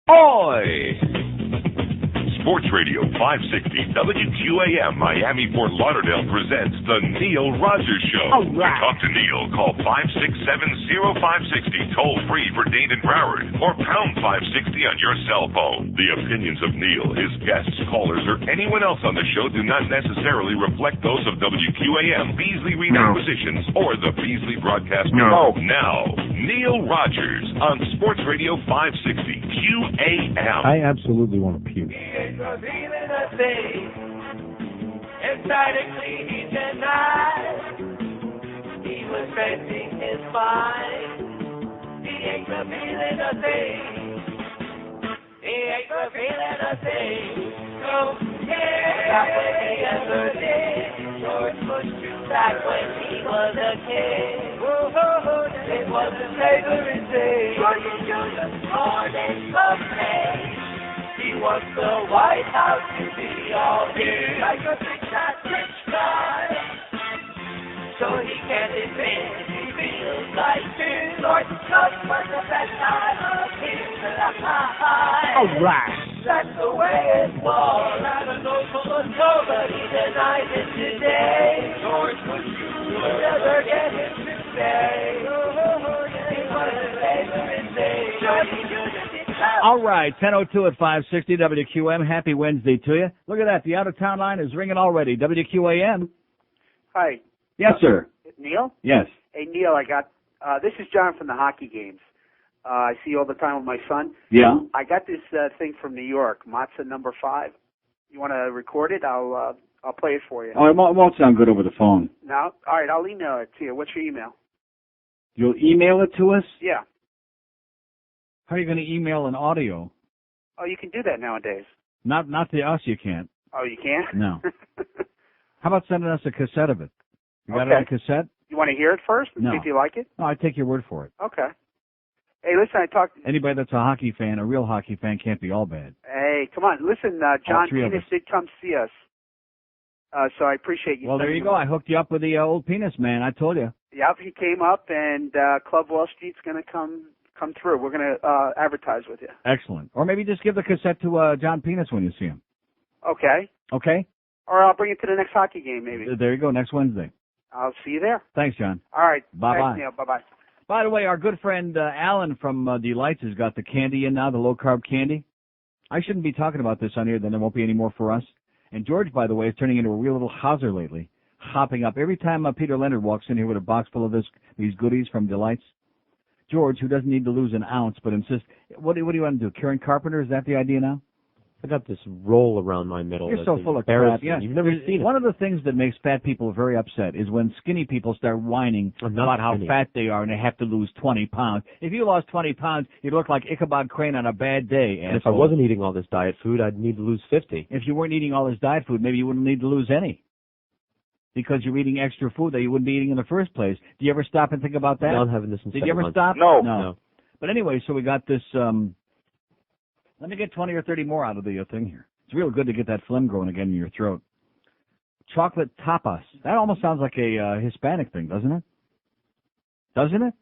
Oi! Sports Radio 560 WQAM Miami Fort Lauderdale presents the Neil Rogers Show. All right. To talk to Neil, call 567-0560 toll free for Dade and Broward or pound 560 on your cell phone. The opinions of Neil, his guests, callers, or anyone else on the show do not necessarily reflect those of WQAM, Beasley Reed Acquisitions, or the Beasley Broadcasting. No. Now, Neil Rogers on Sports Radio 560 QAM. I absolutely want to puke. Revealing a thing emphatically he denied. He was spending his mind. He ain't revealing a thing. He ain't revealing a thing. So yeah, not what he ever did. George Bush drew back when he was a kid. It was a slavery thing. George Jr. born in Buffalo. He wants the White House to be all new, like a big fat rich guy. So he can't admit he feels like two. Lord Trump was the best time of his life. All right. That's the way it was. I don't know for nobody denies it today. George Bush will never get him to say. He was a favorite thing. George Jr. All right, 10:02 at 560 WQM. Happy Wednesday to you. Look at that. The out-of-town line is ringing already. WQAM. Hi. Yes, sir. Neil? Yes. Hey, Neil, I got, this is John from the hockey games. I see you all the time with my son. Yeah. I got this thing from New York, Matza number 5. You want to record it? I'll play it for you. Oh, it won't sound good over the phone. No? All right, I'll email it to you. What's your email? You'll email it to us? Yeah. How are you going to email an audio? Oh, you can do that nowadays. Not to us, you can't. Oh, you can't? No. How about sending us a cassette of it? You got it on a cassette? You want to hear it first and No. see if you like it? No, I take your word for it. Okay. Hey, listen, I talked... Anybody that's a hockey fan, a real hockey fan, can't be all bad. Hey, come on. Listen, John Penis did come see us. So I appreciate you. Well, there you go. I hooked you up with the old penis man. I told you. Yep, he came up, and Club Wall Street's going to come through. We're going to advertise with you. Excellent. Or maybe just give the cassette to John Penis when you see him. Okay. Okay? Or I'll bring it to the next hockey game, maybe. There you go, next Wednesday. I'll see you there. Thanks, John. All right. Bye-bye. Thanks, Neil. Bye-bye. By the way, our good friend Alan from Delights has got the candy in now, the low-carb candy. I shouldn't be talking about this on here, then there won't be any more for us. And George, by the way, is turning into a real little houser lately, hopping up. Every time Peter Leonard walks in here with a box full of these goodies from Delights, George, who doesn't need to lose an ounce but insists, what do you want to do, Karen Carpenter? Is that the idea now? I got this roll around my middle. You're so full of crap. Yeah. You've never seen it. One of the things that makes fat people very upset is when skinny people start whining about how fat they are and they have to lose 20 pounds. If you lost 20 pounds, you'd look like Ichabod Crane on a bad day. And if I wasn't eating all this diet food, I'd need to lose 50. If you weren't eating all this diet food, maybe you wouldn't need to lose any. Because you're eating extra food that you wouldn't be eating in the first place. Do you ever stop and think about that? I'm having this in Did you ever months. stop? No. But anyway, so we got this, let me get 20 or 30 more out of the thing here. It's real good to get that phlegm growing again in your throat. Chocolate tapas. That almost sounds like a Hispanic thing, doesn't it? Doesn't it?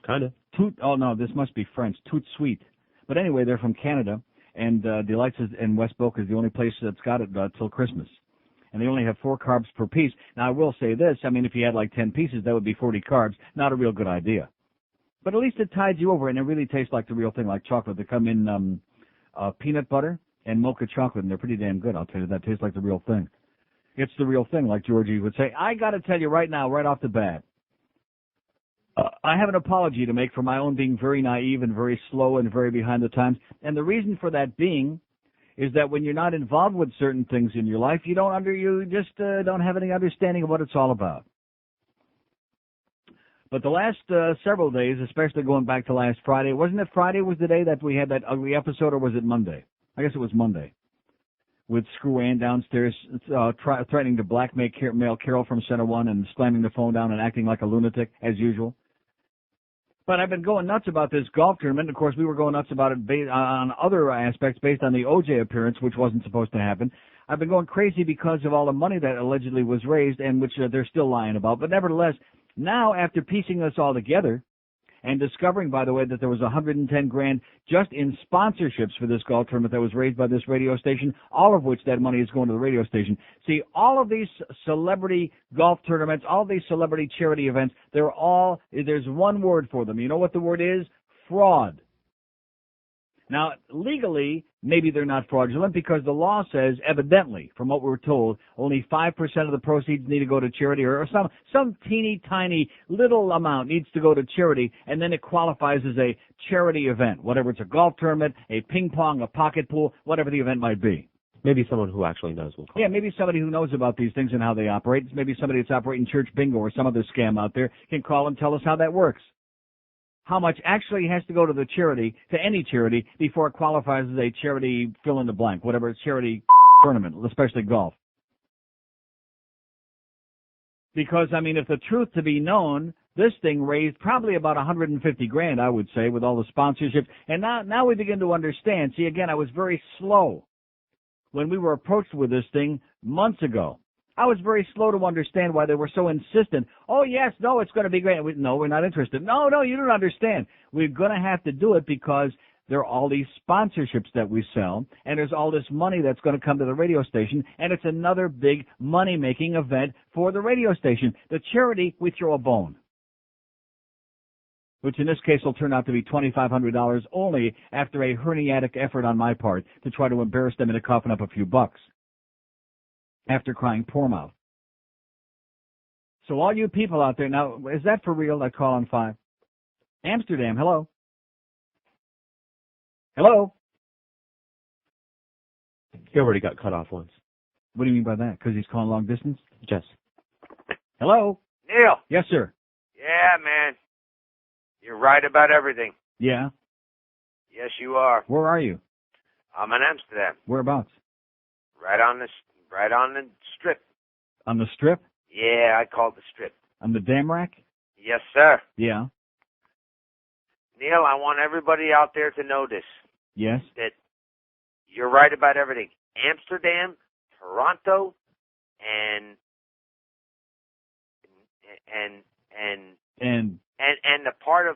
Kind of. Oh, no, this must be French. Tout sweet. But anyway, they're from Canada, and Delights in West Boca is the only place that's got it till Christmas. And they only have 4 carbs per piece. Now, I will say this. I mean, if you had like 10 pieces, that would be 40 carbs. Not a real good idea. But at least it tides you over, and it really tastes like the real thing, like chocolate. They come in peanut butter and mocha chocolate, and they're pretty damn good. I'll tell you, that tastes like the real thing. It's the real thing, like Georgie would say. I got to tell you right now, right off the bat, I have an apology to make for my own being very naive and very slow and very behind the times. And the reason for that being is that when you're not involved with certain things in your life, you just don't have any understanding of what it's all about. But the last several days, especially going back to last Friday, wasn't it Friday was the day that we had that ugly episode, or was it Monday? I guess it was Monday. With Screw Ann downstairs threatening to blackmail Carol from Center One and slamming the phone down and acting like a lunatic, as usual. But I've been going nuts about this golf tournament. Of course, we were going nuts about it on other aspects based on the OJ appearance, which wasn't supposed to happen. I've been going crazy because of all the money that allegedly was raised and which they're still lying about. But nevertheless, now after piecing this all together and discovering, by the way, that there was $110,000 just in sponsorships for this golf tournament that was raised by this radio station, all of which that money is going to the radio station. See, all of these celebrity golf tournaments, all these celebrity charity events, there's one word for them. You know what the word is? Fraud. Now, legally, maybe they're not fraudulent because the law says, evidently, from what we're told, only 5% of the proceeds need to go to charity, or some teeny tiny little amount needs to go to charity, and then it qualifies as a charity event, whatever it's a golf tournament, a ping pong, a pocket pool, whatever the event might be. Maybe someone who actually knows will call. Yeah, maybe somebody who knows about these things and how they operate. Maybe somebody that's operating church bingo or some other scam out there can call and tell us how that works. How much actually has to go to the charity, to any charity, before it qualifies as a charity fill in the blank, whatever it's charity tournament, especially golf. Because, I mean, if the truth to be known, this thing raised probably about $150,000, I would say, with all the sponsorships. And now we begin to understand. See, again, I was very slow when we were approached with this thing months ago. I was very slow to understand why they were so insistent. Oh, yes, no, it's going to be great. No, we're not interested. No, you don't understand. We're going to have to do it because there are all these sponsorships that we sell, and there's all this money that's going to come to the radio station, and it's another big money-making event for the radio station. The charity, we throw a bone, which in this case will turn out to be $2,500 only after a herniatic effort on my part to try to embarrass them into coughing up a few bucks after crying poor mouth. So all you people out there, now, is that for real, that call on 5? Amsterdam, hello? Hello? He already got cut off once. What do you mean by that? Because he's calling long distance? Jess. Hello? Neil. Yes, sir. Yeah, man. You're right about everything. Yeah? Yes, you are. Where are you? I'm in Amsterdam. Whereabouts? Right on the strip. On the strip? Yeah, I call it the strip. On the dam rack? Yes, sir. Yeah. Neil, I want everybody out there to know this. Yes? That you're right about everything. Amsterdam, Toronto, and the part of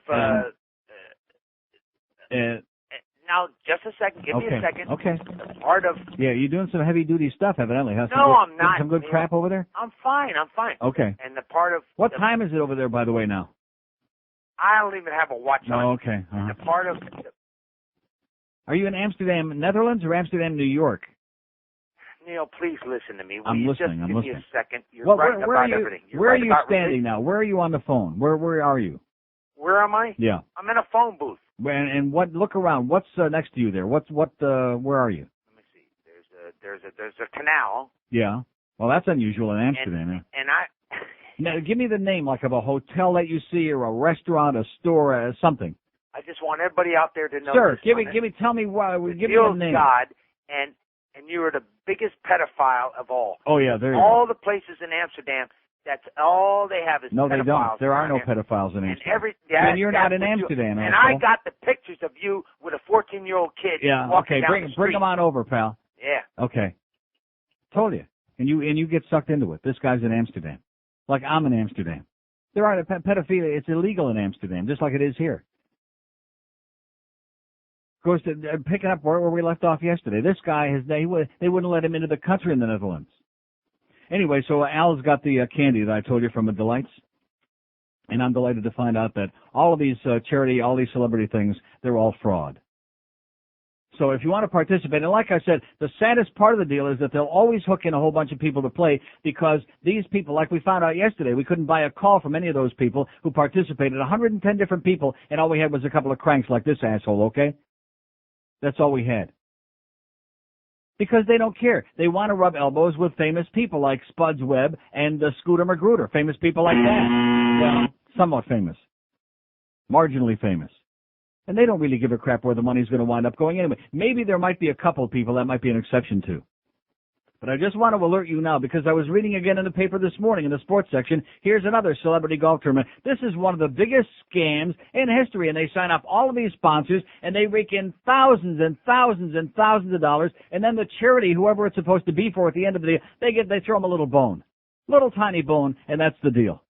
now, just a second. Give me a second. Okay. The part of... Yeah, you're doing some heavy-duty stuff, evidently. Huh? No, I'm not. Some good crap over there? I'm fine. Okay. And the part of... What time is it over there, by the way, now? I don't even have a watch on. Oh, okay. Uh-huh. And the part of... Are you in Amsterdam, Netherlands, or Amsterdam, New York? Neil, please listen to me. I'm listening. Just I'm give listening. me a second. You're well, right where about everything. Where are you standing now? Where are you on the phone? Where are you? Where am I? Yeah. I'm in a phone booth. And what? Look around. What's next to you there? Where are you? Let me see. There's a canal. Yeah. Well, that's unusual in Amsterdam. And I. Now, give me the name, like of a hotel that you see, or a restaurant, a store, something. I just want everybody out there to know. Sir, this, tell me why. Give me the name. God, and you are the biggest pedophile of all. Oh yeah, there you all go. the places in Amsterdam. That's all they have is no, pedophiles. they don't. There are no here. pedophiles in Amsterdam. And you're not in Amsterdam. And I got the pictures of you with a 14-year-old kid. Yeah. Walking Okay. down the street. Bring them on over, pal. Yeah. Okay. Told you. And you get sucked into it. This guy's in Amsterdam. Like I'm in Amsterdam. There are pedophilia. It's illegal in Amsterdam, just like it is here. Of course, picking up where we left off yesterday, this guy they wouldn't let him into the country in the Netherlands. Anyway, so Al's got the candy that I told you from the Delights, and I'm delighted to find out that all of these charity, all these celebrity things, they're all fraud. So if you want to participate, and like I said, the saddest part of the deal is that they'll always hook in a whole bunch of people to play because these people, like we found out yesterday, we couldn't buy a call from any of those people who participated, 110 different people, and all we had was a couple of cranks like this asshole, okay? That's all we had. Because they don't care. They want to rub elbows with famous people like Spuds Webb and Scooter Magruder, famous people like that. Well, somewhat famous. Marginally famous. And they don't really give a crap where the money's going to wind up going anyway. Maybe there might be a couple people that might be an exception to. But I just want to alert you now because I was reading again in the paper this morning in the sports section. Here's another celebrity golf tournament. This is one of the biggest scams in history, and they sign up all of these sponsors, and they rake in thousands and thousands and thousands of dollars, and then the charity, whoever it's supposed to be for at the end of the day, they throw them a little bone. Little tiny bone, and that's the deal.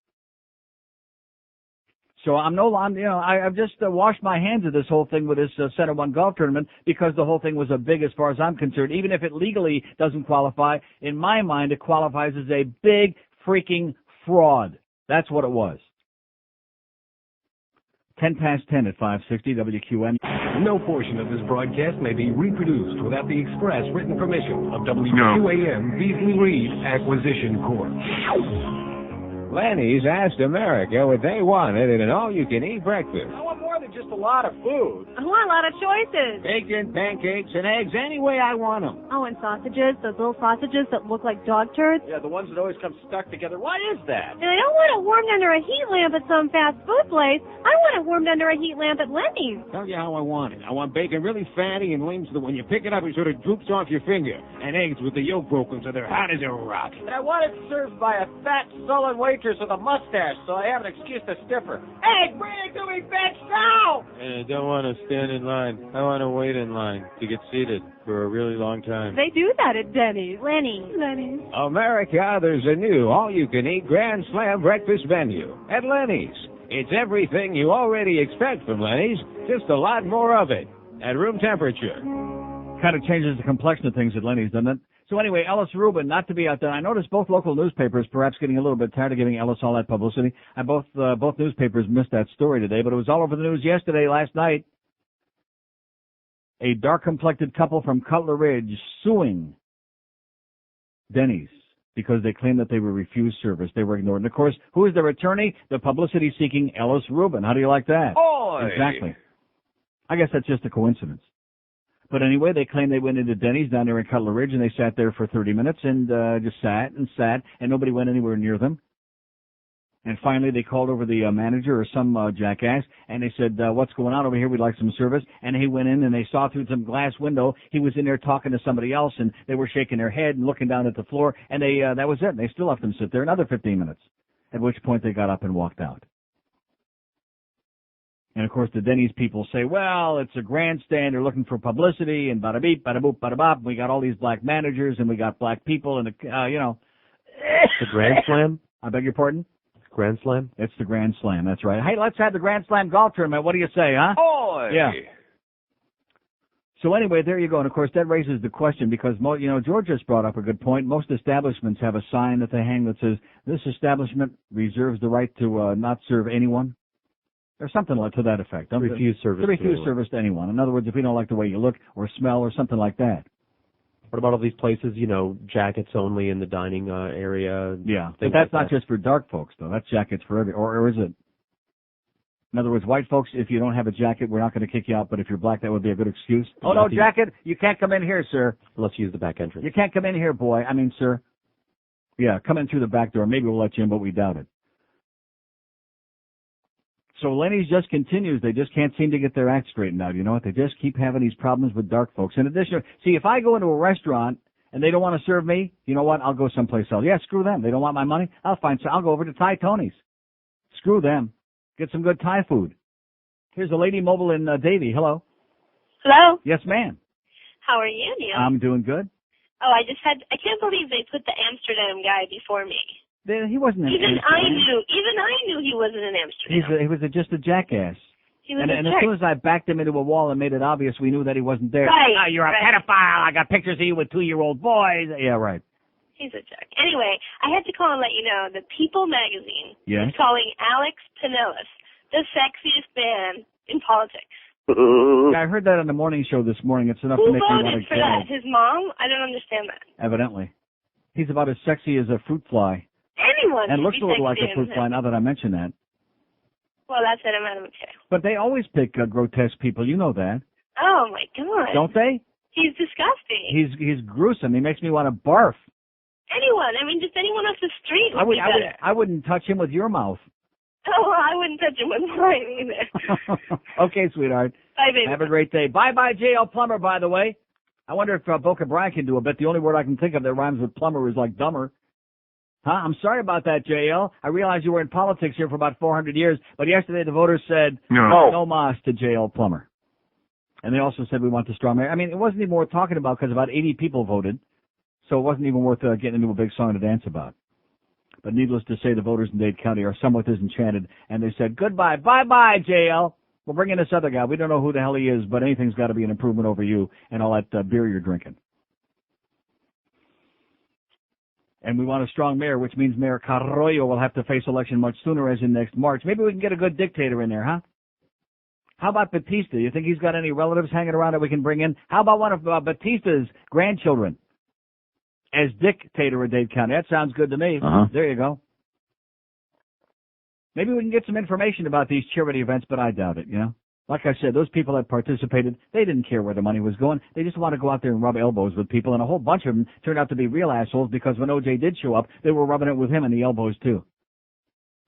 So I've just washed my hands of this whole thing with this Center One golf tournament because the whole thing was a big, as far as I'm concerned. Even if it legally doesn't qualify, in my mind, it qualifies as a big freaking fraud. That's what it was. 10 past 10 at 560 WQAM. No portion of this broadcast may be reproduced without the express written permission of WQAM Beasley Reed Acquisition Corp. Lenny's asked America what they wanted in an all-you-can-eat breakfast. I want more than just a lot of food. I want a lot of choices. Bacon, pancakes, and eggs any way I want them. Oh, and sausages, those little sausages that look like dog turds. Yeah, the ones that always come stuck together. What is that? And I don't want it warmed under a heat lamp at some fast food place. I want it warmed under a heat lamp at Lenny's. Tell you how I want it. I want bacon really fatty and lean so that when you pick it up, it sort of droops off your finger. And eggs with the yolk broken so they're hot as a rock. And I want it served by a fat, sullen waitress with a mustache so I have an excuse to stiff her. Hey, bring it to me, bitch, now! And I don't want to stand in line. I want to wait in line to get seated for a really long time. They do that at Denny's. Lenny's. America, there's a new all-you-can-eat Grand Slam breakfast menu at Lenny's. It's everything you already expect from Lenny's, just a lot more of it at room temperature. Kind of changes the complexion of things at Lenny's, doesn't it? So anyway, Ellis Rubin, not to be out there. I noticed both local newspapers perhaps getting a little bit tired of giving Ellis all that publicity. Both newspapers missed that story today, but it was all over the news last night. A dark-complected couple from Cutler Ridge suing Denny's because they claimed that they were refused service. They were ignored. And, of course, who is their attorney? The publicity-seeking Ellis Rubin. How do you like that? Oy! Exactly. I guess that's just a coincidence. But anyway, they claim they went into Denny's down there in Cutler Ridge, and they sat there for 30 minutes and just sat, and nobody went anywhere near them. And finally, they called over the manager or some jackass, and they said, what's going on over here? We'd like some service. And he went in, and they saw through some glass window. He was in there talking to somebody else, and they were shaking their head and looking down at the floor, and that was it. They still left him sit there another 15 minutes, at which point they got up and walked out. And, of course, the Denny's people say, well, it's a grandstand. They're looking for publicity and bada beep, bada boop, bada bop. We got all these black managers and we got black people and, The Grand Slam? I beg your pardon? Grand Slam? It's the Grand Slam. That's right. Hey, let's have the Grand Slam golf tournament. What do you say, huh? Oy! Yeah. So anyway, there you go. And, of course, that raises the question because, George just brought up a good point. Most establishments have a sign that they hang that says, this establishment reserves the right to not serve anyone. Or something like to that effect. Refuse service. To refuse service to anyone. In other words, if we don't like the way you look or smell or something like that. What about all these places, jackets only in the dining area? Yeah, but that's not just for dark folks, though. That's jackets for or is it? In other words, white folks, if you don't have a jacket, we're not going to kick you out, but if you're black, that would be a good excuse. Oh, no, jacket? You can't come in here, sir. Let's use the back entrance. You can't come in here, boy. Sir. Yeah, come in through the back door. Maybe we'll let you in, but we doubt it. So Lenny's just continues. They just can't seem to get their act straightened out. You know what? They just keep having these problems with dark folks. In addition, see, if I go into a restaurant and they don't want to serve me, you know what? I'll go someplace else. Yeah, screw them. They don't want my money. I'll go over to Thai Tony's. Screw them. Get some good Thai food. Here's a lady mobile in Davie. Hello. Hello. Yes, ma'am. How are you, Neil? I'm doing good. Oh, I can't believe they put the Amsterdam guy before me. He wasn't in Even Amsterdam. I knew he wasn't in Amsterdam. He was just a jackass. And as soon as I backed him into a wall and made it obvious, we knew that he wasn't there. Right. Oh, you're a pedophile. I got pictures of you with 2-year-old boys. Yeah, right. He's a jerk. Anyway, I had to call and let you know that People magazine yes? is calling Alex Pinellas the sexiest man in politics. Yeah, I heard that on the morning show this morning. It's enough to make me want to voted for that? His mom? I don't understand that. Evidently. He's about as sexy as a fruit fly. Anyone and looks a little like a a fruit fly now that I mention that. Well, that's it. I'm out of it too. But they always pick grotesque people. You know that. Oh, my God. Don't they? He's disgusting. He's gruesome. He makes me want to barf. Anyone. Just anyone off the street I wouldn't touch him with your mouth. Oh, well, I wouldn't touch him with mine either. Okay, sweetheart. Bye, baby. Have a great day. Bye-bye, J.L. Plumber, by the way. I wonder if Boca Brian can do it. But the only word I can think of that rhymes with plumber is like dumber. Huh? I'm sorry about that, J.L. I realize you were in politics here for about 400 years, but yesterday the voters said no mas to J.L. Plummer. And they also said we want the strong mayor. It wasn't even worth talking about because about 80 people voted, so it wasn't even worth getting into a big song to dance about. But needless to say, the voters in Dade County are somewhat disenchanted, and they said, goodbye, bye-bye, JL. We'll bring in this other guy. We don't know who the hell he is, but anything's got to be an improvement over you and all that beer you're drinking. And we want a strong mayor, which means Mayor Carroyo will have to face election much sooner, as in next March. Maybe we can get a good dictator in there, huh? How about Batista? You think he's got any relatives hanging around that we can bring in? How about one of Batista's grandchildren as dictator of Dade County? That sounds good to me. There you go. Maybe we can get some information about these charity events, but I doubt it, you know. Like I said, those people that participated, they didn't care where the money was going. They just want to go out there and rub elbows with people, and a whole bunch of them turned out to be real assholes because when O.J. did show up, they were rubbing it with him in the elbows, too,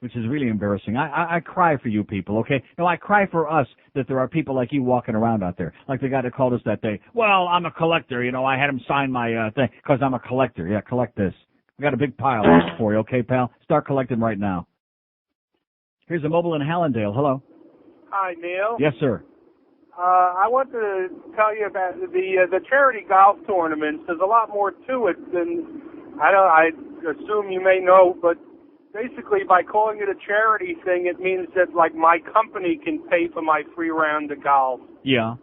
which is really embarrassing. I cry for you people, okay? No, I cry for us that there are people like you walking around out there, like the guy that called us that day. Well, I'm a collector, you know, I had him sign my thing because I'm a collector. Yeah, collect this. I got a big pile of this for you, okay, pal? Start collecting right now. Here's a mobile in Hallandale. Hello. Hi, Neil. Yes, sir. I want to tell you about the charity golf tournaments. There's a lot more to it than I assume you may know, but basically by calling it a charity thing, it means that like my company can pay for my free round of golf. Yeah.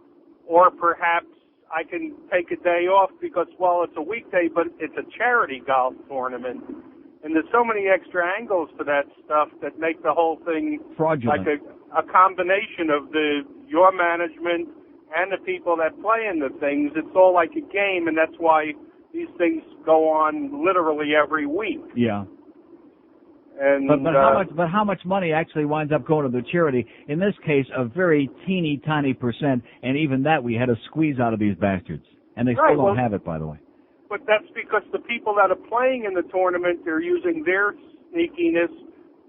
Or perhaps I can take a day off because, well, it's a weekday, but it's a charity golf tournament. And there's so many extra angles to that stuff that make the whole thing fraudulent. Like a combination of your management and the people that play in the things. It's all like a game, and that's why these things go on literally every week. Yeah. And but how much money actually winds up going to the charity? In this case, a very teeny tiny percent, and even that we had to squeeze out of these bastards, and they still don't have it, by the way. But that's because the people that are playing in the tournament, they're using their sneakiness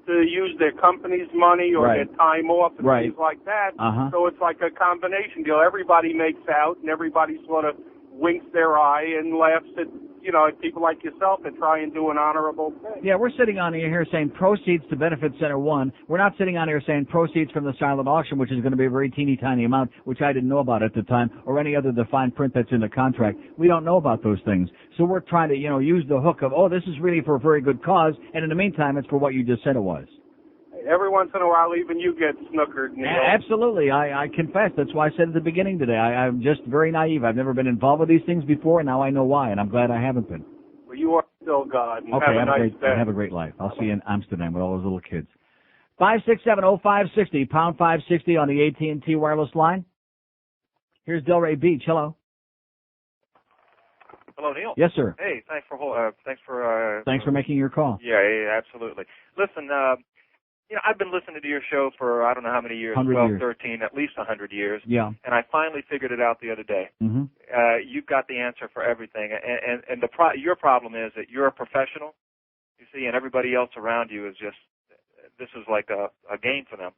to use their company's money or their time off and things like that. So it's like a combination deal. Everybody makes out, and everybody sort of winks their eye and laughs at, you know, at people like yourself that try and do an honorable thing. Yeah, we're sitting on here saying proceeds to Benefit Center 1. We're not sitting on here saying proceeds from the silent auction, which is going to be a very teeny tiny amount, which I didn't know about at the time, or any other defined print that's in the contract. We don't know about those things. So we're trying to, you know, use the hook of, oh, this is really for a very good cause, and in the meantime, it's for what you just said it was. Every once in a while, even you get snookered, Neil. Absolutely. I confess. That's why I said at the beginning today. I'm just very naive. I've never been involved with these things before, and now I know why, and I'm glad I haven't been. Well, you are still God. And okay, have a nice day. Have a great life. I'll see you in Amsterdam with all those little kids. 567-0560, pound 560 on the AT&T wireless line. Here's Delray Beach. Hello. Hello, Neil. Yes, sir. Hey, thanks for making your call. Yeah, absolutely. Listen, you know, I've been listening to your show for I don't know how many years, 12, years. 13, at least 100 years. Yeah. And I finally figured it out the other day. Mm-hmm. You've got the answer for everything, and your problem is that you're a professional, you see, and everybody else around you is just, this is like a game for them.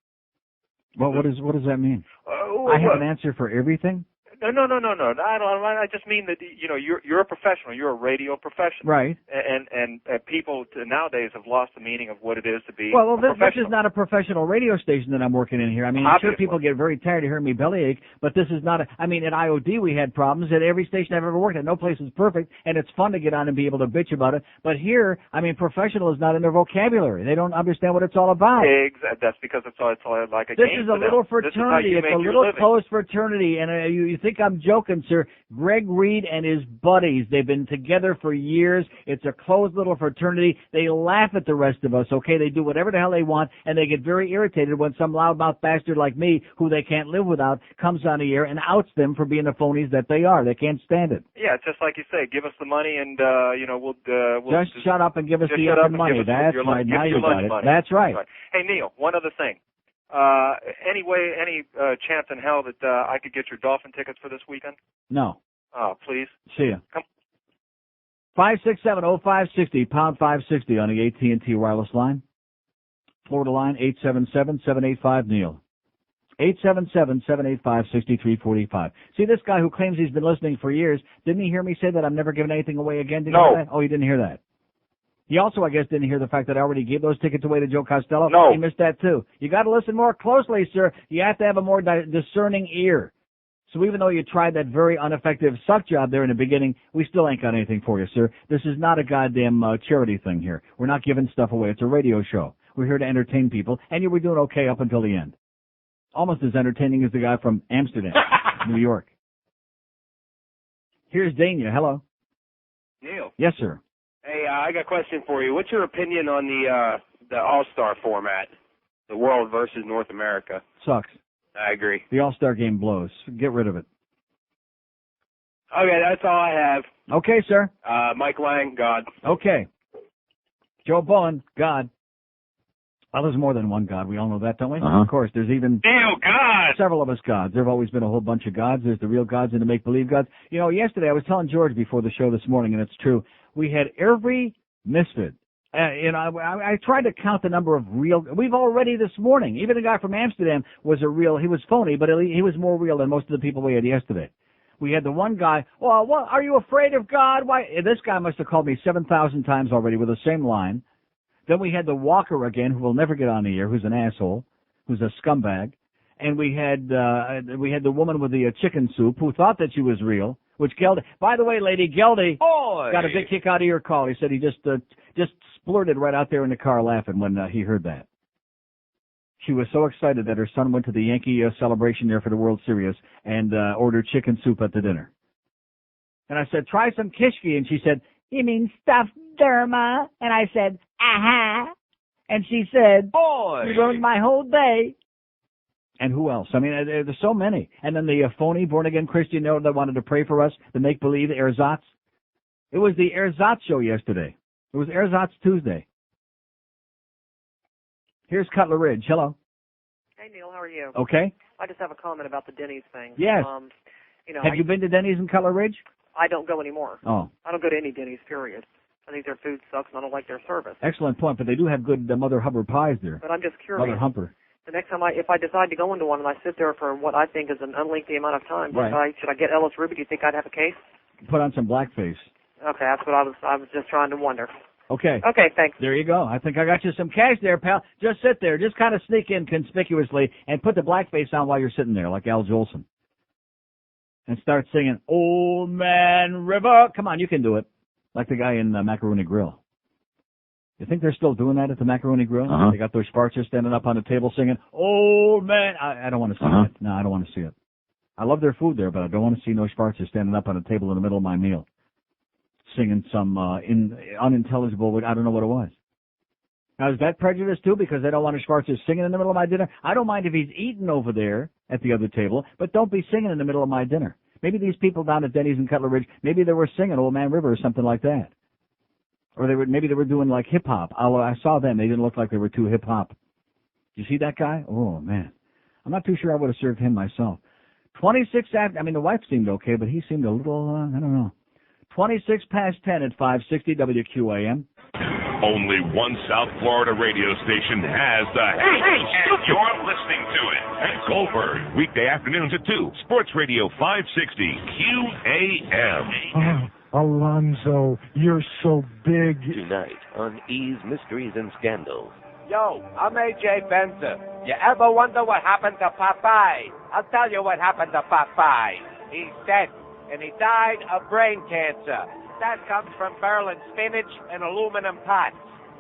Well, what does that mean? I have an answer for everything? No. I just mean that, you know, you're a professional. You're a radio professional. Right. And people nowadays have lost the meaning of what it is to be well, a professional. This is not a professional radio station that I'm working in here. I mean, I'm sure people get very tired of hearing me bellyache, but this is not I mean, at IOD we had problems. At every station I've ever worked at, no place is perfect, and it's fun to get on and be able to bitch about it. But here, I mean, professional is not in their vocabulary. They don't understand what it's all about. Exactly. That's because it's all like a game. This is a little fraternity. It's a little closed fraternity, and you think I'm joking, sir. Greg Reed and his buddies, they've been together for years. It's a closed little fraternity. They laugh at the rest of us, okay? They do whatever the hell they want, and they get very irritated when some loudmouth bastard like me, who they can't live without, comes on the air and outs them for being the phonies that they are. They can't stand it. Yeah, just like you say, give us the money and, you know, we'll just shut up and give us the other money. That's right. Now you got it. That's right. Hey, Neil, one other thing. Any chance in hell that I could get your Dolphin tickets for this weekend? No. Oh, please. See ya. Come. 567-0560, pound 560 on the AT&T wireless line. Florida line 877-785-NEIL. 877-785-6345. See, this guy who claims he's been listening for years, didn't he hear me say that I'm never giving anything away again? Did you hear that? Oh, you didn't hear that. He also, I guess, didn't hear the fact that I already gave those tickets away to Joe Costello. No. He missed that, too. You got to listen more closely, sir. You have to have a more discerning ear. So even though you tried that very ineffective suck job there in the beginning, we still ain't got anything for you, sir. This is not a goddamn charity thing here. We're not giving stuff away. It's a radio show. We're here to entertain people, and you were doing okay up until the end. Almost as entertaining as the guy from Amsterdam, New York. Here's Dania. Hello. Neil. Yes, sir. Hey, I got a question for you. What's your opinion on the All-Star format, the World versus North America? Sucks. I agree. The All-Star game blows. Get rid of it. Okay, that's all I have. Okay, sir. Mike Lang, God. Okay. Joe Bowen, God. Well, there's more than one God. We all know that, don't we? Of course. There's even several of us gods. There have always been a whole bunch of gods. There's the real gods and the make-believe gods. You know, yesterday I was telling George before the show this morning, and it's true, we had every misfit. I tried to count the number of real. We've already this morning. Even the guy from Amsterdam was a real. He was phony, but he was more real than most of the people we had yesterday. We had the one guy. Well, what are you afraid of God? Why? This guy must have called me 7,000 times already with the same line. Then we had the Walker again, who will never get on the air, who's an asshole, who's a scumbag, and we had the woman with the chicken soup who thought that she was real. Which Geldy, by the way, lady, Geldy got a big kick out of your call. He said he just splurted right out there in the car laughing when he heard that. She was so excited that her son went to the Yankee celebration there for the World Series and ordered chicken soup at the dinner. And I said, try some kishki. And she said, you mean stuffed derma? And I said, aha. And she said, you ruined my whole day. And who else? I mean, there's so many. And then the phony born-again Christian that wanted to pray for us, the make-believe ersatz. It was the ersatz show yesterday. It was ersatz Tuesday. Here's Cutler Ridge. Hello. Hey, Neil. How are you? Okay. I just have a comment about the Denny's thing. Yes. Have you been to Denny's in Cutler Ridge? I don't go anymore. Oh. I don't go to any Denny's, period. I think their food sucks, and I don't like their service. Excellent point, but they do have good Mother Hubbard pies there. But I'm just curious. Mother Humper. The next time if I decide to go into one and I sit there for what I think is an unlengthy amount of time, right. should I get Ellis Ruby? Do you think I'd have a case? Put on some blackface. Okay, that's what I was just trying to wonder. Okay. Okay, thanks. There you go. I think I got you some cash there, pal. Just sit there. Just kind of sneak in conspicuously and put the blackface on while you're sitting there, like Al Jolson. And start singing, Old Man River. Come on, you can do it. Like the guy in Macaroni Grill. You think they're still doing that at the Macaroni Grill? They got those Sparchers standing up on the table singing, Old Man. I don't want to see it. No, I don't want to see it. I love their food there, but I don't want to see no Sparchers standing up on the table in the middle of my meal singing some unintelligible, I don't know what it was. Now, is that prejudice, too, because they don't want a Schwarzer singing in the middle of my dinner? I don't mind if he's eating over there at the other table, but don't be singing in the middle of my dinner. Maybe these people down at Denny's in Cutler Ridge, maybe they were singing Old Man River or something like that. Or maybe they were doing like hip-hop. I saw them. They didn't look like they were too hip-hop. Did you see that guy? Oh, man. I'm not too sure I would have served him myself. 26 after, the wife seemed okay, but he seemed a little, I don't know. 26 past 10 at 560 WQAM. Only one South Florida radio station has the and you're listening to it at Goldberg, weekday afternoons at 2, Sports Radio 560 QAM. Alonzo, you're so big. Tonight on E's Mysteries and Scandals. Yo, I'm AJ Benzer. You ever wonder what happened to Popeye? I'll tell you what happened to Popeye. He's dead, and he died of brain cancer. That comes from burling spinach and aluminum pots.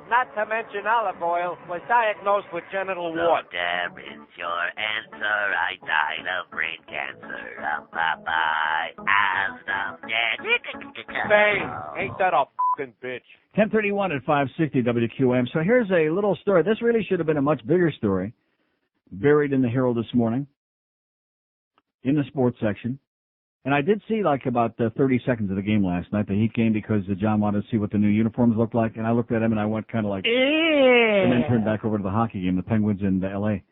Not to mention olive oil was diagnosed with genital warts. There is your answer. I died of brain cancer. Popeye, I'm dead. Bang! Ain't that a fucking bitch? 10:31 at 560 WQAM. So here's a little story. This really should have been a much bigger story. Buried in the Herald this morning. In the sports section. And I did see like about 30 seconds of the game last night, the Heat game, because John wanted to see what the new uniforms looked like. And I looked at him and I went kind of like, and then turned back over to the hockey game, the Penguins in L.A.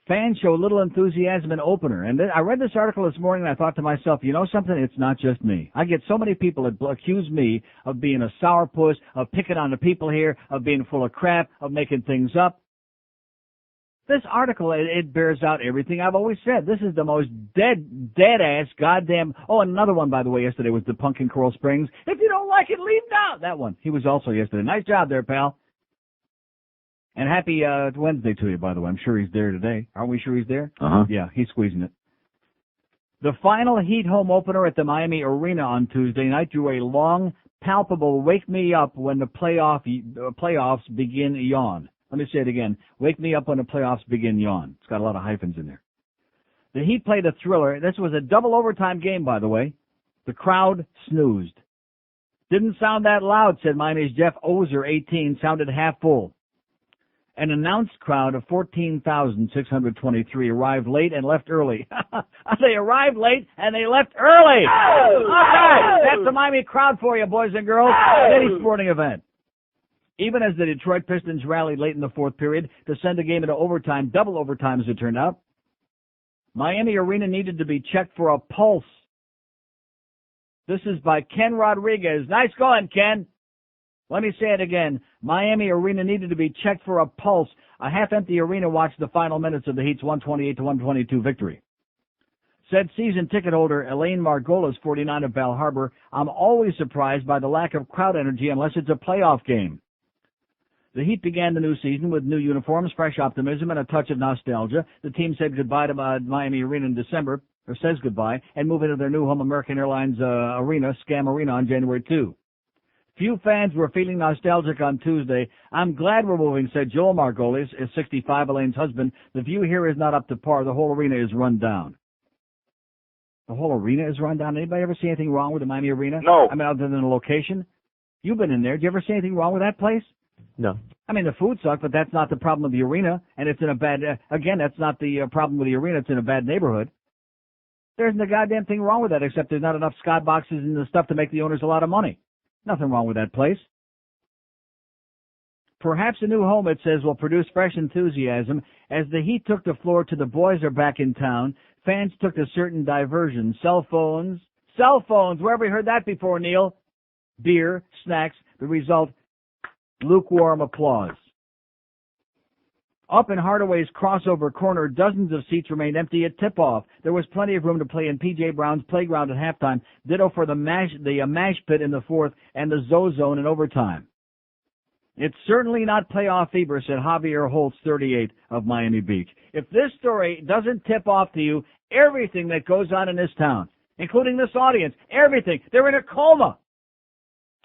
Fans show little enthusiasm in opener. And I read this article this morning and I thought to myself, you know something? It's not just me. I get so many people that accuse me of being a sourpuss, of picking on the people here, of being full of crap, of making things up. This article, it bears out everything I've always said. This is the most dead-ass goddamn... Oh, and another one, by the way, yesterday was the Punk in Coral Springs. If you don't like it, leave now. That one. He was also yesterday. Nice job there, pal. And happy Wednesday to you, by the way. I'm sure he's there today. Aren't we sure he's there? Uh-huh. Yeah, he's squeezing it. The final Heat home opener at the Miami Arena on Tuesday night drew a long, palpable wake me up when the playoffs begin yawn. Let me say it again. Wake me up when the playoffs begin yawn. It's got a lot of hyphens in there. The Heat played a thriller. This was a double overtime game, by the way. The crowd snoozed. Didn't sound that loud, said Miami's Jeff Ozer, 18, sounded half full. An announced crowd of 14,623 arrived late and left early. They arrived late and they left early. Oh! All right. That's the Miami crowd for you, boys and girls. Any sporting event. Even as the Detroit Pistons rallied late in the fourth period to send the game into overtime, double overtime as it turned out, Miami Arena needed to be checked for a pulse. This is by Ken Rodriguez. Nice going, Ken. Let me say it again. Miami Arena needed to be checked for a pulse. A half-empty arena watched the final minutes of the Heat's 128-122 victory. Said season ticket holder Elaine Margolis, 49 of Bal Harbor, I'm always surprised by the lack of crowd energy unless it's a playoff game. The Heat began the new season with new uniforms, fresh optimism, and a touch of nostalgia. The team said goodbye to Miami Arena in December, or says goodbye, and move into their new home American Airlines arena, Scam Arena, on January 2. Few fans were feeling nostalgic on Tuesday. I'm glad we're moving, said Joel Margolis, is 65, Elaine's husband. The view here is not up to par. The whole arena is run down. The whole arena is run down? Anybody ever see anything wrong with the Miami Arena? No. I mean, other than the location? You've been in there. Did you ever see anything wrong with that place? No. I mean, the food sucked, but that's not the problem with the arena. And it's in a bad, again, that's not the problem with the arena. It's in a bad neighborhood. There isn't a goddamn thing wrong with that, except there's not enough Scott boxes and the stuff to make the owners a lot of money. Nothing wrong with that place. Perhaps a new home, it says, will produce fresh enthusiasm. As the Heat took the floor to the boys are back in town, fans took to certain diversions. Cell phones. Where have we heard that before, Neil? Beer, snacks. The result, lukewarm applause. Up in Hardaway's crossover corner, dozens of seats remained empty at tip-off. There was plenty of room to play in P.J. Brown's playground at halftime. Ditto for the mash pit in the fourth and the Zone in overtime. It's certainly not playoff fever, said Javier Holtz, 38, of Miami Beach. If this story doesn't tip off to you everything that goes on in this town, including this audience, everything, they're in a coma.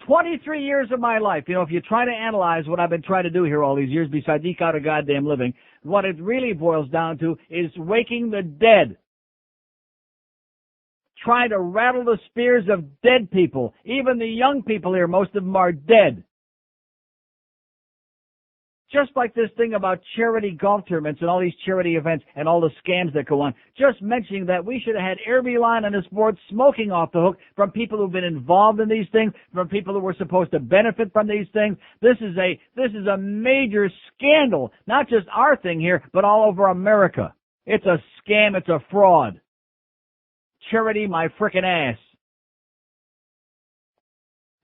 23 years of my life, if you try to analyze what I've been trying to do here all these years besides eke out a goddamn living, what it really boils down to is waking the dead. Trying to rattle the spears of dead people. Even the young people here, most of them are dead. Just like this thing about charity golf tournaments and all these charity events and all the scams that go on. Just mentioning that we should have had every line on this board smoking off the hook from people who've been involved in these things, from people who were supposed to benefit from these things. This is a major scandal. Not just our thing here, but all over America. It's a scam. It's a fraud. Charity my frickin' ass.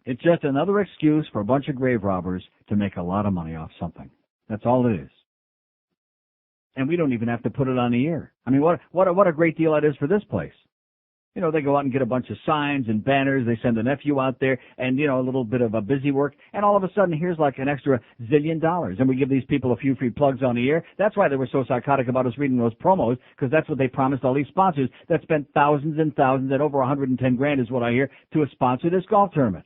It's just another excuse for a bunch of grave robbers to make a lot of money off something. That's all it is. And we don't even have to put it on the air. I mean, what a great deal that is for this place. They go out and get a bunch of signs and banners. They send a nephew out there and, a little bit of a busy work. And all of a sudden, here's like an extra $1 zillion. And we give these people a few free plugs on the air. That's why they were so psychotic about us reading those promos, because that's what they promised all these sponsors that spent thousands and thousands, and over $110,000 is what I hear, to sponsor this golf tournament.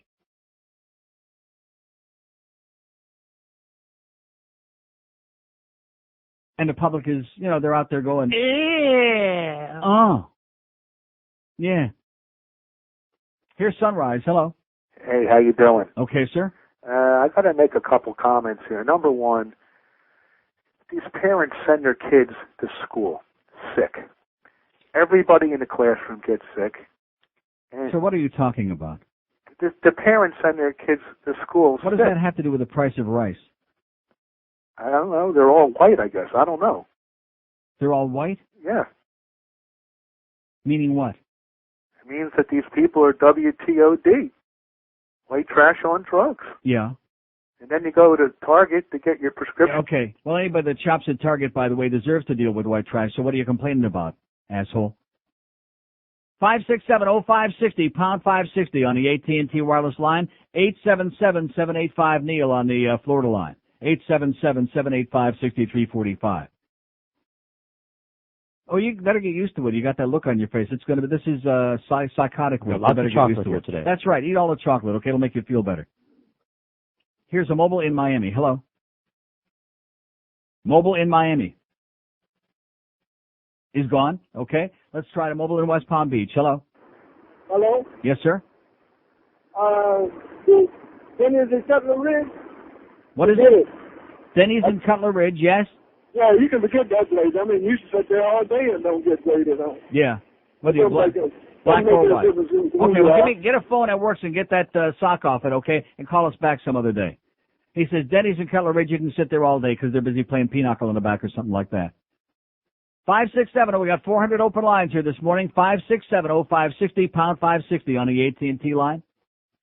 And the public is, they're out there going, yeah. Oh. Yeah. Here's Sunrise. Hello. Hey, how you doing? Okay, sir. I got to make a couple comments here. Number one, these parents send their kids to school sick. Everybody in the classroom gets sick. And so what are you talking about? The parents send their kids to school What does that have to do with the price of rice? I don't know. They're all white, I guess. I don't know. They're all white? Yeah. Meaning what? It means that these people are WTOD. White trash on drugs. Yeah. And then you go to Target to get your prescription. Yeah, okay. Well, anybody that shops at Target, by the way, deserves to deal with white trash. So what are you complaining about, asshole? 567-0560, pound 560 on the AT&T wireless line. 877-785-NEIL on the Florida line. 877-785-6345. Oh, you better get used to it. You got that look on your face. It's going to be, this is psychotic week. Lots You better of get used chocolate to here it today. That's right. Eat all the chocolate, okay? It'll make you feel better. Here's a mobile in Miami. Hello. Mobile in Miami. Is gone. Okay. Let's try the mobile in West Palm Beach. Hello. Hello? Yes, sir. Denny's in Cutler Ridge? What is it? Denny's in Cutler Ridge, yes? Yeah, you can forget that place. I mean, you should sit there all day and don't get waited on. Yeah. Whether you're black or white. Okay, well, get a phone that works and get that sock off it, okay? And call us back some other day. He says, Denny's in Cutler Ridge, you can sit there all day because they're busy playing pinochle in the back or something like that. 567, we got 400 open lines here this morning. 567-0560, pound 560 on the AT&T line.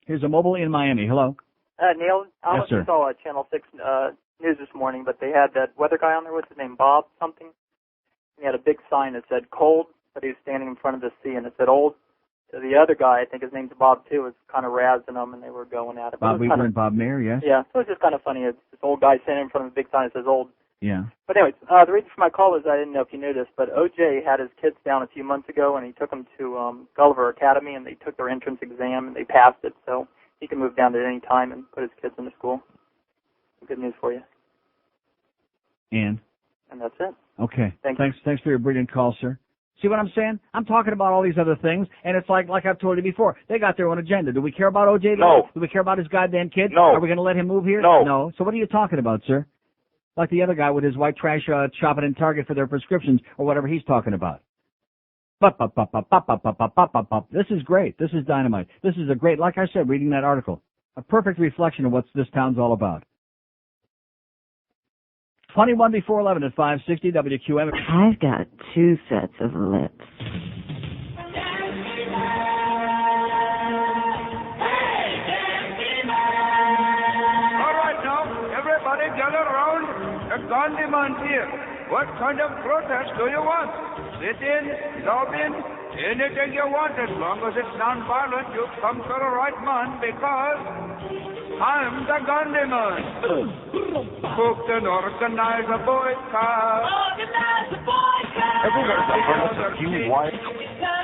Here's a mobile in Miami. Hello. Neil, I Yes, sir. saw Channel 6 news this morning, but they had that weather guy on there. What's his name? Bob something? He had a big sign that said cold, but he was standing in front of the sea, and it said old. So the other guy, I think his name's Bob too, was kind of razzing them, and they were going at it. Bob Weaver and Bob Mayer, yes? Yeah, so it's just kind of funny. It's this old guy standing in front of a big sign that says old. Yeah. But anyways, the reason for my call is I didn't know if you knew this, but OJ had his kids down a few months ago, and he took them to Gulliver Academy, and they took their entrance exam, and they passed it, so he can move down at any time and put his kids into school. Good news for you. And that's it. okay. Thanks for your brilliant call, sir. See what I'm saying? I'm talking about all these other things, and it's like I've told you before. They got their own agenda. Do we care about O.J. No. Do we care about his goddamn kid? No. Are we going to let him move here? No. No. So what are you talking about, sir? Like the other guy with his white trash shopping in Target for their prescriptions or whatever he's talking about. This is great. This is dynamite. This is a great, like I said, reading that article, a perfect reflection of what this town's all about. 21 before 11 at 560 WQAM. I've got two sets of lips. All right now, everybody gather around. A Gandhi man here. What kind of protest do you want? Sit-in, lobbying, anything you want as long as it's non-violent. You've come to the right man because I'm the Gandhi man. Who can organize a boycott? Organize a boycott. Everybody's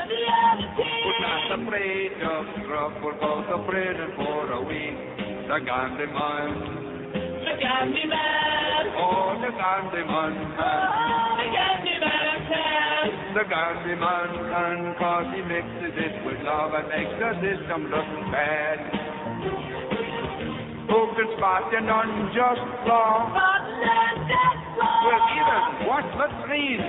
we're not afraid of rough. We're both afraid and for a week. The Gandhi man. The Gandhi man. Oh, the Gandhi man. The Gandhi man can. The Gandhi man can, cause he mixes it with love and makes the system look bad. Who can spot an unjust law? Will even wash latrines.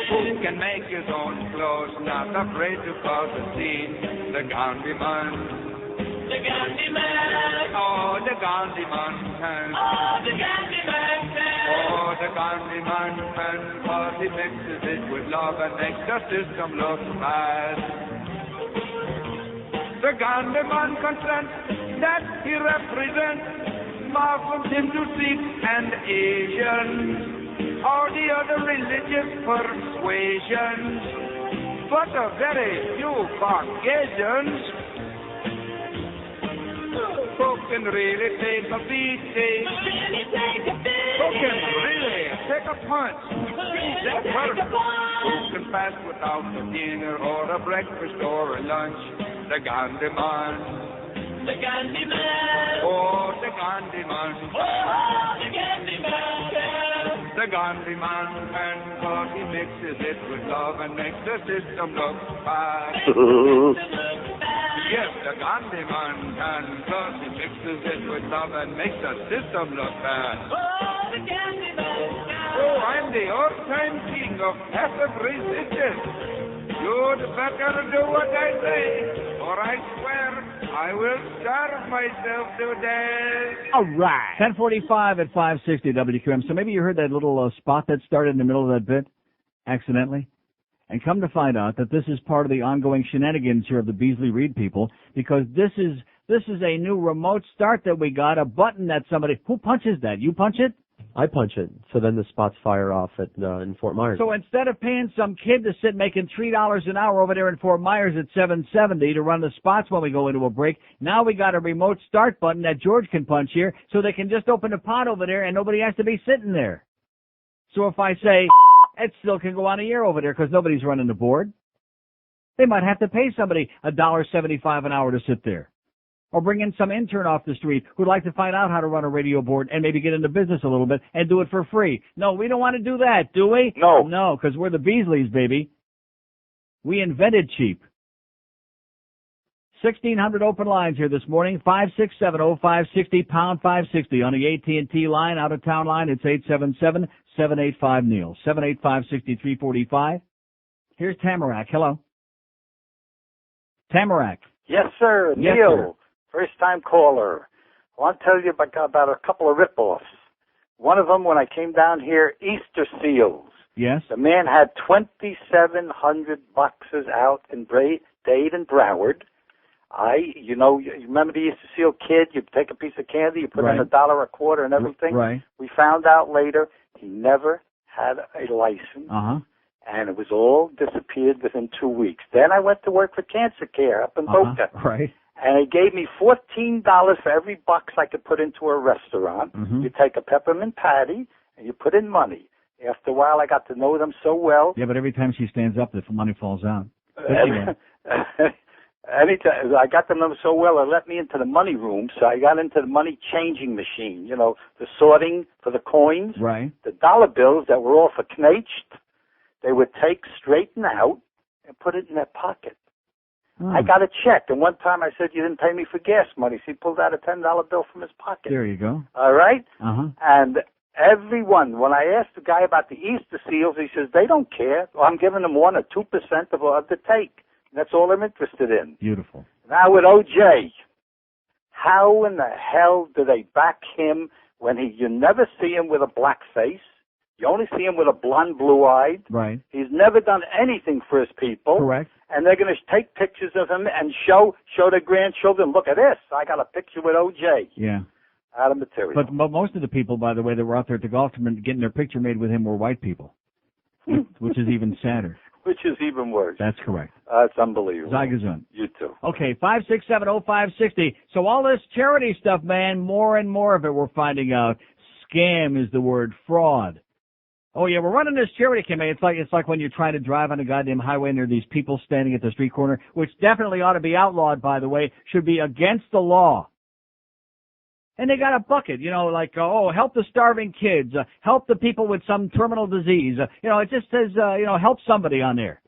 Who can make his own clothes, not afraid to cause a scene? The Gandhi man. The Gandhi man. Oh, the Gandhi man can. Oh, the Gandhi man can. Oh, the Gandhi man can, cause he mixes it with love and makes the system look bad. The Gandhi man consents that he represents Muslims, Hindus, Sikhs, and Asians, all the other religious persuasions, but a very few Caucasians who can really take a beating, who can really take a punch, that person who can pass without a dinner or a breakfast or a lunch. The Gandhi man. The Gandhi man. Oh, the Gandhi man. Oh, the Gandhi man. The Gandhi man can, cause he mixes it with love and makes the system look bad. Yes, the Gandhi man can, cause he mixes it with love and makes the system look bad. Oh, the Gandhi man. Oh, I'm the all-time king of passive resistance. You'd better do what I say, or I swear I will starve myself to death. All right. 10:45 at 560 WQAM. So maybe you heard that little spot that started in the middle of that bit accidentally. And come to find out that this is part of the ongoing shenanigans here of the Beasley Reed people, because this is a new remote start that we got, a button that somebody, who punches that? You punch it? I punch it, so then the spots fire off at in Fort Myers. So instead of paying some kid to sit making $3 an hour over there in Fort Myers at 770 to run the spots when we go into a break, now we got a remote start button that George can punch here, so they can just open the pot over there and nobody has to be sitting there. So if I say, It still can go on a year over there because nobody's running the board. They might have to pay somebody $1.75 an hour to sit there. Or bring in some intern off the street who'd like to find out how to run a radio board and maybe get into business a little bit and do it for free. No, we don't want to do that, do we? No. No, because we're the Beasleys, baby. We invented cheap. 1,600 open lines here this morning. 5670560 pound 560 on the AT&T line, out of town line. It's 877-785-NEIL. 785-6345. Here's Tamarack. Hello. Tamarack. Yes, sir. Yes, Neil, sir. first-time caller. I want to tell you about a couple of rip-offs. One of them, when I came down here, Easter seals. Yes. The man had 2,700 boxes out in Dade and Broward. You remember the Easter seal kid? You take a piece of candy, you put in $1 a quarter and everything. Right. We found out later he never had a license. Uh-huh. And it was all disappeared within 2 weeks. Then I went to work for Cancer Care up in Boca. Right. And they gave me $14 for every box I could put into a restaurant. Mm-hmm. You take a peppermint patty and you put in money. After a while, I got to know them so well. Yeah, but every time she stands up, the money falls out. Anytime I got to know them so well, they let me into the money room. So I got into the money changing machine. You know, the sorting for the coins. Right. The dollar bills that were all verknached, they would take, straighten out, and put it in their pocket. I got a check, and one time I said, you didn't pay me for gas money. So he pulled out a $10 bill from his pocket. There you go. All right? Uh-huh. And everyone, when I asked the guy about the Easter seals, he says, they don't care. Well, I'm giving them 1 or 2% of the take. That's all they're interested in. Beautiful. Now with O.J., how in the hell do they back him when you never see him with a black face? You only see him with a blonde, blue-eyed. Right. He's never done anything for his people. Correct. And they're going to take pictures of him and show their grandchildren, look at this. I got a picture with O.J. Yeah. Out of material. But most of the people, by the way, that were out there at the golf tournament getting their picture made with him were white people, which is even sadder. Which is even worse. That's correct. It's unbelievable. Zygazun. You too. Okay, 5670560. So all this charity stuff, man, more and more of it we're finding out. Scam is the word. Fraud. Oh yeah, we're running this charity campaign. It's like when you're trying to drive on a goddamn highway and there are these people standing at the street corner, which definitely ought to be outlawed, by the way, should be against the law. And they got a bucket, help the starving kids, help the people with some terminal disease. It just says, help somebody on there.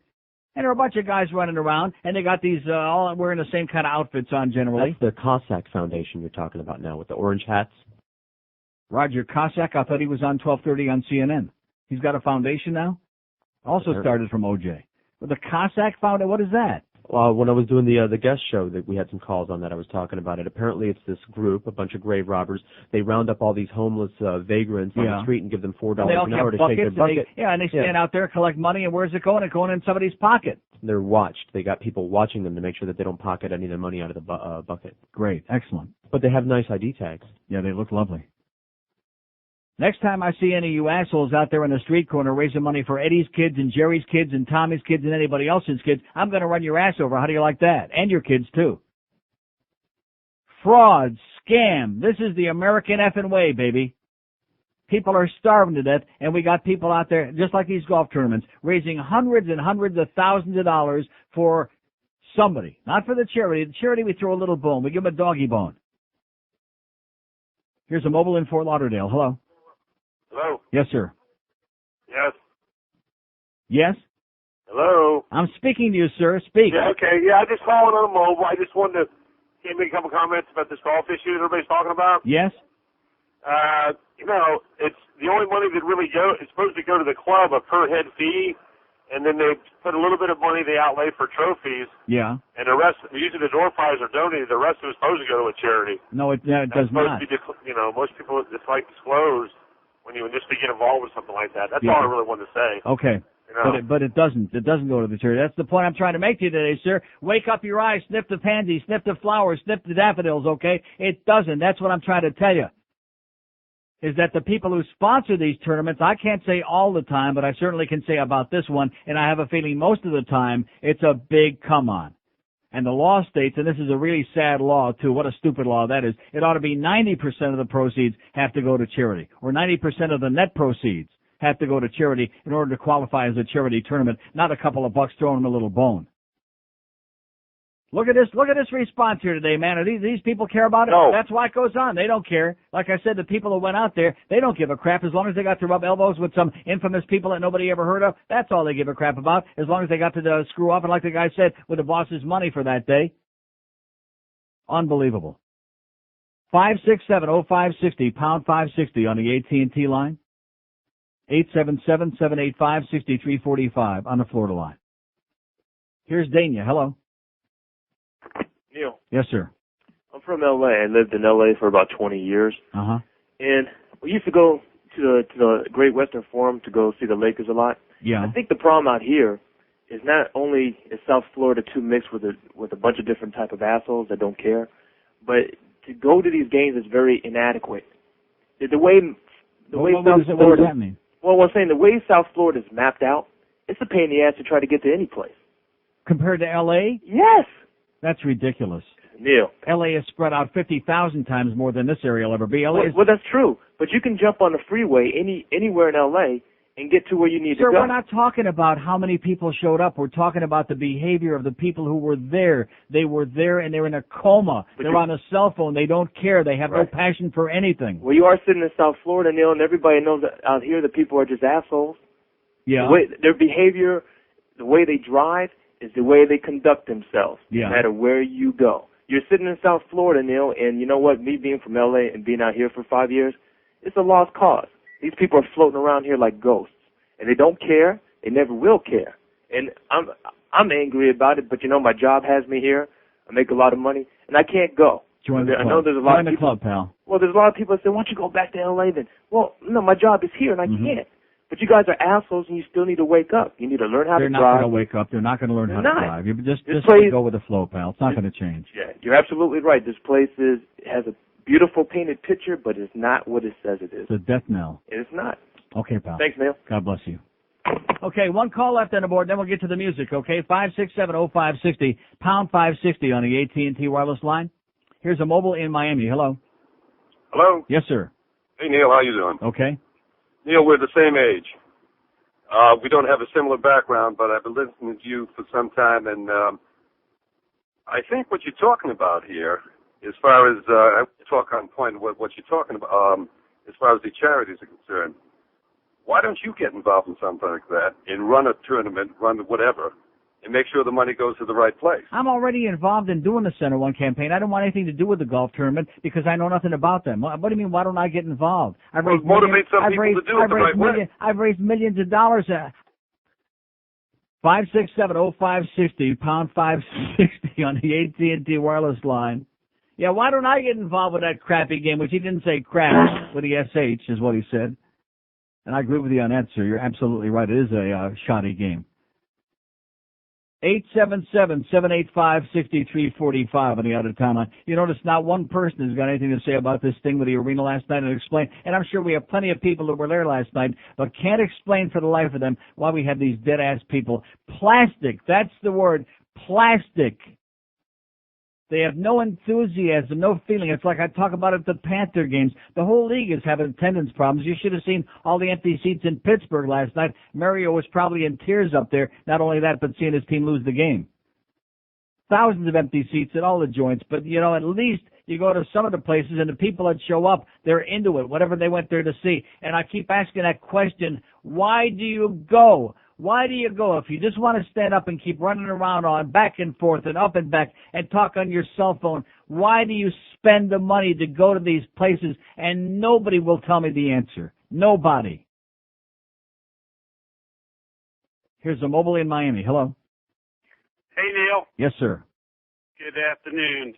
And there are a bunch of guys running around, and they got these all wearing the same kind of outfits on generally. That's the Cossack Foundation you're talking about now with the orange hats. Roger Cossack, I thought he was on 1230 on CNN. He's got a foundation now? Also started from OJ. But the Cossack Foundation, what is that? When I was doing the guest show, that we had some calls on that. I was talking about it. Apparently, it's this group, a bunch of grave robbers. They round up all these homeless vagrants on the street and give them $4 an hour to take their bucket. And they stand out there, collect money, and where's it going? It's going in somebody's pocket. They're watched. They got people watching them to make sure that they don't pocket any of their money out of the bucket. Great, excellent. But they have nice ID tags. Yeah, they look lovely. Next time I see any of you assholes out there on the street corner raising money for Eddie's kids and Jerry's kids and Tommy's kids and anybody else's kids, I'm going to run your ass over. How do you like that? And your kids, too. Fraud, scam. This is the American effing way, baby. People are starving to death, and we got people out there, just like these golf tournaments, raising hundreds and hundreds of thousands of dollars for somebody. Not for the charity. The charity, we throw a little bone. We give them a doggy bone. Here's a mobile in Fort Lauderdale. Hello. Hello? Yes, sir. Yes. Yes? Hello? I'm speaking to you, sir. Speak. Yeah, okay. Yeah, I just called on a mobile. I just wanted to make a couple comments about this golf issue that everybody's talking about. Yes? It's the only money that really it's supposed to go to the club, a per head fee, and then they put a little bit of money they outlay for trophies. Yeah. And the rest, usually the door prizes are donated. The rest of it is supposed to go to a charity. No, it does not. To be, most people just like disclose when you initially get involved with something like that. That's all I really wanted to say. Okay. But it doesn't. It doesn't go to the charity. That's the point I'm trying to make to you today, sir. Wake up your eyes, sniff the pansies, sniff the flowers, sniff the daffodils, okay? It doesn't. That's what I'm trying to tell you. Is that the people who sponsor these tournaments, I can't say all the time, but I certainly can say about this one, and I have a feeling most of the time, it's a big come-on. And the law states, and this is a really sad law, too, what a stupid law that is, it ought to be 90% of the proceeds have to go to charity, or 90% of the net proceeds have to go to charity in order to qualify as a charity tournament, not a couple of bucks throwing them a little bone. Look at this response here today, man. Are these people care about it? No. That's why it goes on. They don't care. Like I said, the people who went out there, they don't give a crap as long as they got to rub elbows with some infamous people that nobody ever heard of. That's all they give a crap about, as long as they got to screw off, and like the guy said, with the boss's money for that day. Unbelievable. 567-0560, pound 560 on the AT&T line. 877-785-6345 on the Florida line. Here's Dania. Hello. Neil. Yes, sir. I'm from L.A. I lived in L.A. for about 20 years. Uh-huh. And we used to go to the Great Western Forum to go see the Lakers a lot. Yeah. I think the problem out here is not only is South Florida too mixed with a bunch of different type of assholes that don't care, but to go to these games is very inadequate. What does that mean? Well, I'm saying the way South Florida is mapped out, it's a pain in the ass to try to get to any place. Compared to L.A.? Yes. That's ridiculous. Neil. L.A. is spread out 50,000 times more than this area will ever be. Well, that's true. But you can jump on the freeway anywhere in L.A. and get to where you need to go. Sir, we're not talking about how many people showed up. We're talking about the behavior of the people who were there. They were there and they're in a coma. They're on a cell phone. They don't care. They have no passion for anything. Well, you are sitting in South Florida, Neil, and everybody knows that out here the people are just assholes. Yeah. Their behavior, the way they drive, is the way they conduct themselves, no matter where you go. You're sitting in South Florida, Neil, and you know what? Me being from L.A. and being out here for 5 years, it's a lost cause. These people are floating around here like ghosts, and they don't care. They never will care. And I'm angry about it, but you know my job has me here. I make a lot of money, and I can't go. Join the club. I know there's a lot Join of the people. club, pal. Well, there's a lot of people that say, "Why don't you go back to L.A. then?" Well, no, my job is here, and I can't. But you guys are assholes, and you still need to wake up. You need to learn how They're to not drive. going to wake up. They're not going to learn how to drive. You just place- go with the flow, pal. It's not going to change. Yeah, you're absolutely right. This place has a beautiful painted picture, but it's not what it says it is. It's a death knell. It's not. Okay, pal. Thanks, Neil. God bless you. Okay, one call left on the board, then we'll get to the music, okay? 567-0560, pound 560 on the AT&T wireless line. Here's a mobile in Miami. Hello. Hello? Yes, sir. Hey, Neil, how you doing? Okay. Neil, we're the same age. We don't have a similar background, but I've been listening to you for some time, and I think what you're talking about here, as far as I talk on point what you're talking about, as far as the charities are concerned, why don't you get involved in something like that and run a tournament, run whatever, and make sure the money goes to the right place? I'm already involved in doing the Center One campaign. I don't want anything to do with the golf tournament because I know nothing about them. What do you mean, why don't I get involved? Motivate some people to do it the right way. I've raised millions of dollars. 567-0560, pound 560 on the AT&T wireless line. Yeah, why don't I get involved with that crappy game, which he didn't say crap with the SH is what he said. And I agree with you on that, sir. You're absolutely right. It is a shoddy game. 877-785-6345 on the out-of-town line. You notice not one person has got anything to say about this thing with the arena last night and explain. And I'm sure we have plenty of people that were there last night, but can't explain for the life of them why we have these dead-ass people. Plastic. That's the word. Plastic. They have no enthusiasm, no feeling. It's like I talk about at the Panther games. The whole league is having attendance problems. You should have seen all the empty seats in Pittsburgh last night. Mario was probably in tears up there. Not only that, but seeing his team lose the game. Thousands of empty seats at all the joints. But, you know, at least you go to some of the places and the people that show up, they're into it, whatever they went there to see. And I keep asking that question, why do you go? Why do you go? If you just want to stand up and keep running around on back and forth and up and back and talk on your cell phone, why do you spend the money to go to these places? And nobody will tell me the answer. Nobody. Here's a mobile in Miami. Hello. Hey, Neil. Yes, sir. Good afternoon.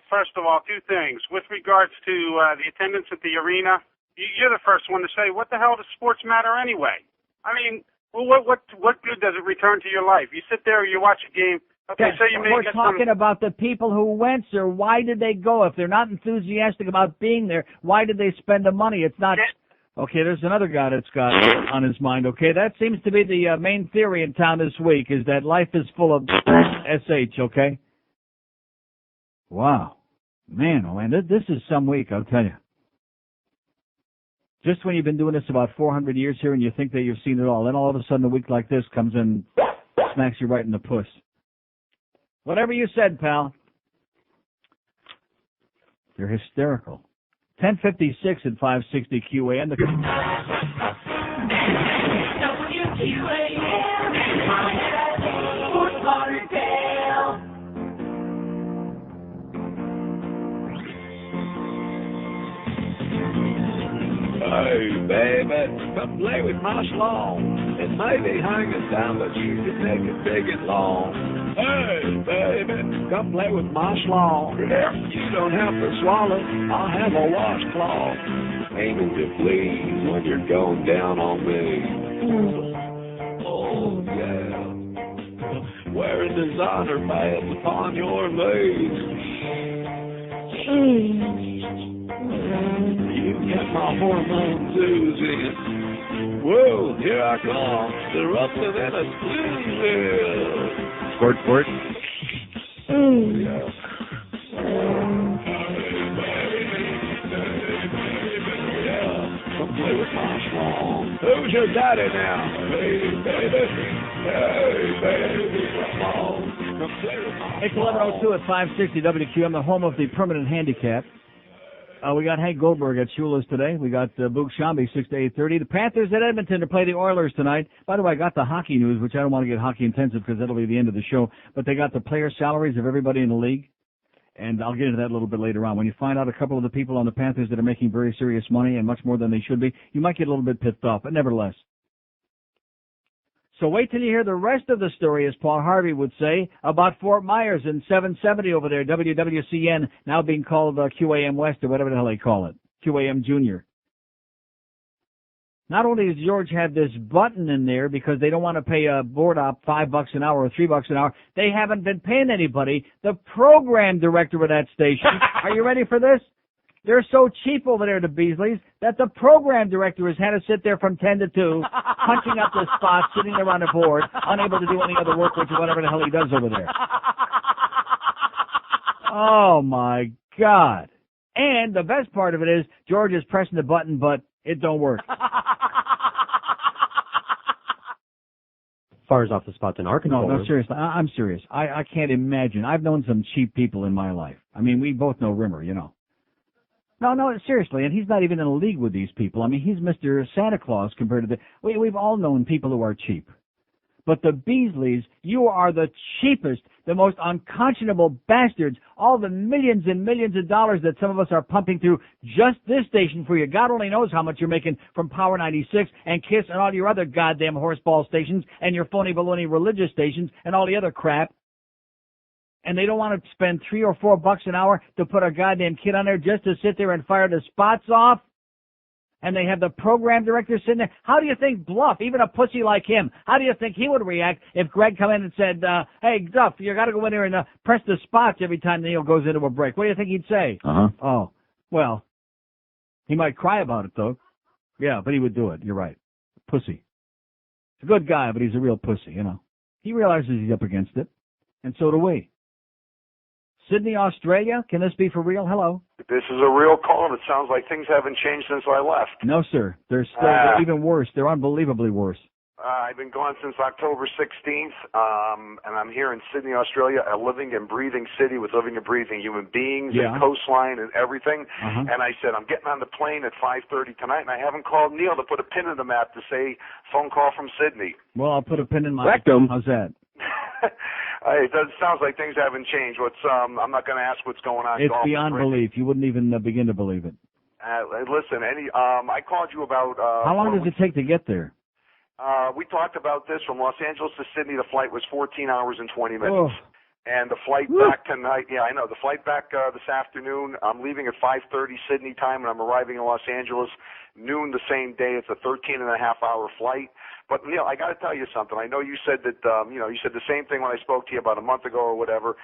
First of all, two things. With regards to the attendance at the arena, you're the first one to say, what the hell does sports matter anyway? I mean, well, what good does it return to your life? You sit there, you watch a game. Okay, so you may We're get talking about the people who went, sir. Why did they go? If they're not enthusiastic about being there, why did they spend the money? It's not... Okay, there's another guy that's got on his mind, okay? That seems to be the main theory in town this week, is that life is full of SH, okay? Wow. Man, oh man, this is some week, I'll tell you. Just when you've been doing this about 400 years here and you think that you've seen it all, then all of a sudden a week like this comes in, smacks you right in the puss. Whatever you said, pal. You're hysterical. 10:56 at 560 QAM. Hey, baby, come play with my schlong. It may be hanging down, but you can make it big and long. Hey, baby, come play with my schlong. You don't have to swallow, I'll have a washcloth. Aiming to please when you're going down on me. Oh, yeah. Wearing designer bands upon your legs. You get my hormones oozing. Whoa, here I come, erupting in a squeeze. Squirt, squirt. Yeah. Come play with my schlong. Who's your daddy now? Hey, baby. Hey, baby. Come on. Come play with my It's 11:02 at 560 WQAM, the home of the permanent handicap. We got Hank Goldberg at Shula's today. We got Boog Shambi, 6 to 8:30. The Panthers at Edmonton to play the Oilers tonight. By the way, I got the hockey news, which I don't want to get hockey intensive because that'll be the end of the show. But they got the player salaries of everybody in the league. And I'll get into that a little bit later on. When you find out a couple of the people on the Panthers that are making very serious money and much more than they should be, you might get a little bit pissed off, but nevertheless. So wait till you hear the rest of the story, as Paul Harvey would say, about Fort Myers and 770 over there, WWCN, now being called QAM West or whatever the hell they call it, QAM Junior. Not only does George have this button in there because they don't want to pay a board op $5 an hour or $3 an hour, they haven't been paying anybody. The program director of that station, are you ready for this? They're so cheap over there, the Beasleys, that the program director has had to sit there from 10 to 2, punching up the spots, sitting there on the board, unable to do any other work, which is whatever the hell he does over there. Oh, my God. And the best part of it is George is pressing the button, but it don't work. Fires off the spots in Arkansas. No, seriously. I'm serious. I can't imagine. I've known some cheap people in my life. I mean, we both know Rimmer, you know. No, seriously, and he's not even in a league with these people. I mean, he's Mr. Santa Claus compared to we've all known people who are cheap. But the Beasleys, you are the cheapest, the most unconscionable bastards. All the millions and millions of dollars that some of us are pumping through just this station for you. God only knows how much you're making from Power 96 and KISS and all your other goddamn horseball stations and your phony baloney religious stations and all the other crap. And they don't want to spend $3 or $4 an hour to put a goddamn kid on there just to sit there and fire the spots off. And they have the program director sitting there. How do you think Bluff, even a pussy like him, how do you think he would react if Greg come in and said, hey, Duff, you got to go in there and press the spots every time Neil goes into a break? What do you think he'd say? Oh, well, he might cry about it, though. Yeah, but he would do it. You're right. Pussy. He's a good guy, but he's a real pussy, you know. He realizes he's up against it, and so do we. Sydney, Australia. Can this be for real? Hello. This is a real call, and it sounds like things haven't changed since I left. No, sir. They're still they're even worse. They're unbelievably worse. I've been gone since October 16th, and I'm here in Sydney, Australia, a living and breathing city with living and breathing human beings and coastline and everything. And I said, I'm getting on the plane at 5:30 tonight, and I haven't called Neil to put a pin in the map to say phone call from Sydney. Well, I'll put a pin in my rectum. How's that? It sounds like things haven't changed. I'm not going to ask what's going on. It's beyond belief. You wouldn't even begin to believe it. Listen, I called you about. How long does it take to get there? We talked about this from Los Angeles to Sydney. The flight was 14 hours and 20 minutes. Oh. And the flight back tonight, yeah, I know. The flight back this afternoon, I'm leaving at 5:30 Sydney time, and I'm arriving in Los Angeles noon the same day. It's a 13-and-a-half-hour flight. But, Neil, I got to tell you something. I know you said that, you said the same thing when I spoke to you about a month ago or whatever.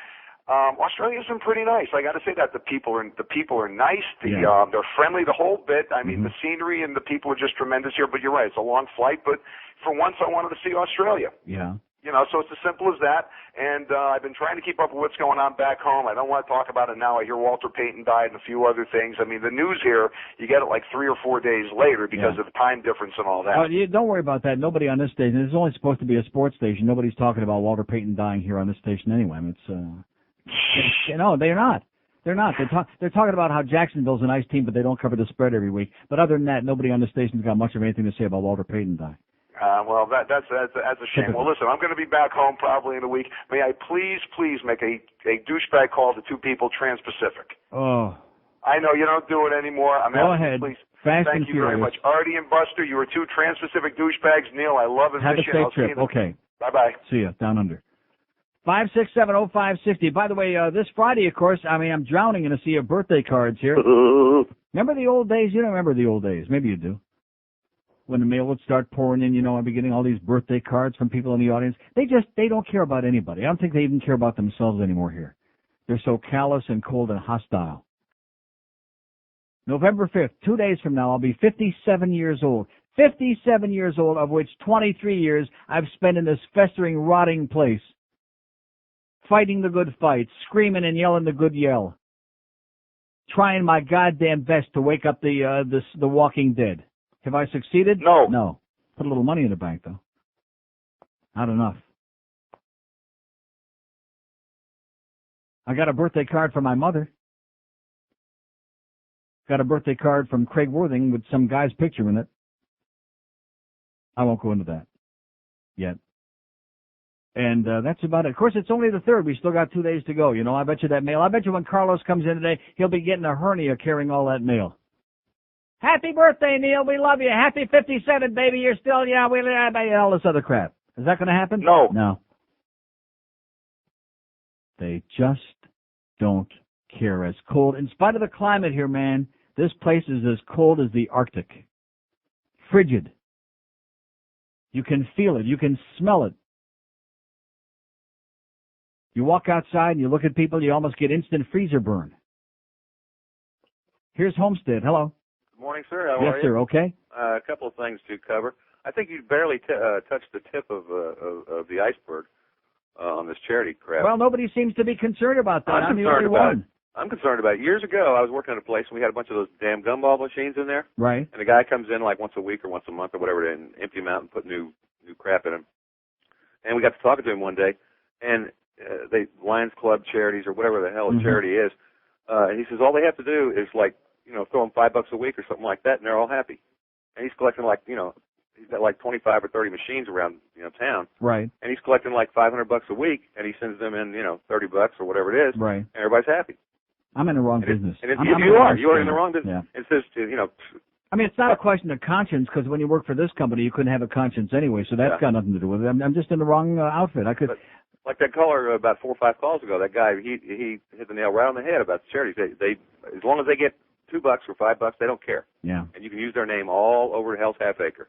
Australia's been pretty nice. I got to say that the people are nice. They're friendly the whole bit. I mean, the scenery and the people are just tremendous here. But you're right, it's a long flight. But for once, I wanted to see Australia. Yeah. You know, so it's as simple as that. And I've been trying to keep up with what's going on back home. I don't want to talk about it now. I hear Walter Payton died and a few other things. I mean, the news here, you get it like 3 or 4 days later because of the time difference and all that. Don't worry about that. Nobody on this station. This is only supposed to be a sports station. Nobody's talking about Walter Payton dying here on this station anyway. I mean, no, they're not. They're not. They're talking about how Jacksonville's a nice team, but they don't cover the spread every week. But other than that, nobody on the station's got much of anything to say about Walter Payton dying. Well, that's a shame. Well, listen, I'm going to be back home probably in a week. May I please make a douchebag call to 2 people, Trans-Pacific? Oh. I know you don't do it anymore. Go ahead. Please. Fast Thank and you furious. very much. Artie and Buster, you were 2 Trans-Pacific douchebags. Neil, I love and Have miss a you. safe trip. Okay. Bye-bye. See ya. Down under. 5670560. By the way, this Friday, of course, I'm drowning in a sea of birthday cards here. Remember the old days? You don't remember the old days. Maybe you do. When the mail would start pouring in, I'd be getting all these birthday cards from people in the audience. They don't care about anybody. I don't think they even care about themselves anymore here. They're so callous and cold and hostile. November 5th, 2 days from now, I'll be 57 years old. 57 years old, of which 23 years I've spent in this festering, rotting place. Fighting the good fight, screaming and yelling the good yell. Trying my goddamn best to wake up the walking dead. Have I succeeded? No. No. Put a little money in the bank, though. Not enough. I got a birthday card from my mother. Got a birthday card from Craig Worthing with some guy's picture in it. I won't go into that yet. And that's about it. Of course, it's only the 3rd. We still got 2 days to go. I bet you that mail. I bet you when Carlos comes in today, he'll be getting a hernia carrying all that mail. Happy birthday, Neil. We love you. Happy 57, baby. You're still, all this other crap. Is that going to happen? No. No. They just don't care. As cold, in spite of the climate here, man, this place is as cold as the Arctic. Frigid. You can feel it. You can smell it. You walk outside and you look at people, you almost get instant freezer burn. Here's Homestead. Hello. Good morning, sir. How are Yes, you? sir. Okay. A couple of things to cover. I think you barely touched the tip of the iceberg on this charity crap. Well, nobody seems to be concerned about that. I'm the concerned only about one. it. I'm concerned about it. Years ago, I was working at a place and we had a bunch of those damn gumball machines in there. Right. And a guy comes in like once a week or once a month or whatever and empty them out and put new crap in them. And we got to talking to him one day, and Lions Club charities or whatever the hell a charity is, and he says all they have to do is throw them $5 a week or something like that, and they're all happy. And he's collecting he's got like 25 or 30 machines around town. Right. And he's collecting like $500 a week, and he sends them in $30 or whatever it is. Right. And everybody's happy. I'm in the wrong business. And you are in the wrong business. Yeah. It's just I mean, it's not a question of conscience, because when you work for this company, you couldn't have a conscience anyway, so that's got nothing to do with it. I'm just in the wrong outfit. I could. But like that caller about 4 or 5 calls ago, that guy, he hit the nail right on the head about the charities. They as long as they get $2 or $5, they don't care. Yeah. And you can use their name all over Hell's Half Acre.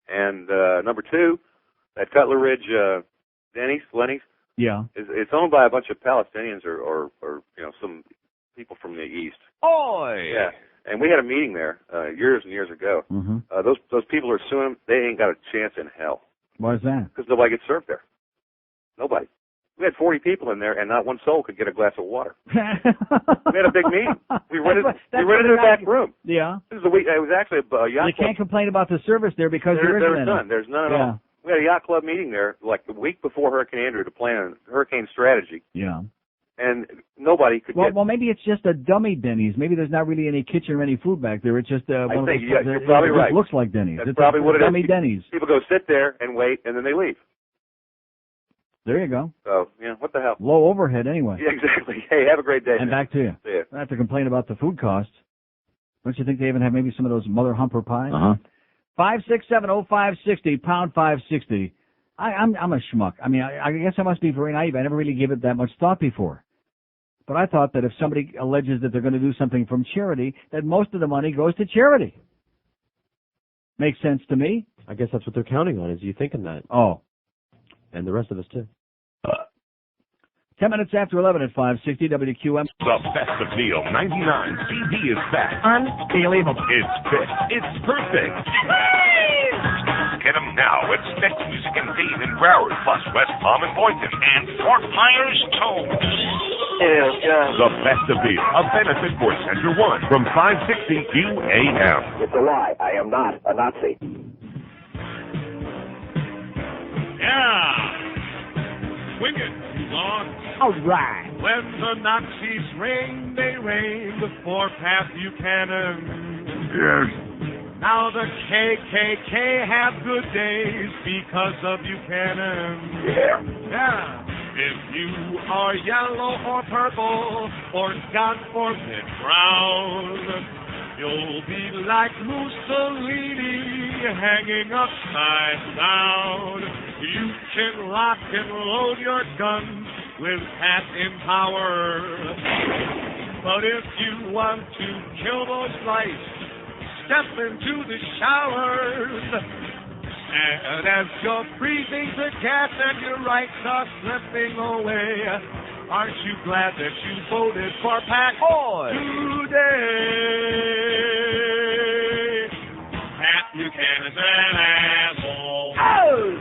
And number 2, that Cutler Ridge Denny's. Yeah. It's owned by a bunch of Palestinians or some people from the east. Oi! Yeah. And we had a meeting there years and years ago. Mm-hmm. Those people are suing. They ain't got a chance in hell. Why is that? Because nobody gets served there. Nobody. We had 40 people in there, and not one soul could get a glass of water. We had a big meeting. We rented the back room. Yeah. This is a week. It was actually a yacht You club. can't complain about the service there because there isn't any. There's none at all. We had a yacht club meeting there like the week before Hurricane Andrew to plan hurricane strategy. Yeah. And nobody could get... Well, maybe it's just a dummy Denny's. Maybe there's not really any kitchen or any food back there. It's just one of those you're probably right. It looks like Denny's. That's it's probably what it is. Dummy Denny's. People go sit there and wait, and then they leave. There you go. So, what the hell? Low overhead anyway. Yeah, exactly. Hey, have a great day. And man. back to you. See ya. I have to complain about the food costs. Don't you think they even have maybe some of those mother humper pies? 5670560, pound 560. I'm a schmuck. I mean, I guess I must be very naive. I never really gave it that much thought before. But I thought that if somebody alleges that they're going to do something from charity, that most of the money goes to charity. Makes sense to me. I guess that's what they're counting on, is you thinking that. Oh. And the rest of us, too. 10 minutes after 11 at 560 WQAM. The best of Neil 99 CD is back. Unbelievable. It's fit. It's perfect. Get 'em Now, expect music and Dade and Broward, plus West Palm and Boynton, and Fort Myers, too. The Best of Beer, a benefit for Central One from 560 QAM. It's a lie. I am not a Nazi. Yeah. Swing it, Lord. All right. When the Nazis reign, they reign before Pat Buchanan. Yes. Now the KKK have good days because of Buchanan. Yeah. If you are yellow or purple, or God forbid brown, you'll be like Mussolini hanging upside down. You can lock and load your guns with Pat in power. But if you want to kill those lights, step into the showers. And as you're breathing the gas and your rights are slipping away, aren't you glad that you voted for Pat today? Pat Buchanan's an asshole.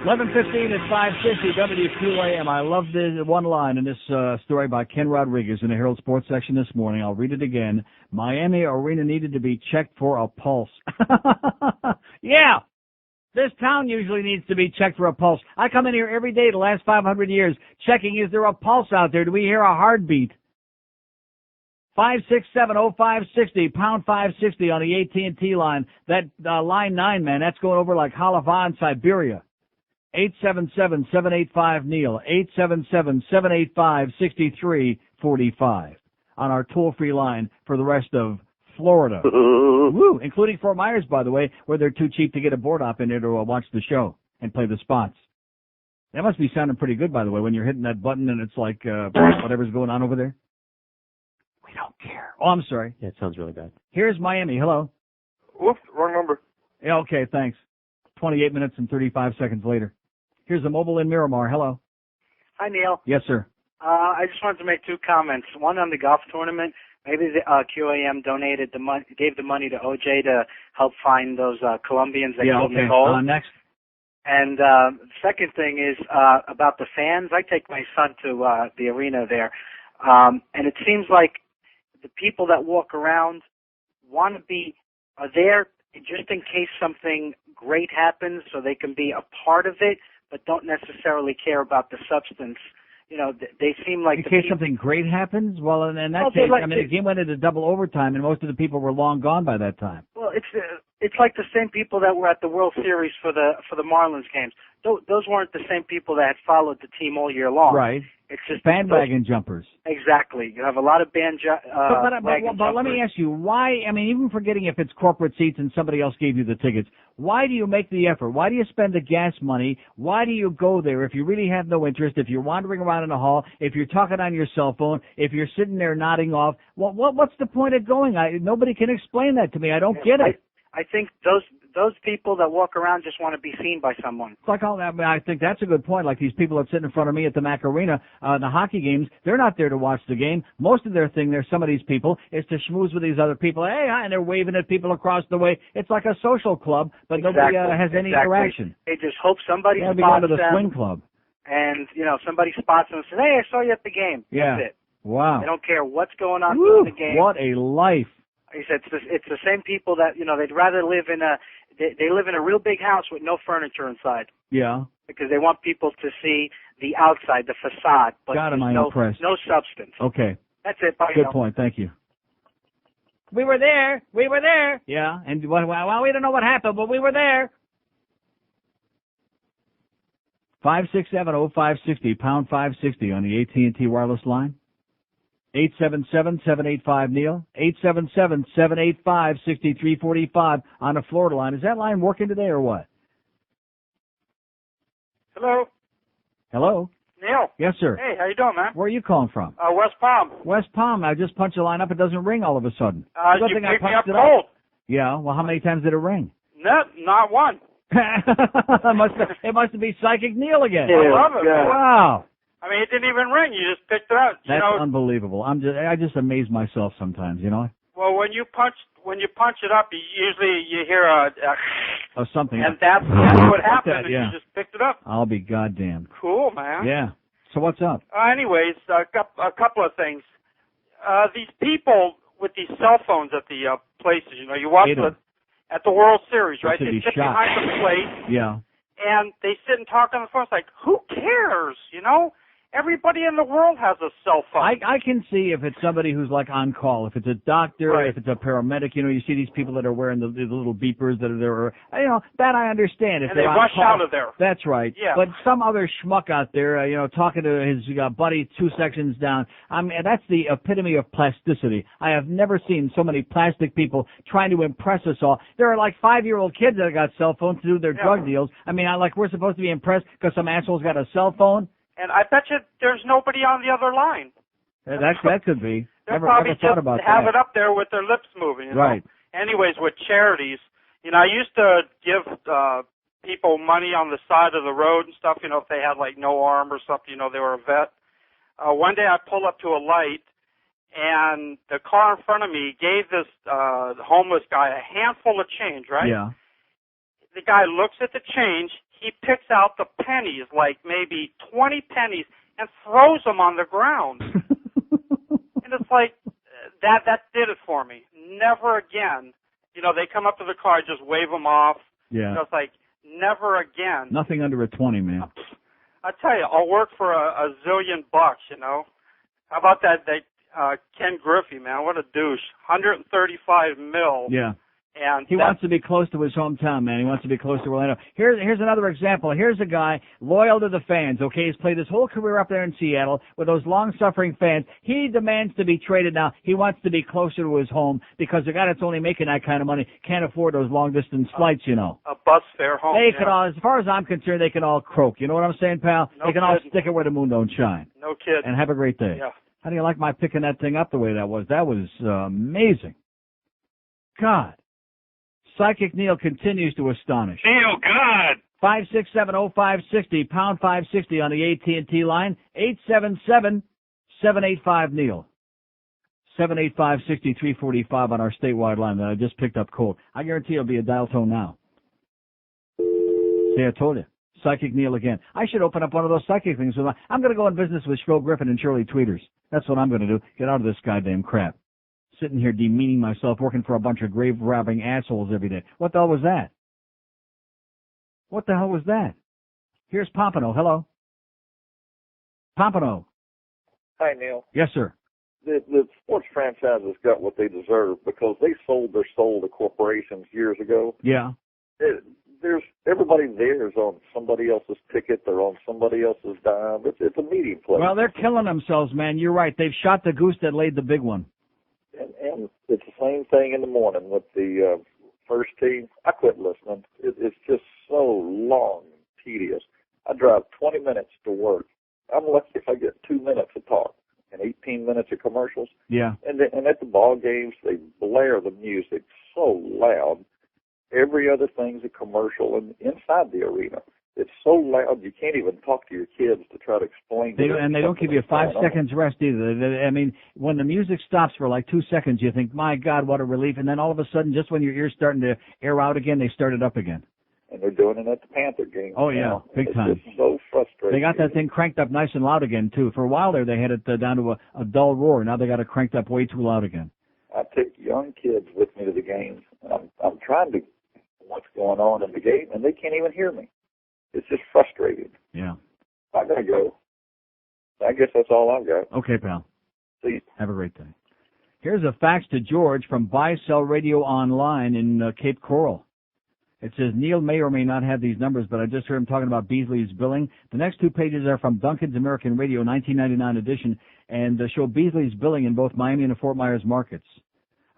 11:15 at 560 WQAM. I love the one line in this story by Ken Rodriguez in the Herald Sports section this morning. I'll read it again. Miami Arena needed to be checked for a pulse. Yeah. This town usually needs to be checked for a pulse. I come in here every day the last 500 years checking, is there a pulse out there? Do we hear a heartbeat? 567-0560, pound 560 on the AT&T line. That line 9, man, that's going over like Halava in Siberia. 877-785-NEIL, 877-785-6345 on our toll-free line for the rest of Florida. Woo, including Fort Myers, by the way, where they're too cheap to get a board op in there to watch the show and play the spots. That must be sounding pretty good, by the way, when you're hitting that button and it's like whatever's going on over there. We don't care. Oh, I'm sorry. Yeah, it sounds really bad. Here's Miami. Hello. Whoops, wrong number. Yeah, okay, thanks. 28 minutes and 35 seconds later. Here's the mobile in Miramar. Hello. Hi, Neil. Yes, sir. I just wanted to make two comments. One on the golf tournament. Maybe the QAM donated the money, gave the money to OJ to help find those Colombians that killed Nicole. Next. And second thing is about the fans. I take my son to the arena there, and it seems like the people that walk around want to be are there just in case something great happens, so they can be a part of it, but don't necessarily care about the substance. You know, they seem like... In case something great happens? Well, in that case, the game went into double overtime, and most of the people were long gone by that time. Well, it's like the same people that were at the World Series for the Marlins games. Those weren't the same people that had followed the team all year long. Right. It's just bandwagon jumpers. Exactly. You have a lot of but let me ask you, why, I mean, even forgetting if it's corporate seats and somebody else gave you the tickets, why do you make the effort? Why do you spend the gas money? Why do you go there if you really have no interest, if you're wandering around in the hall, if you're talking on your cell phone, if you're sitting there nodding off? What's the point of going? Nobody can explain that to me. I don't get it. I think those people that walk around just want to be seen by someone. It's like I think that's a good point. Like these people that sit in front of me at the Mac Arena, the hockey games, they're not there to watch the game. Most of their thing, some of these people, is to schmooze with these other people. Hey, hi, and they're waving at people across the way. It's like a social club, but nobody has any interaction. They just hope somebody spots going to the them, swing club. And, somebody spots them and says, hey, I saw you at the game. Yeah. That's it. Wow. They don't care what's going on in the game. What a life. He said it's the same people that, they'd rather live in they live in a real big house with no furniture inside. Yeah. Because they want people to see the outside, the facade, but no substance. Okay. That's it. Bye. Good point. Thank you. We were there. Yeah. And well, we don't know what happened, but we were there. 567-0560, pound 560 on the AT&T wireless line. 877-785-NEIL, 877-785-6345 on the Florida line. Is that line working today or what? Hello. Hello? Neil. Yes, sir. Hey, how you doing, man? Where are you calling from? West Palm. West Palm. I just punched the line up. It doesn't ring all of a sudden. You picked me up cold. Yeah. Well, how many times did it ring? Not one. It must be Psychic Neil again. I love it. Yeah. Wow. I mean, it didn't even ring. You just picked it up. That's unbelievable. I just amaze myself sometimes, Well, when you punch it up, you hear a something. and that's what happened. Yeah. You just picked it up. I'll be goddamned. Cool, man. Yeah. So what's up? Anyways, a couple of things. These people with these cell phones at the places, you watch at the World Series, right? They sit behind the plate. Yeah. And they sit and talk on the phone. It's like, who cares, Everybody in the world has a cell phone. I can see if it's somebody who's like on call, if it's a doctor, right. if it's a paramedic, you see these people that are wearing the little beepers that are there, that I understand. If and they they're rush on call, out of there. That's right. Yeah. But some other schmuck out there, talking to his buddy 2 sections down, that's the epitome of plasticity. I have never seen so many plastic people trying to impress us all. There are like 5-year-old kids that have got cell phones to do their drug deals. We're supposed to be impressed because some asshole's got a cell phone. And I bet you there's nobody on the other line. That could be. They'll never probably thought just about have that. it up there with their lips moving. Right. Anyways, with charities, I used to give people money on the side of the road and stuff, if they had like no arm or something, they were a vet. One day I pulled up to a light, and the car in front of me gave this homeless guy a handful of change, right? Yeah. The guy looks at the change. He picks out the pennies, like maybe 20 pennies, and throws them on the ground. And it's like, that did it for me. Never again. They come up to the car, just wave them off. Yeah. It's like, never again. Nothing under a 20, man. I tell you, I'll work for a zillion bucks, How about that Ken Griffey, man? What a douche. $135 million. Yeah. And he wants to be close to his hometown, man. He wants to be close to Orlando. Here's another example. Here's a guy loyal to the fans, okay? He's played his whole career up there in Seattle with those long-suffering fans. He demands to be traded now. He wants to be closer to his home because the guy that's only making that kind of money can't afford those long-distance flights, A bus fare home. They can all, as far as I'm concerned, they can all croak. You know what I'm saying, pal? No they can all kidding. stick it where the moon don't shine. No kidding. And have a great day. Yeah. How do you like my picking that thing up the way that was? That was amazing. God. Psychic Neil continues to astonish. Neil, God! 5670560, pound 560 on the AT&T line, 877-785-NEIL. 785-6345 on our statewide line that I just picked up cold. I guarantee it'll be a dial tone now. See, I told you. Psychic Neil again. I should open up one of those psychic things. I'm going to go in business with Shrill Griffin and Shirley Tweeters. That's what I'm going to do. Get out of this goddamn crap. Sitting here demeaning myself, working for a bunch of grave-robbing assholes every day. What the hell was that? What the hell was that? Here's Pompano. Hello. Pompano. Hi, Neil. Yes, sir. The sports franchises got what they deserve because they sold their soul to corporations years ago. Yeah. Everybody there is on somebody else's ticket. They're on somebody else's dime. It's a meeting place. Well, they're killing themselves, man. You're right. They've shot the goose that laid the big one. And it's the same thing in the morning with the first team. I quit listening. It's just so long and tedious. I drive 20 minutes to work. I'm lucky if I get 2 minutes of talk and 18 minutes of commercials. Yeah. And at the ball games, they blare the music so loud. Every other thing's a commercial and inside the arena. It's so loud you can't even talk to your kids to try to explain. They don't give you 5 seconds rest either. I mean, when the music stops for like 2 seconds, you think, my God, what a relief. And then all of a sudden, just when your ear's starting to air out again, they start it up again. And they're doing it at the Panther game. Oh, yeah, now. big time. It's just so frustrating. They got that thing cranked up nice and loud again, too. For a while there, they had it down to a dull roar. Now they got it cranked up way too loud again. I take young kids with me to the games, and I'm trying to what's going on in the game, and they can't even hear me. It's just frustrating. Yeah. I gotta go. I guess that's all I've got. Okay, pal. See you. Have a great day. Here's a fax to George from Buy Sell Radio Online in Cape Coral. It says, Neil may or may not have these numbers, but I just heard him talking about Beasley's billing. The next 2 pages are from Duncan's American Radio 1999 edition and show Beasley's billing in both Miami and the Fort Myers markets.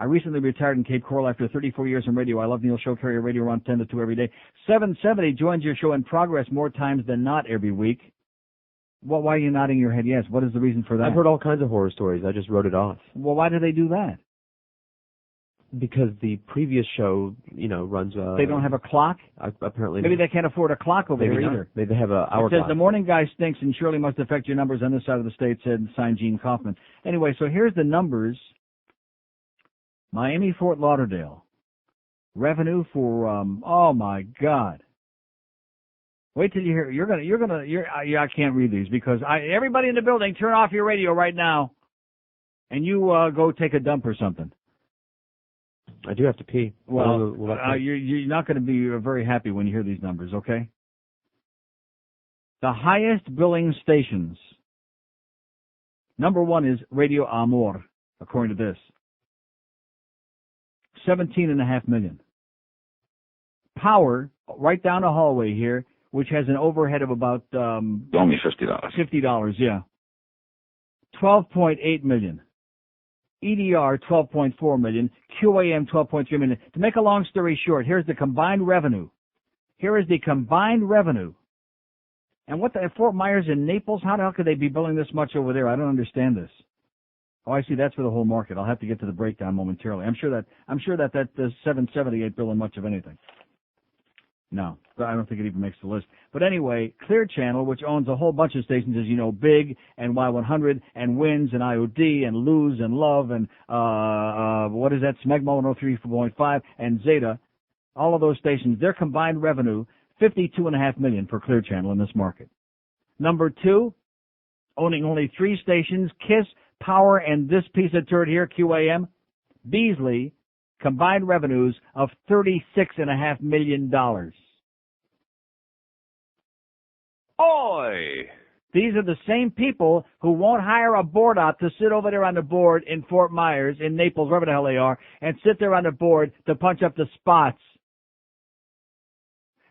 I recently retired in Cape Coral after 34 years in radio. I love Neil Show, carry radio around 10 to 2 every day. 770 joins your show in progress more times than not every week. Well, why are you nodding your head yes? What is the reason for that? I've heard all kinds of horror stories. I just wrote it off. Well, why do they do that? Because the previous show, runs... they don't have a clock? Apparently Maybe they can't afford a clock over there either. Maybe they have an hour It says clock. the morning guy stinks and surely must affect your numbers on this side of the state, signed Gene Kaufman. Anyway, so here's the numbers Miami, Fort Lauderdale. Revenue for, oh my God. Wait till you hear, I can't read these because everybody in the building, turn off your radio right now and you, go take a dump or something. I do have to pee. Well, you're not going to be very happy when you hear these numbers, okay? The highest billing stations. Number one is Radio Amor, according to this. 17.5 million. Power, right down the hallway here, which has an overhead of about only $50. $50, yeah. 12.8 million. EDR 12.4 million. QAM 12.3 million. To make a long story short, here's the combined revenue. Here is the combined revenue. And what the Fort Myers and Naples? How the hell could they be billing this much over there? I don't understand this. Oh, I see. That's for the whole market. I'll have to get to the breakdown momentarily. I'm sure that the 770 ain't billing much of anything. No, I don't think it even makes the list. But anyway, Clear Channel, which owns a whole bunch of stations, as you know, Big and Y100 and Winds and IOD and Lose and Love and what is that? Smegma 103.5 and Zeta. All of those stations, their combined revenue, $52.5 million for Clear Channel in this market. Number two, owning only 3 stations, KISS, Power, and this piece of dirt here, QAM, Beasley, combined revenues of $36.5 million. Oi! These are the same people who won't hire a board op to sit over there on the board in Fort Myers, in Naples, wherever the hell they are, and sit there on the board to punch up the spots.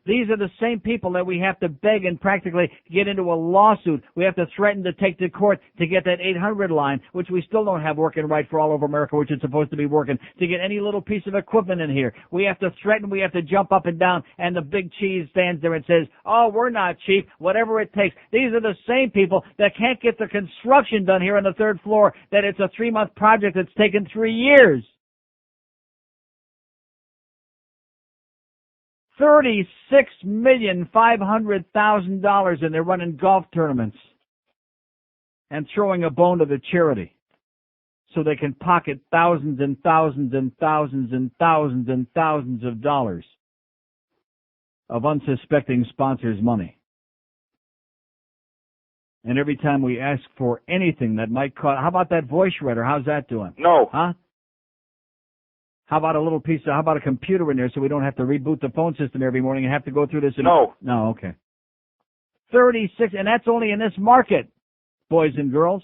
These are the same people that we have to beg and practically get into a lawsuit. We have to threaten to take to court to get that 800 line, which we still don't have working right for all over America, which it's supposed to be working, to get any little piece of equipment in here. We have to threaten, we have to jump up and down, and the big cheese stands there and says, oh, we're not cheap, whatever it takes. These are the same people that can't get the construction done here on the 3rd floor, that it's a 3-month project that's taken 3 years. $36,500,000, and they're running golf tournaments and throwing a bone to the charity so they can pocket thousands and thousands and thousands and thousands and thousands of dollars of unsuspecting sponsors' money. And every time we ask for anything that might cost, how about that voice shredder? How's that doing? No. Huh? How about how about a computer in there so we don't have to reboot the phone system every morning and have to go through this? No, okay. 36, and that's only in this market, boys and girls.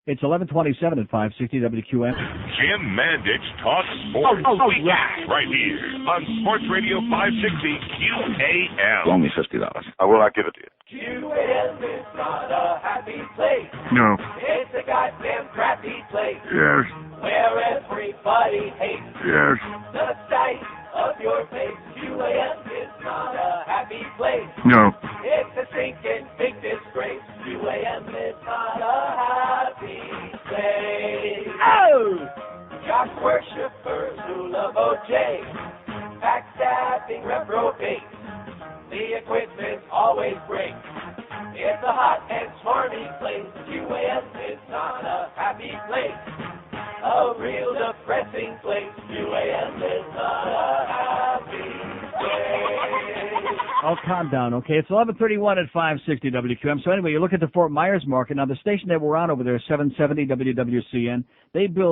It's 11:27 at 560 WQAM. Jim Mandich talks sports. Yeah. Right here on Sports Radio 560 QAM. Only $50. I will not give it to you. QAM is not a happy place. No. It's a goddamn crappy place. Yes. Where everybody hates. Yes. The sight of your face. QAM is not a happy place. No. It's a stinking big disgrace. QAM is not a happy place. Oh! Jock worshippers who love OJ. Backstabbing reprobates. The equipment always breaks. It's a hot and smarmy place. QAM is not a happy place. A real depressing place. QAM is not a happy place. Oh, calm down, okay? It's 11:31 at 560 WQM. So anyway, you look at the Fort Myers market. Now, the station that we're on over there, 770 WWCN,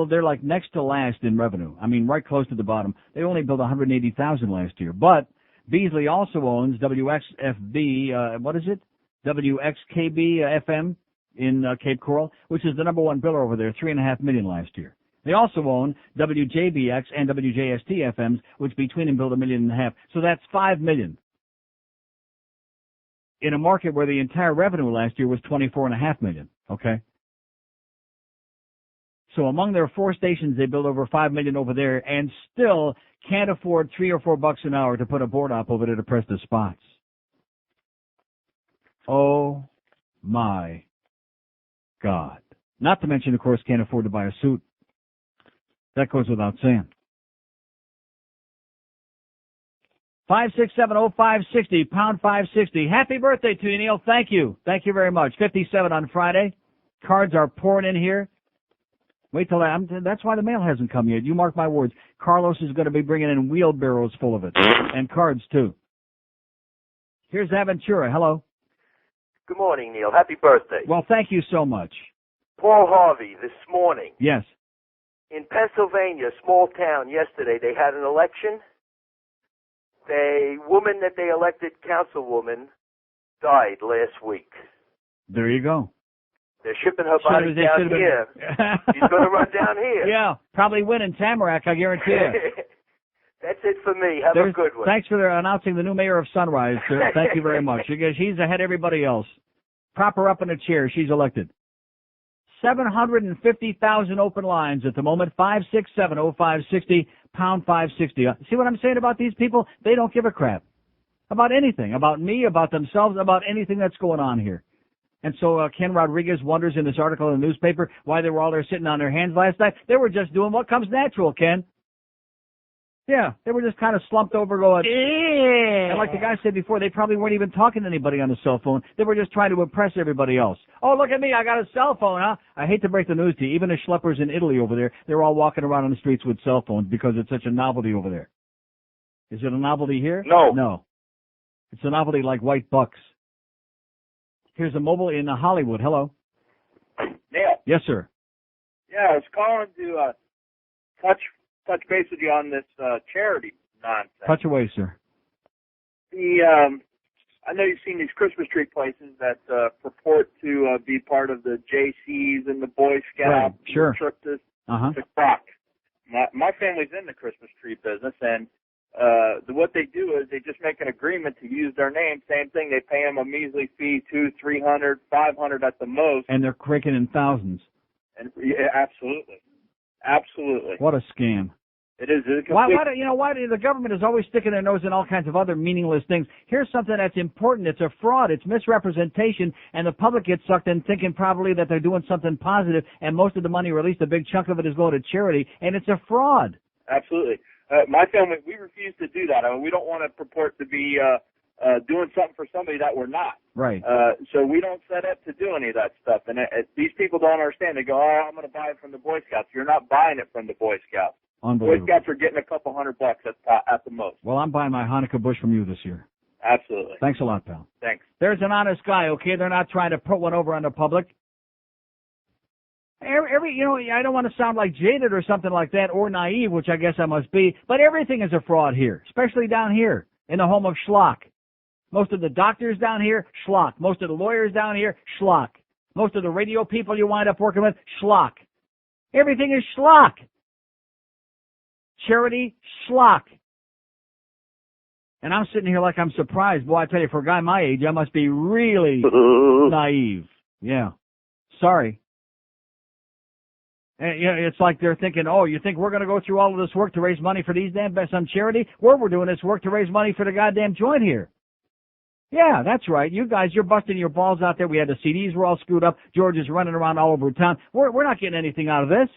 they're like next to last in revenue. I mean, right close to the bottom. They only billed $180,000 last year. But Beasley also owns WXFB, WXKB FM in Cape Coral, which is the number 1 biller over there, $3.5 million last year. They also own WJBX and WJST FMs, which between them billed $1.5 million. So that's $5 million. In a market where the entire revenue last year was $24.5 million, okay? So among their 4 stations, they billed over $5 million over there and still can't afford $3 or $4 an hour to put a board op over there to press the spots. Oh my God. Not to mention, of course, can't afford to buy a suit. That goes without saying. 5670560, pound 560. Happy birthday to you, Neil. Thank you. Thank you very much. 57 on Friday. Cards are pouring in here. Wait till that's why the mail hasn't come yet. You mark my words. Carlos is going to be bringing in wheelbarrows full of it. And cards, too. Here's Aventura. Hello. Good morning, Neil. Happy birthday. Well, thank you so much. Paul Harvey, this morning. Yes. In Pennsylvania, a small town, yesterday, they had an election. The woman that they elected, councilwoman, died last week. There you go. They're shipping her body down here. She's going to run down here. Yeah, probably win in Tamarack, I guarantee you. That's it for me. Have a good one. Thanks for announcing the new mayor of Sunrise, sir. Thank you very much. She's ahead of everybody else. Prop her up in a chair. She's elected. 750,000 open lines at the moment. 5670560, pound 560. See what I'm saying about these people? They don't give a crap about anything, about me, about themselves, about anything that's going on here. And so Ken Rodriguez wonders in this article in the newspaper why they were all there sitting on their hands last night. They were just doing what comes natural, Ken. Yeah, they were just kind of slumped over going, and like the guy said before, they probably weren't even talking to anybody on the cell phone. They were just trying to impress everybody else. Oh, look at me, I got a cell phone, huh? I hate to break the news to you. Even the schleppers in Italy over there, they're all walking around on the streets with cell phones because it's such a novelty over there. Is it a novelty here? No. No. It's a novelty like white bucks. Here's a mobile in Hollywood. Hello. Neil. Yes, sir. Yeah, I was calling to touch base with you on this charity nonsense. Touch away, sir. I know you've seen these Christmas tree places that purport to be part of the JCs and the Boy Scouts. Right, sure. Trip to Uh-huh. crock. My family's in the Christmas tree business, and what they do is they just make an agreement to use their name. Same thing, they pay them a measly fee, $200, $300, $500 at the most. And they're cranking in thousands. And yeah, absolutely. What a scam. It is. Why do the government is always sticking their nose in all kinds of other meaningless things? Here's something that's important. It's a fraud. It's misrepresentation, and the public gets sucked in thinking probably that they're doing something positive, and most of the money, or at least a big chunk of it, is going to charity, and it's a fraud. Absolutely. My family, we refuse to do that. I mean, we don't want to purport to be doing something for somebody that we're not. Right. So we don't set up to do any of that stuff. And these people don't understand. They go, oh, I'm going to buy it from the Boy Scouts. You're not buying it from the Boy Scouts. Boy Scouts are getting a couple $100 at the most. Well, I'm buying my Hanukkah bush from you this year. Absolutely. Thanks a lot, pal. Thanks. There's an honest guy, okay? They're not trying to put one over on the public. I don't want to sound like jaded or something like that, or naive, which I guess I must be, but everything is a fraud here, especially down here in the home of schlock. Most of the doctors down here, schlock. Most of the lawyers down here, schlock. Most of the radio people you wind up working with, schlock. Everything is schlock. Charity, schlock. And I'm sitting here like I'm surprised. Boy, I tell you, for a guy my age, I must be really naive. Yeah. Sorry. It's like they're thinking, oh, you think we're going to go through all of this work to raise money for these damn some charity? We're doing this work to raise money for the goddamn joint here. Yeah, that's right. You guys, you're busting your balls out there. We had the CDs were all screwed up. George is running around all over town. We're not getting anything out of this.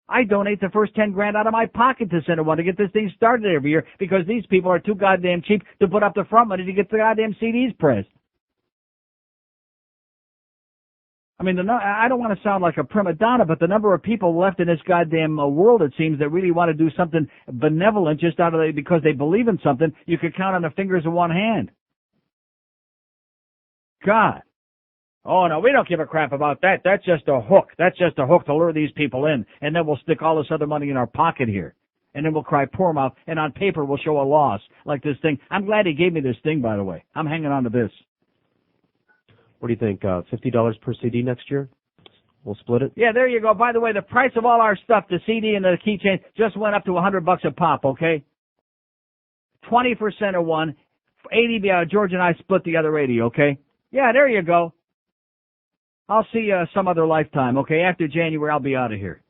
I donate the first 10 grand out of my pocket to Center One to get this thing started every year because these people are too goddamn cheap to put up the front money to get the goddamn CDs pressed. I mean, I don't want to sound like a prima donna, but the number of people left in this goddamn world, it seems, that really want to do something benevolent just because they believe in something, you could count on the fingers of one hand. God. Oh, no, we don't give a crap about that. That's just a hook. That's just a hook to lure these people in, and then we'll stick all this other money in our pocket here. And then we'll cry poor mouth, and on paper we'll show a loss like this thing. I'm glad he gave me this thing, by the way. I'm hanging on to this. What do you think, $50 per CD next year? We'll split it? Yeah, there you go. By the way, the price of all our stuff, the CD and the keychain, just went up to $100 a pop, okay? 20% of one, 80, George and I split the other 80, okay? Yeah, there you go. I'll see you some other lifetime, okay? After January, I'll be out of here.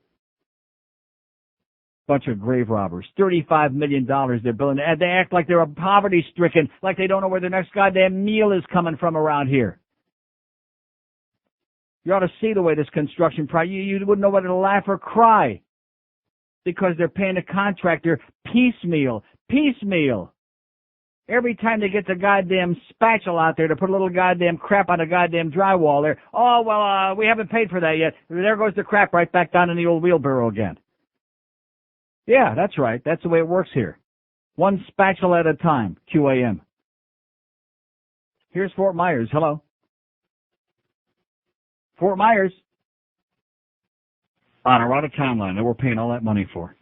Bunch of grave robbers. $35 million they're billing. They act like they're poverty-stricken, like they don't know where their next goddamn meal is coming from around here. You ought to see the way this construction project, you wouldn't know whether to laugh or cry because they're paying a contractor piecemeal. Every time they get the goddamn spatula out there to put a little goddamn crap on the goddamn drywall there, oh, well, we haven't paid for that yet. There goes the crap right back down in the old wheelbarrow again. Yeah, that's right. That's the way it works here. One spatula at a time, QAM. Here's Fort Myers. Hello. Fort Myers. On our out-of-town line that we're paying all that money for.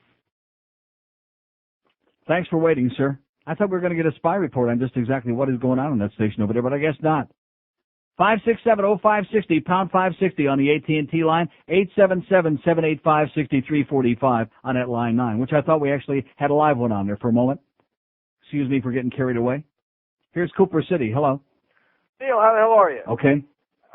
Thanks for waiting, sir. I thought we were going to get a spy report on just exactly what is going on in that station over there, but I guess not. 567-0560, pound 560 on the AT&T line, 877-785-6345 on that line 9, which I thought we actually had a live one on there for a moment. Excuse me for getting carried away. Here's Cooper City. Hello. Neil, how the hell are you? Okay.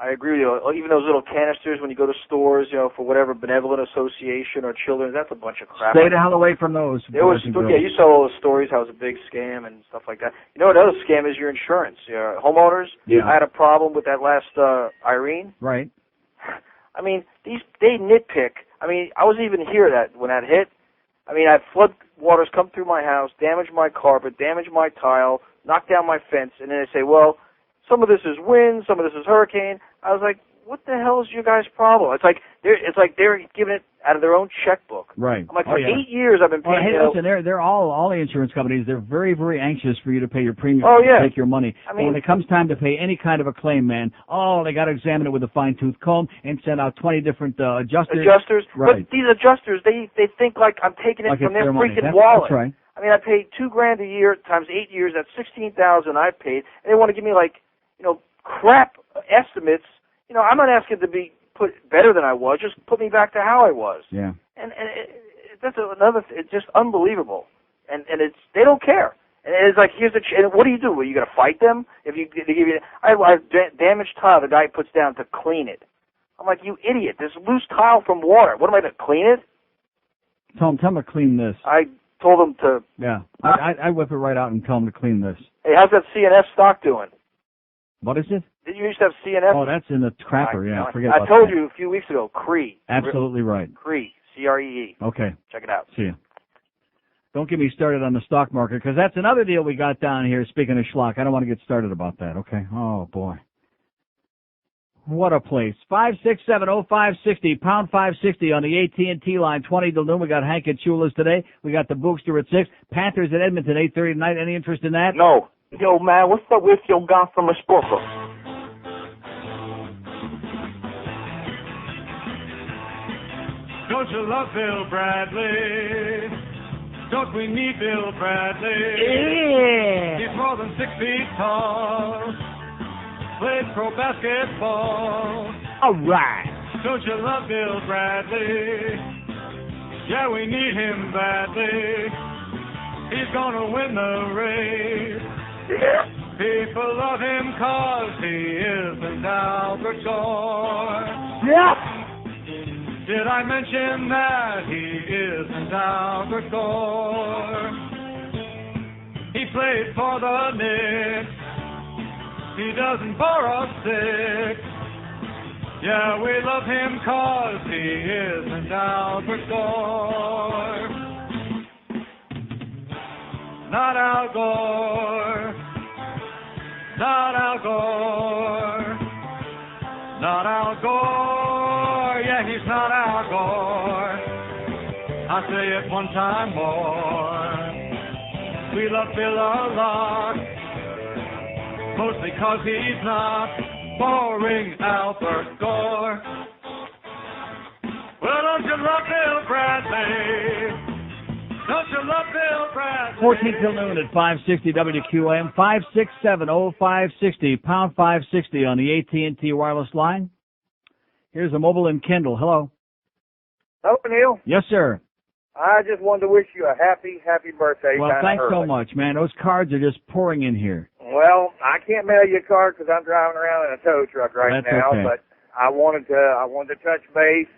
I agree with you. Even those little canisters when you go to stores, for whatever benevolent association or children, that's a bunch of crap. Stay the hell away from those. You saw all the stories how it was a big scam and stuff like that. You know another scam is your insurance. Homeowners. Yeah. I had a problem with that last Irene. Right. I mean, they nitpick. I mean, I wasn't even here when that hit. I mean, I had flood waters come through my house, damage my carpet, damage my tile, knock down my fence, and then they say, well, some of this is wind, some of this is hurricane. I was like, what the hell is your guys' problem? It's like they're giving it out of their own checkbook. Right. I'm like, for 8 years I've been paying. Hey, listen, they're all the insurance companies. They're very, very anxious for you to pay your premium. Oh, yeah. Take your money. I But mean, when it comes time to pay any kind of a claim, man, they got to examine it with a fine-tooth comb and send out 20 different adjusters. Right. But these adjusters, they think like I'm taking it Like from it's their money. freaking wallet. That's right. I mean, I paid $2,000 a year times 8 years. That's $16,000 I paid, and they want to give me crap estimates. I'm not asking to be put better than I was. Just put me back to how I was. Yeah. And that's another. It's just unbelievable. And they don't care. And it's like and what do you do? Are you going to fight them if they give you? I have damaged tile. The guy puts down to clean it. I'm like, you idiot! There's loose tile from water. What am I going to clean it? Tell him to clean this. I told him to. Yeah. I whip it right out and tell him to clean this. Hey, how's that CNF stock doing? What is it? Did you used to have CNF? Oh, that's in the crapper. Yeah, forget I about told that. you a few weeks ago. Cree. Absolutely right. Cree. CREE. Okay. Check it out. See ya. Don't get me started on the stock market, because that's another deal we got down here, speaking of schlock. I don't want to get started about that, okay? Oh, boy. What a place. 567-0560, pound 560 on the AT&T line, 20 till noon. We got Hank at Shula's today. We got the Bookster at 6. Panthers at Edmonton, 8:30 tonight. Any interest in that? No. Yo, man, what's up with your guy from Espresso? Don't you love Bill Bradley? Don't we need Bill Bradley? Yeah. He's more than 6 feet tall. Played pro basketball. All right. Don't you love Bill Bradley? Yeah, we need him badly. He's gonna win the race. Yeah. People love him 'cause he is an Albert Gore. Yeah. Did I mention that he is an Albert Gore? He played for the Knicks. He doesn't borrow six. Yeah, we love him 'cause he is an Albert Gore. Not Al Gore. Not Al Gore. Not Al Gore. Yeah, he's not Al Gore. I'll say it one time more. We love Bill a lot. Mostly 'cause he's not boring Albert Gore. Well, don't you love Bill Bradley? Don't you love Bill Bradley? 14 till noon at 560 WQAM, 567-0560, pound 560 on the AT&T wireless line. Here's a mobile in Kendall. Hello. Hello, Neil. Yes, sir. I just wanted to wish you a happy birthday. Well, thanks early. so much, man. Those cards are just pouring in here. Well, I can't mail you a card because I'm driving around in a tow truck right That's now. okay. But I wanted to touch base.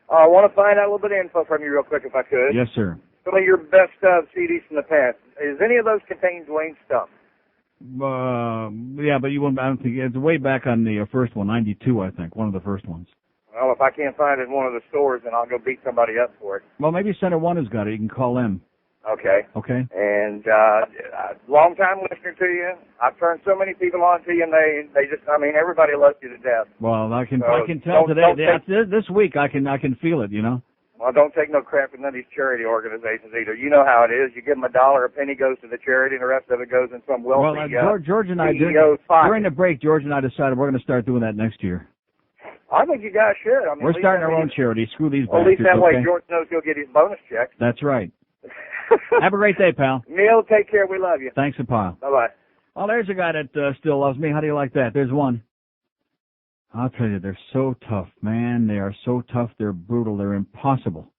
I want to find out a little bit of info from you real quick if I could. Yes, sir. Some of your best CDs from the past. Is any of those contain Dwayne Stump? Yeah, but you won't. I don't think it's way back on the first one, 92, I think, one of the first ones. Well, if I can't find it in one of the stores, then I'll go beat somebody up for it. Well, maybe Center One has got it. You can call them. Okay. Okay. And long time listener to you. I've turned so many people on to you, and they just, I mean, everybody loves you to death. Well, I can So tell today. This week I can feel it. You know. Well, don't take no crap from none of these charity organizations either. You know how it is. You give them $1, a penny goes to the charity, and the rest of it goes in some wealthy George and I CEO's pocket. during the break, George and I decided we're going to start doing that next year. I think you guys should. I mean, We're starting our own charity. Screw these Well, at least bastards, that way okay? George knows he'll get his bonus check. That's right. Have a great day, pal. Neil, take care. We love you. Thanks a pile. Bye-bye. Well, there's a guy that still loves me. How do you like that? There's one. I'll tell you, they're so tough, man. They are so tough. They're brutal. They're impossible.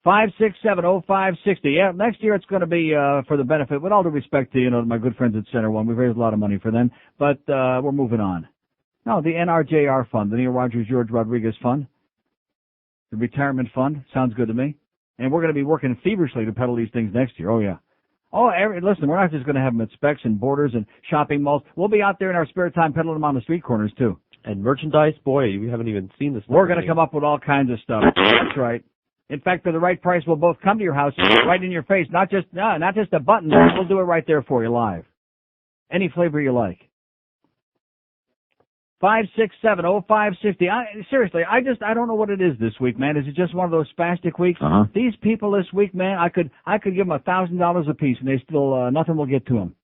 5670560. Yeah, next year it's going to be for the benefit. With all due respect to my good friends at Center One, we've raised a lot of money for them, but we're moving on. No, the NRJR fund, the Neil Rogers George Rodriguez fund, the retirement fund, sounds good to me. And we're going to be working feverishly to peddle these things next year. Oh yeah. Oh, listen, we're not just going to have them at Specs and Borders and shopping malls. We'll be out there in our spare time peddling them on the street corners too. And merchandise, boy, we haven't even seen this. We're going to come up with all kinds of stuff. That's right. In fact, for the right price, we'll both come to your house, right in your face. Not just a button. We'll do it right there for you live. Any flavor you like. 5670560. Seriously, I don't know what it is this week, man. Is it just one of those spastic weeks? These people this week, man, I could give them $1,000 apiece, and they still nothing will get to them.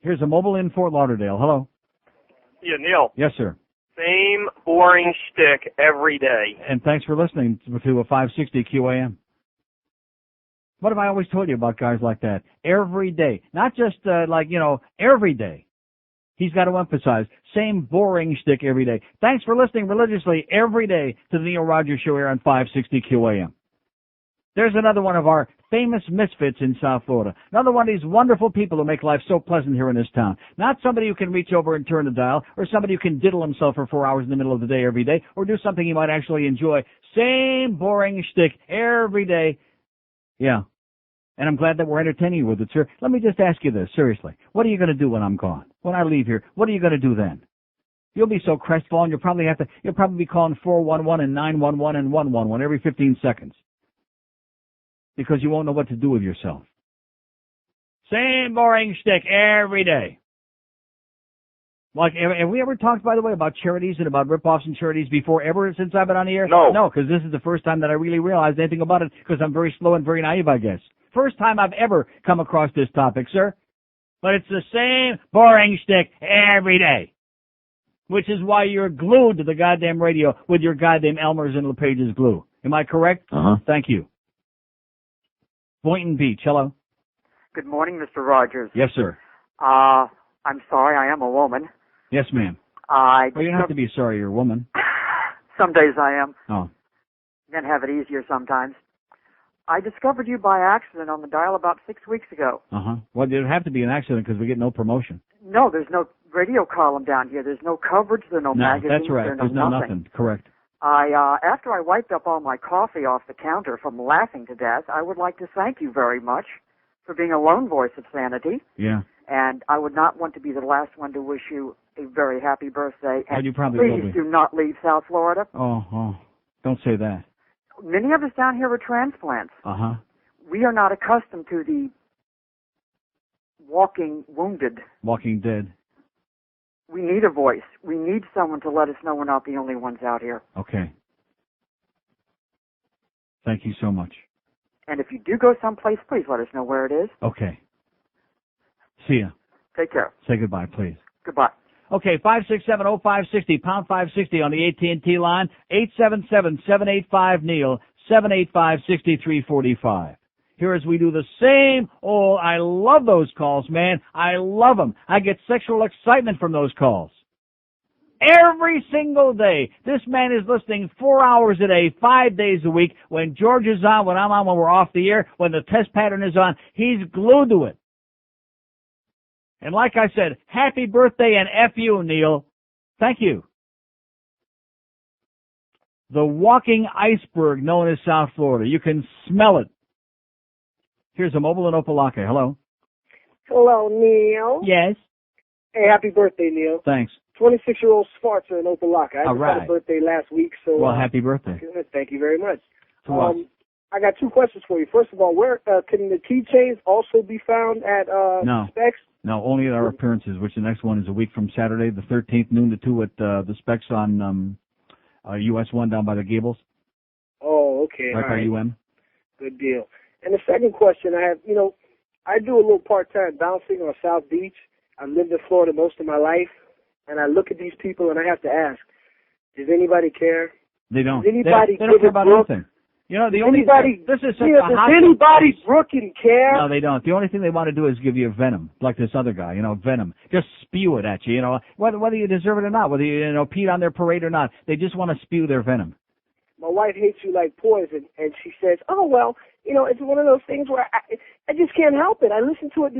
Here's a mobile in Fort Lauderdale. Hello. Yeah, Neil. Yes, sir. Same boring shtick every day. And thanks for listening to a 560 QAM. What have I always told you about guys like that? Every day. Not just every day. He's got to emphasize, same boring shtick every day. Thanks for listening religiously every day to the Neil Rogers Show here on 560 QAM. There's another one of our famous misfits in South Florida. Another one of these wonderful people who make life so pleasant here in this town. Not somebody who can reach over and turn the dial, or somebody who can diddle himself for 4 hours in the middle of the day every day, or do something he might actually enjoy. Same boring shtick every day. Yeah. And I'm glad that we're entertaining you with it, sir. Let me just ask you this, seriously. What are you going to do when I'm gone? When I leave here, what are you going to do then? You'll be so crestfallen, you'll probably be calling 411 and 911 and 111 every 15 seconds. Because you won't know what to do with yourself. Same boring shtick every day. Like, have we ever talked, by the way, about charities and about rip-offs and charities before, ever since I've been on the air? No. No, because this is the first time that I really realized anything about it, because I'm very slow and very naive, I guess. First time I've ever come across this topic, sir. But it's the same boring shtick every day. Which is why you're glued to the goddamn radio with your goddamn Elmer's and LePage's glue. Am I correct? Thank you. Boynton Beach, hello. Good morning, Mr. Rogers. Yes, sir. I'm sorry, I am a woman. Yes, ma'am. Well, you don't have to be sorry you're a woman. Some days I am. Oh. Then have it easier sometimes. I discovered you by accident on the dial about 6 weeks ago. Well, it'd have to be an accident because we get no promotion. No, there's no radio column down here. There's no coverage. There's no magazines. That's right. There's no nothing. Correct. After I wiped up all my coffee off the counter from laughing to death, I would like to thank you very much for being a lone voice of sanity. Yeah. And I would not want to be the last one to wish you a very happy birthday. And you probably will please be. do not leave South Florida. Oh, don't say that. Many of us down here are transplants. We are not accustomed to the walking wounded. Walking dead. We need a voice. We need someone to let us know we're not the only ones out here. Okay. Thank you so much. And if you do go someplace, please let us know where it is. Okay. See ya. Take care. Say goodbye, please. Goodbye. Okay, 5670560, pound 560 on the AT&T line, 877-785-NEIL, 785-6345. Here as we do the same. Oh, I love those calls, man. I love them. I get sexual excitement from those calls. Every single day. This man is listening 4 hours a day, 5 days a week. When George is on, when I'm on, when we're off the air, when the test pattern is on, he's glued to it. And like I said, happy birthday and F you, Neil. Thank you. The walking iceberg known as South Florida. You can smell it. Here's a mobile in Opelika. Hello. Hello, Neil. Yes. Hey, happy birthday, Neil. Thanks. 26-year-old Sparta in Opelika. I All just right. had a birthday last week, so... Well, happy birthday. Good. Thank you very much. To us. I got two questions for you. First of all, where can the keychains also be found at No. Specs? No, only at our appearances, which the next one is a week from Saturday, the 13th, noon to 2 at the Specs on US 1 down by the Gables. Oh, okay. Right all by right. UM. Good deal. And the second question I have, I do a little part-time bouncing on South Beach. I've lived in Florida most of my life, and I look at these people and I have to ask, does anybody care? They don't. Does anybody they don't care about Brooke? anything. You know, the Does only anybody, this is such does a hot anybody brooking care? No, they don't. The only thing they want to do is give you venom, like this other guy, venom. Just spew it at you, whether you deserve it or not, whether you, peed on their parade or not. They just want to spew their venom. My wife hates you like poison, and she says, oh, well, it's one of those things where I just can't help it. I listen to it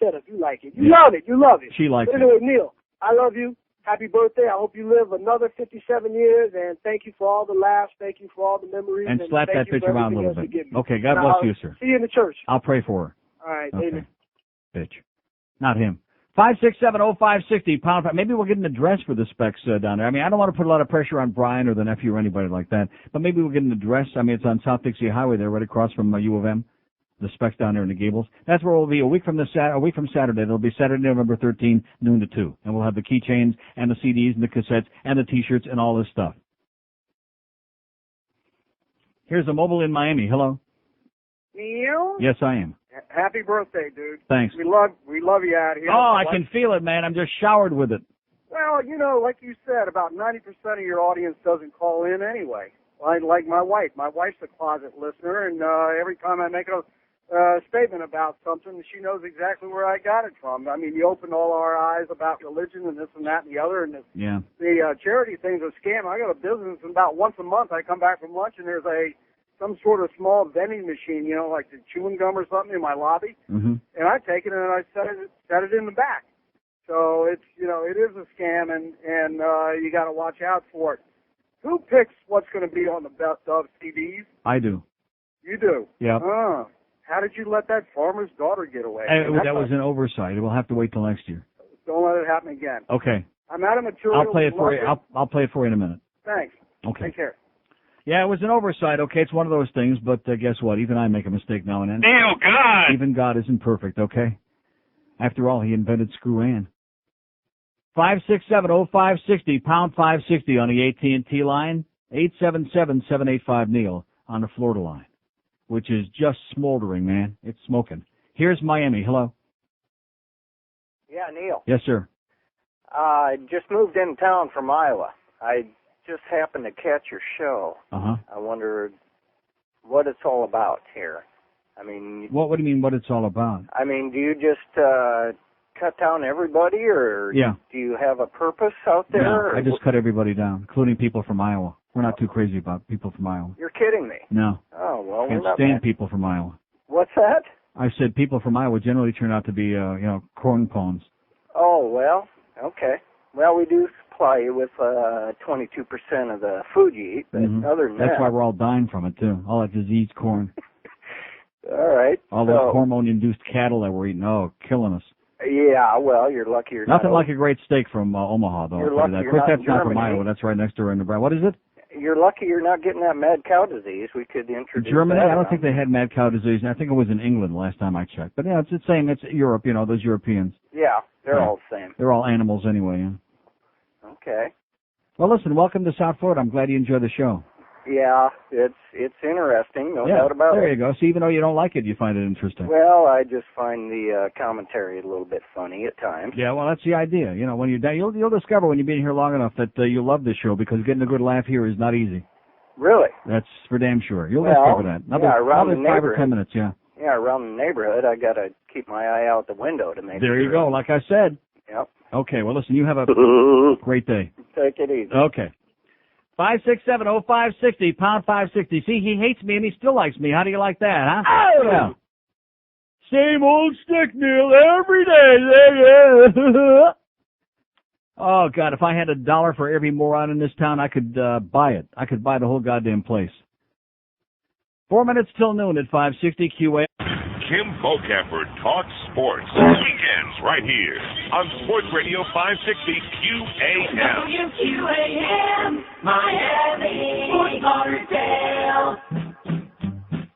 shut up. You like it. You love it. You love it. She likes but anyway, Neil, I love you. Happy birthday. I hope you live another 57 years, and thank you for all the laughs. Thank you for all the memories. And slap thank that you bitch for around a everything little else bit. you give me. Okay, God And bless I'll you, sir. See you in the church. I'll pray for her. All right, Okay. David. Bitch. Not him. 5670560 pound. Maybe we'll get an address for the Specs down there. I mean, I don't want to put a lot of pressure on Brian or the nephew or anybody like that, but maybe we'll get an address. I mean, it's on South Dixie Highway there, right across from U of M. The Specs down there in the Gables. That's where we'll be a week from Saturday. It'll be Saturday, November 13th, noon to 2. And we'll have the keychains and the CDs and the cassettes and the T-shirts and all this stuff. Here's a mobile in Miami. Hello. Neil? Yes, I am. Happy birthday, dude. Thanks. We love you out here. Oh, I can feel it, man. I'm just showered with it. Well, like you said, about 90% of your audience doesn't call in anyway. Like my wife. My wife's a closet listener, and every time I make a statement about something, she knows exactly where I got it from. I mean, you opened all our eyes about religion and this and that and the other, and the charity thing's a scam. I got a business, and about once a month I come back from lunch, and there's some sort of small vending machine, like the chewing gum or something in my lobby, and I take it and I set it in the back. So it's it is a scam, and you got to watch out for it. Who picks what's going to be on the best of CDs? I do. You do? Yeah. How did you let that farmer's daughter get away? That was an oversight. We'll have to wait till next year. Don't let it happen again. Okay. I'm out of material. I'll play it for you. I'll play it for you in a minute. Thanks. Okay. Take care. Yeah, it was an oversight. Okay, it's one of those things, but guess what? Even I make a mistake now and then. Neil, God! Even God isn't perfect, okay? After all, he invented Screw Ann. 5670560, pound 560 on the AT&T line, 877-785-NEIL on the Florida line, which is just smoldering, man. It's smoking. Here's Miami. Hello. Yeah, Neil. Yes, sir. I just moved in town from Iowa. I just happened to catch your show. Uh-huh. I wondered what it's all about here. I mean... What do you mean, what it's all about? I mean, do you just cut down everybody, or do you have a purpose out there? No, I just cut everybody down, including people from Iowa. We're not too crazy about people from Iowa. You're kidding me. No. Oh, well, Can't we're not stand people from Iowa. What's that? I said people from Iowa generally turn out to be, corn pones. Oh, well, okay. Well, we do supply you with 22% of the food you eat, but other than That's why we're all dying from it, too. All that diseased corn. All right. All those hormone-induced cattle that we're eating, killing us. Yeah, well, you're lucky you're Nothing not. like a great steak from Omaha, though. You're lucky Of you're course, not that's in not from Germany. Iowa. That's right next door in Nebraska. What is it? You're lucky you're not getting that mad cow disease. We could introduce Germany? that I don't around. think they had mad cow disease. I think it was in England last time I checked. But, it's the same. It's Europe, those Europeans. Yeah, they're all the same. They're all animals anyway, yeah. Okay. Well, listen, welcome to South Florida. I'm glad you enjoy the show. Yeah, it's interesting, no doubt about there it. you go. So even though you don't like it, you find it interesting. Well, I just find the commentary a little bit funny at times. Yeah, well, that's the idea. When you're done, you'll discover when you've been here long enough that you love this show, because getting a good laugh here is not easy. Really? That's for damn sure. You'll discover that. around Another the 5 or 10 minutes, yeah. Yeah, around the neighborhood, I got to keep my eye out the window to make There sure. you go, like I said. Yep. Okay, well, listen, you have a great day. Take it easy. Okay. 5670560, pound 560. See, he hates me and he still likes me. How do you like that, huh? Oh! Yeah. Same old stick, Neil, every day. Oh, God, if I had $1 for every moron in this town, I could buy it. I could buy the whole goddamn place. 4 minutes till noon at 560 QA. Kim Bocamper talks sports. Weekends right here on Sports Radio 560 QAM. WQAM, Miami, Fort Lauderdale.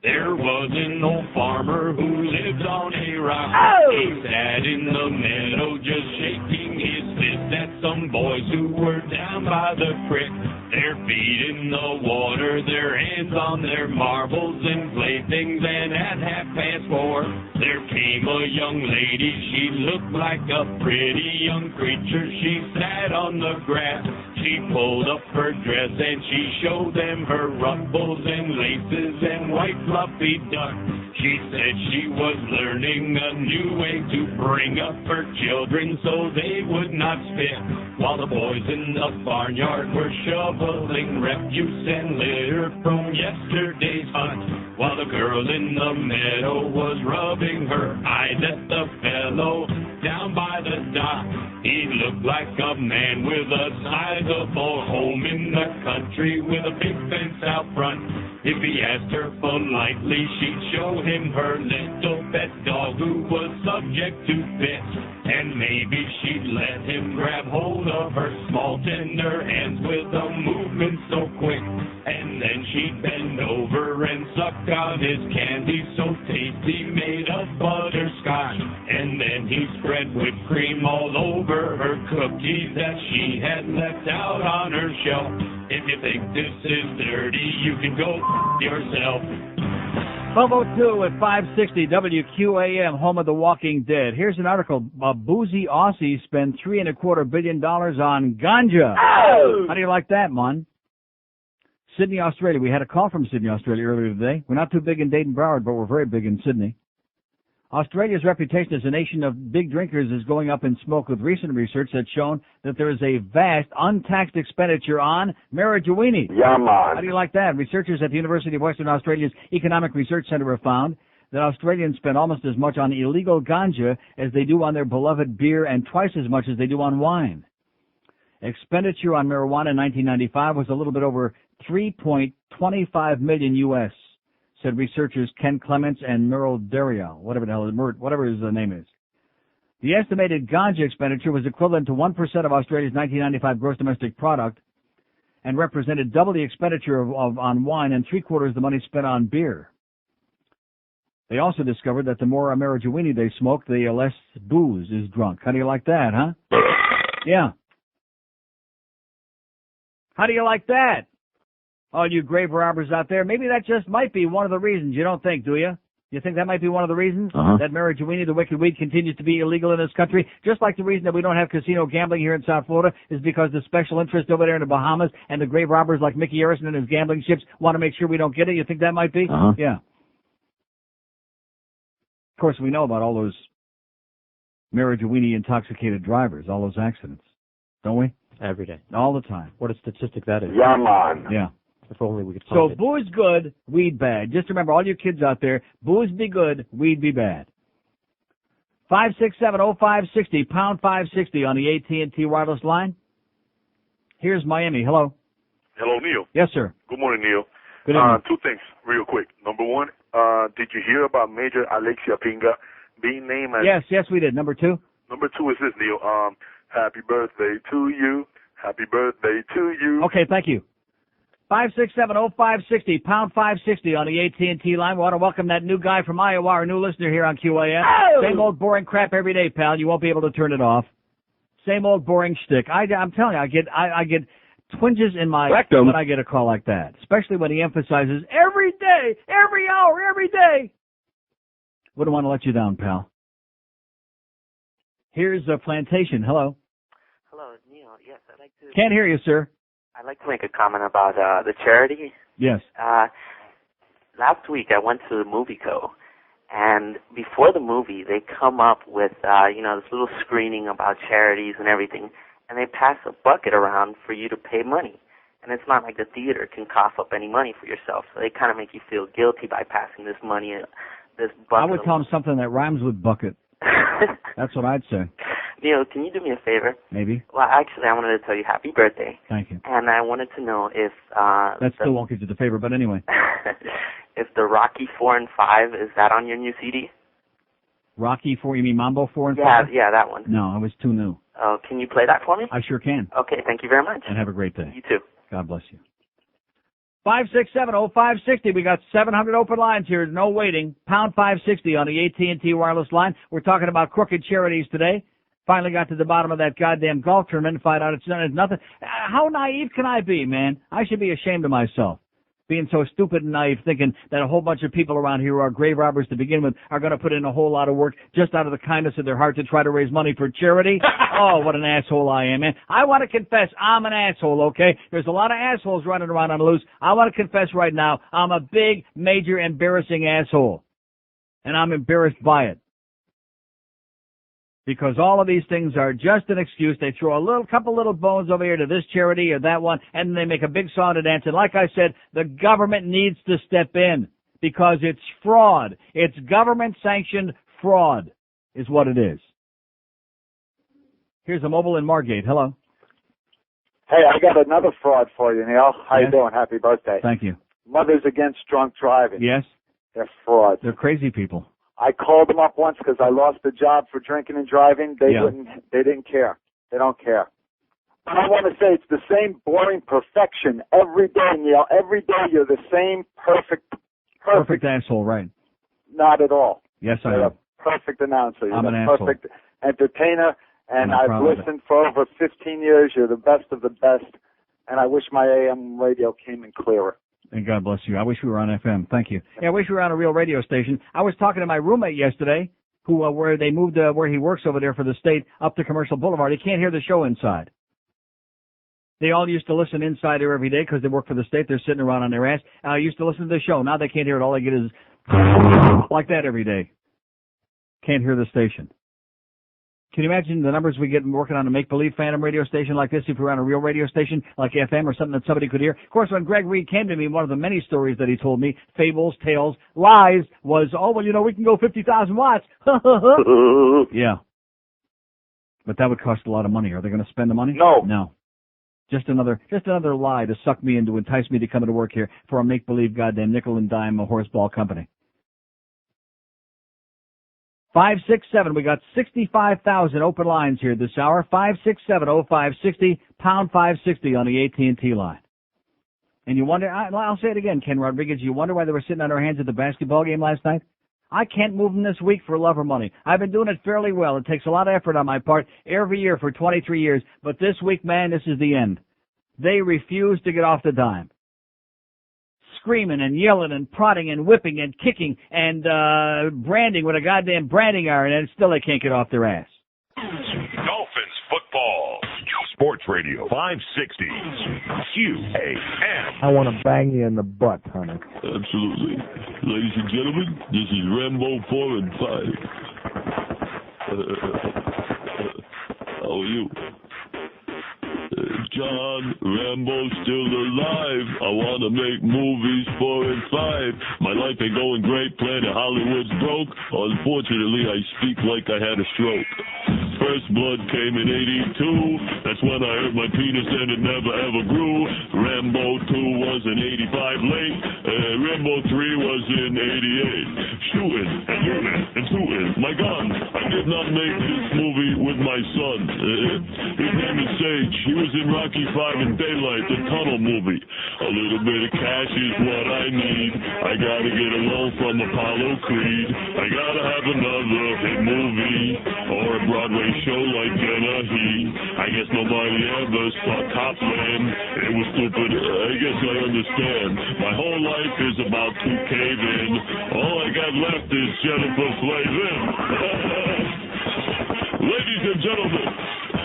There was an old farmer who lived on a rock. He sat in the meadow just shaking his fist at some boys who were down by the creek. Their feet in the water, their hands on their marbles and playthings, and at 4:30, there came a young lady. She looked like a pretty young creature. She sat on the grass. She pulled up her dress and she showed them her ruffles and laces and white fluffy duck. She said she was learning a new way to bring up her children so they would not spit, while the boys in the barnyard were shoveling refuse and litter from yesterday's hunt, while the girl in the meadow was rubbing her eyes at the fellow down by the dock. He looked like a man with a sizable home in the country with a big fence out front. If he asked her politely, she'd show him her little pet dog who was subject to fits. And maybe she'd let him grab hold of her small tender hands with a movement so quick. And then she'd bend over and suck out his candy so tasty made of butterscotch. And then he'd spread whipped cream all over her cookies that she had left out on her shelf. If you think this is dirty, you can go yourself. 12:02 at 560 WQAM, home of the Walking Dead. Here's an article. A boozy Aussie spent $3.25 billion on ganja. Oh! How do you like that, man? Sydney, Australia. We had a call from Sydney, Australia earlier today. We're not too big in Dayton, Broward, but we're very big in Sydney. Australia's reputation as a nation of big drinkers is going up in smoke with recent research that's shown that there is a vast untaxed expenditure on marijuana. Yeah, man. How do you like that? Researchers at the University of Western Australia's Economic Research Centre have found that Australians spend almost as much on illegal ganja as they do on their beloved beer and twice as much as they do on wine. Expenditure on marijuana in 1995 was a little bit over $3.25 million U.S., said researchers Ken Clements and Merle Dario, whatever his name is. The estimated ganja expenditure was equivalent to 1% of Australia's 1995 gross domestic product and represented double the expenditure on wine and three-quarters the money spent on beer. They also discovered that the more marijuana they smoke, the less booze is drunk. How do you like that, huh? Yeah. How do you like that? All you grave robbers out there, maybe that just might be one of the reasons. You don't think, do you? You think that might be one of the reasons that marijuana, the wicked weed, continues to be illegal in this country? Just like the reason that we don't have casino gambling here in South Florida is because the special interest over there in the Bahamas and the grave robbers like Mickey Harrison and his gambling ships want to make sure we don't get it. You think that might be? Yeah. Of course, we know about all those marijuana intoxicated drivers, all those accidents, don't we? Every day. All the time. What a statistic that is. Yeah, man. Yeah. If only we could So find it. booze good, weed bad. Just remember, all you kids out there, booze be good, weed be bad. 567-0560, pound 560 on the AT&T wireless line. Here's Miami. Hello. Hello, Neil. Yes, sir. Good morning, Neil. Good evening. Two things real quick. Number one, did you hear about Major Alexia Pinga being named as... Yes, we did. Number two? Number two is this, Neil. Happy birthday to you. Happy birthday to you. Okay, thank you. 567-0560, pound 560 on the AT&T line. We want to welcome that new guy from Iowa, our new listener here on QAM. Oh! Same old boring crap every day, pal. You won't be able to turn it off. Same old boring shtick. I'm telling you, I get twinges in my rectum when I get a call like that, especially when he emphasizes every day, every hour, every day. Wouldn't want to let you down, pal. Here's a Plantation. Hello. Hello, Neil. Yes, I'd like to... Can't hear you, sir. I'd like to make a comment about the charity. Yes. Last week I went to the movie co, and before the movie they come up with this little screening about charities and everything, and they pass a bucket around for you to pay money. And it's not like the theater can cough up any money for yourself, so they kind of make you feel guilty by passing this money, this bucket. I would tell him something that rhymes with bucket. That's what I'd say. Neil, can you do me a favor? Maybe. Well, actually, I wanted to tell you happy birthday. Thank you. And I wanted to know if... that still won't get you the favor, but anyway. If the Rocky 4 and 5, is that on your new CD? Rocky 4, you mean Mambo 4 and 5? Yeah, that one. No, it was too new. Oh, can you play that for me? I sure can. Okay, thank you very much. And have a great day. You too. God bless you. 567-0560. We got 700 open lines here. No waiting. Pound 560 on the AT&T wireless line. We're talking about crooked charities today. Finally got to the bottom of that goddamn golf tournament and find out it's nothing. How naive can I be, man? I should be ashamed of myself. Being so stupid and naive, thinking that a whole bunch of people around here who are grave robbers to begin with are going to put in a whole lot of work just out of the kindness of their heart to try to raise money for charity. Oh, what an asshole I am, man. I want to confess I'm an asshole, okay? There's a lot of assholes running around on the loose. I want to confess right now I'm a big, major, embarrassing asshole. And I'm embarrassed by it. Because all of these things are just an excuse. They throw a couple little bones over here to this charity or that one, and then they make a big song to dance. And like I said, the government needs to step in because it's fraud. It's government-sanctioned fraud is what it is. Here's a mobile in Margate. Hello. Hey, I got another fraud for you, Neil. How you doing? Happy birthday. Thank you. Mothers Against Drunk Driving. Yes? They're frauds. They're crazy people. I called them up once because I lost the job for drinking and driving. They didn't care. They don't care. But I want to say it's the same boring perfection every day, Neil. Every day you're the same perfect asshole, right? Not at all. Yes, I You're am. a perfect announcer. You're I'm an a asshole. perfect entertainer, and I'm I've proud of listened for over 15 years. You're the best of the best, and I wish my AM radio came in clearer. And God bless you. I wish we were on FM. Thank you. Yeah, I wish we were on a real radio station. I was talking to my roommate yesterday, where they moved where he works over there for the state up to Commercial Boulevard. He can't hear the show inside. They all used to listen inside there every day because they work for the state. They're sitting around on their ass. I used to listen to the show. Now they can't hear it. All they get is like that every day. Can't hear the station. Can you imagine the numbers we get working on a make-believe phantom radio station like this if we were on a real radio station like FM or something that somebody could hear? Of course, when Greg Reed came to me, one of the many stories that he told me, fables, tales, lies, was, oh, well, we can go 50,000 watts. Yeah. But that would cost a lot of money. Are they going to spend the money? No. No. Just another lie to suck me in, to entice me to come to work here for a make-believe goddamn nickel and dime horseball company. 567. We got 65,000 open lines here this hour. 567-0560, pound 560 on the AT&T line. And you wonder, I'll say it again, Ken Rodriguez, you wonder why they were sitting on their hands at the basketball game last night? I can't move them this week for love or money. I've been doing it fairly well. It takes a lot of effort on my part every year for 23 years. But this week, man, this is the end. They refuse to get off the dime. Screaming and yelling and prodding and whipping and kicking and branding with a goddamn branding iron, and still they can't get off their ass. Dolphins football. Sports Radio 560 QAM. I want to bang you in the butt, honey. Absolutely. Ladies and gentlemen, this is Rambo 4 and 5. How are you? John Rambo's still alive. I want to make movies 4 and 5. My life ain't going great. Planet Hollywood's broke. Unfortunately, I speak like I had a stroke. First blood came in 82. That's when I hurt my penis and it never ever grew. Rambo 2 was in 85 late. Rambo 3 was in 88. Shooting and learning and shooting. My gun. I did not make this movie with my son. His name is Sage. He was in Rocky 5 and Daylight, the tunnel movie. A little bit of cash is what I need. I gotta get a loan from Apollo Creed. I gotta have another hit movie or a Broadway show like Denny. I guess nobody ever saw Copland. It was stupid. I guess I understand. My whole life is about to cave in. All I got left is Jennifer Flavin. Ladies and gentlemen,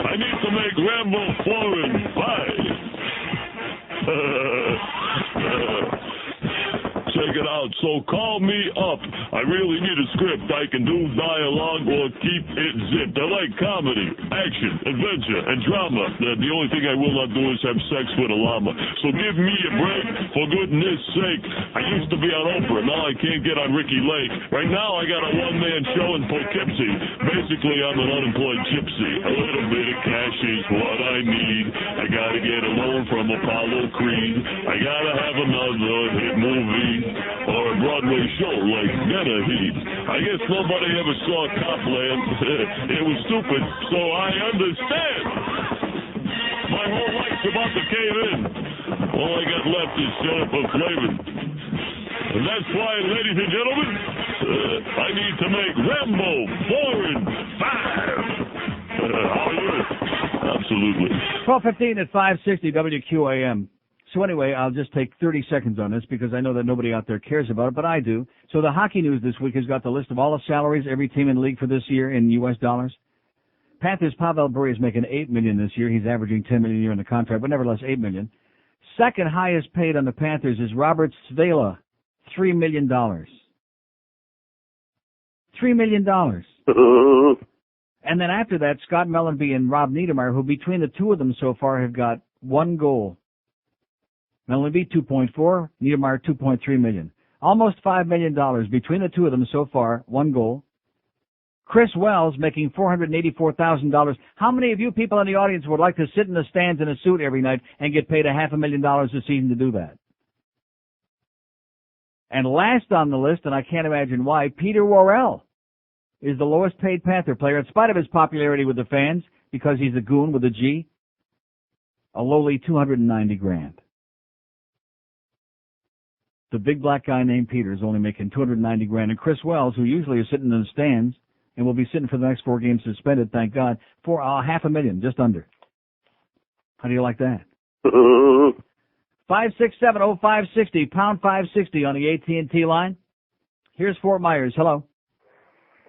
I need to make Rambo 4 and 5. Check it out. So call me up. I really need a script. I can do dialogue or keep it zipped. I like comedy, action, adventure, and drama. The only thing I will not do is have sex with a llama. So give me a break, for goodness sake. I used to be on Oprah. Now I can't get on Ricky Lake. Right now I got a one-man show in Poughkeepsie. Basically, I'm an unemployed gypsy. A little bit of cash is what I need. I gotta get a loan from Apollo Creed. I gotta have another hit movie or a Broadway Broadway show like Netta Heat. I guess nobody ever saw Copland. It was stupid, so I understand. My whole life's about to cave in. All I got left is Jennifer Flavin. And that's why, ladies and gentlemen, I need to make Rambo 4 and 5. How are you? Absolutely. 12:15 at 560 WQAM. So anyway, I'll just take 30 seconds on this because I know that nobody out there cares about it, but I do. So the hockey news this week has got the list of all the salaries every team in the league for this year in U.S. dollars. Panthers' Pavel Bure is making $8 million this year. He's averaging $10 million a year in the contract, but nevertheless $8 million. Second highest paid on the Panthers is Robert Svela, $3 million. $3 million. And then after that, Scott Mellanby and Rob Niedermayer, who between the two of them so far have got 1 goal. Mellanby 2.4, Niedermayer 2.3 million. Almost $5 million between the two of them so far, 1 goal. Chris Wells making $484,000. How many of you people in the audience would like to sit in the stands in a suit every night and get paid $500,000 a season to do that? And last on the list, and I can't imagine why, Peter Worrell is the lowest paid Panther player in spite of his popularity with the fans because he's a goon with a G. A lowly $290,000. The big black guy named Peter is only making $290,000, and Chris Wells, who usually is sitting in the stands and will be sitting for the next 4 games suspended, thank God, for $500,000, just under. How do you like that? 567-0560, pound 560 on the AT&T line. Here's Fort Myers. Hello.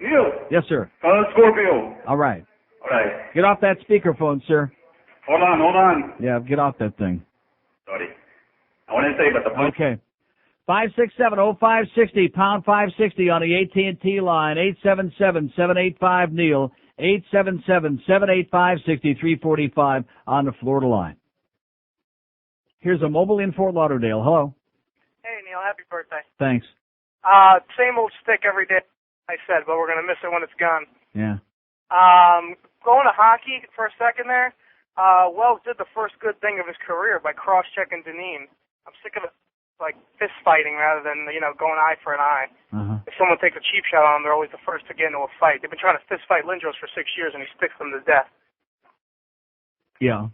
Neil. Yes, sir. Scorpio. All right. All right. Get off that speakerphone, sir. Hold on. Yeah, get off that thing. Sorry. I want to say about the... Okay. 567-0560, pound 560 on the AT&T line, 877-785-NEIL, 877-785-6345 on the Florida line. Here's a mobile in Fort Lauderdale. Hello. Hey, Neil, happy birthday. Thanks. Same old stick every day, I said, but we're going to miss it when it's gone. Yeah. Going to hockey for a second there, Wells did the first good thing of his career by cross-checking Deneen. I'm sick of it, like, fist fighting rather than, going eye for an eye. Uh-huh. If someone takes a cheap shot on them, they're always the first to get into a fight. They've been trying to fist fight Lindros for 6 years, and he sticks them to death. Yeah.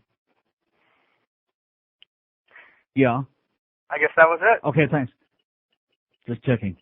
Yeah. I guess that was it. Okay, thanks. Just checking.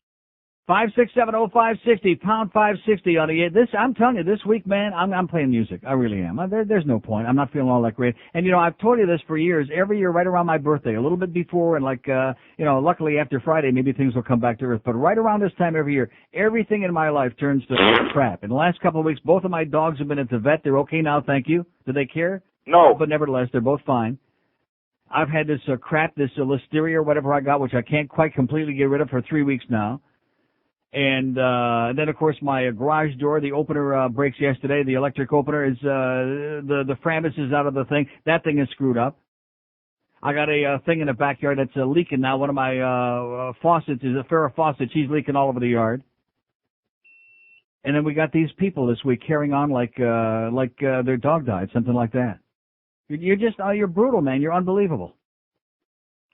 567-0560, pound 560 on the... I'm telling you, this week, man, I'm playing music. I really am. There's no point. I'm not feeling all that great. And, I've told you this for years. Every year, right around my birthday, a little bit before, and luckily after Friday, maybe things will come back to earth. But right around this time every year, everything in my life turns to crap. In the last couple of weeks, both of my dogs have been at the vet. They're okay now, thank you. Do they care? No. But nevertheless, they're both fine. I've had this crap, this listeria or whatever I got, which I can't quite completely get rid of for 3 weeks now. And then, of course, my garage door, the opener breaks yesterday. The electric opener is the frambus is out of the thing. That thing is screwed up. I got a thing in the backyard that's leaking now. One of my faucets is a Farrah faucet. She's leaking all over the yard. And then we got these people this week carrying on like their dog died, something like that. You're brutal, man. You're unbelievable.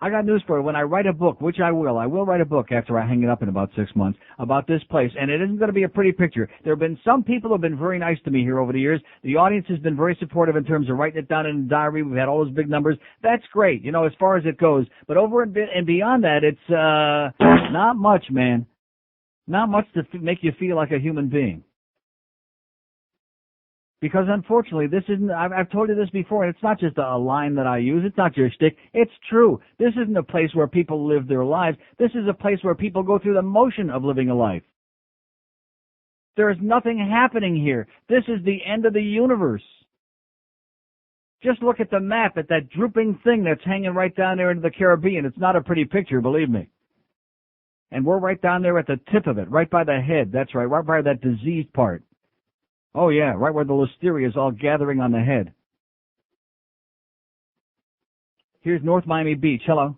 I got news for you. When I write a book, which I will write a book after I hang it up in about 6 months about this place, and it isn't going to be a pretty picture. There have been some people who have been very nice to me here over the years. The audience has been very supportive in terms of writing it down in the diary. We've had all those big numbers. That's great, as far as it goes. But over and beyond that, it's not much, man. Not much to make you feel like a human being. Because unfortunately, this isn't, I've told you this before, and it's not just a line that I use. It's not your shtick. It's true. This isn't a place where people live their lives. This is a place where people go through the motion of living a life. There is nothing happening here. This is the end of the universe. Just look at the map, at that drooping thing that's hanging right down there into the Caribbean. It's not a pretty picture, believe me. And we're right down there at the tip of it, right by the head. That's right by that diseased part. Oh, yeah, right where the listeria is all gathering on the head. Here's North Miami Beach. Hello.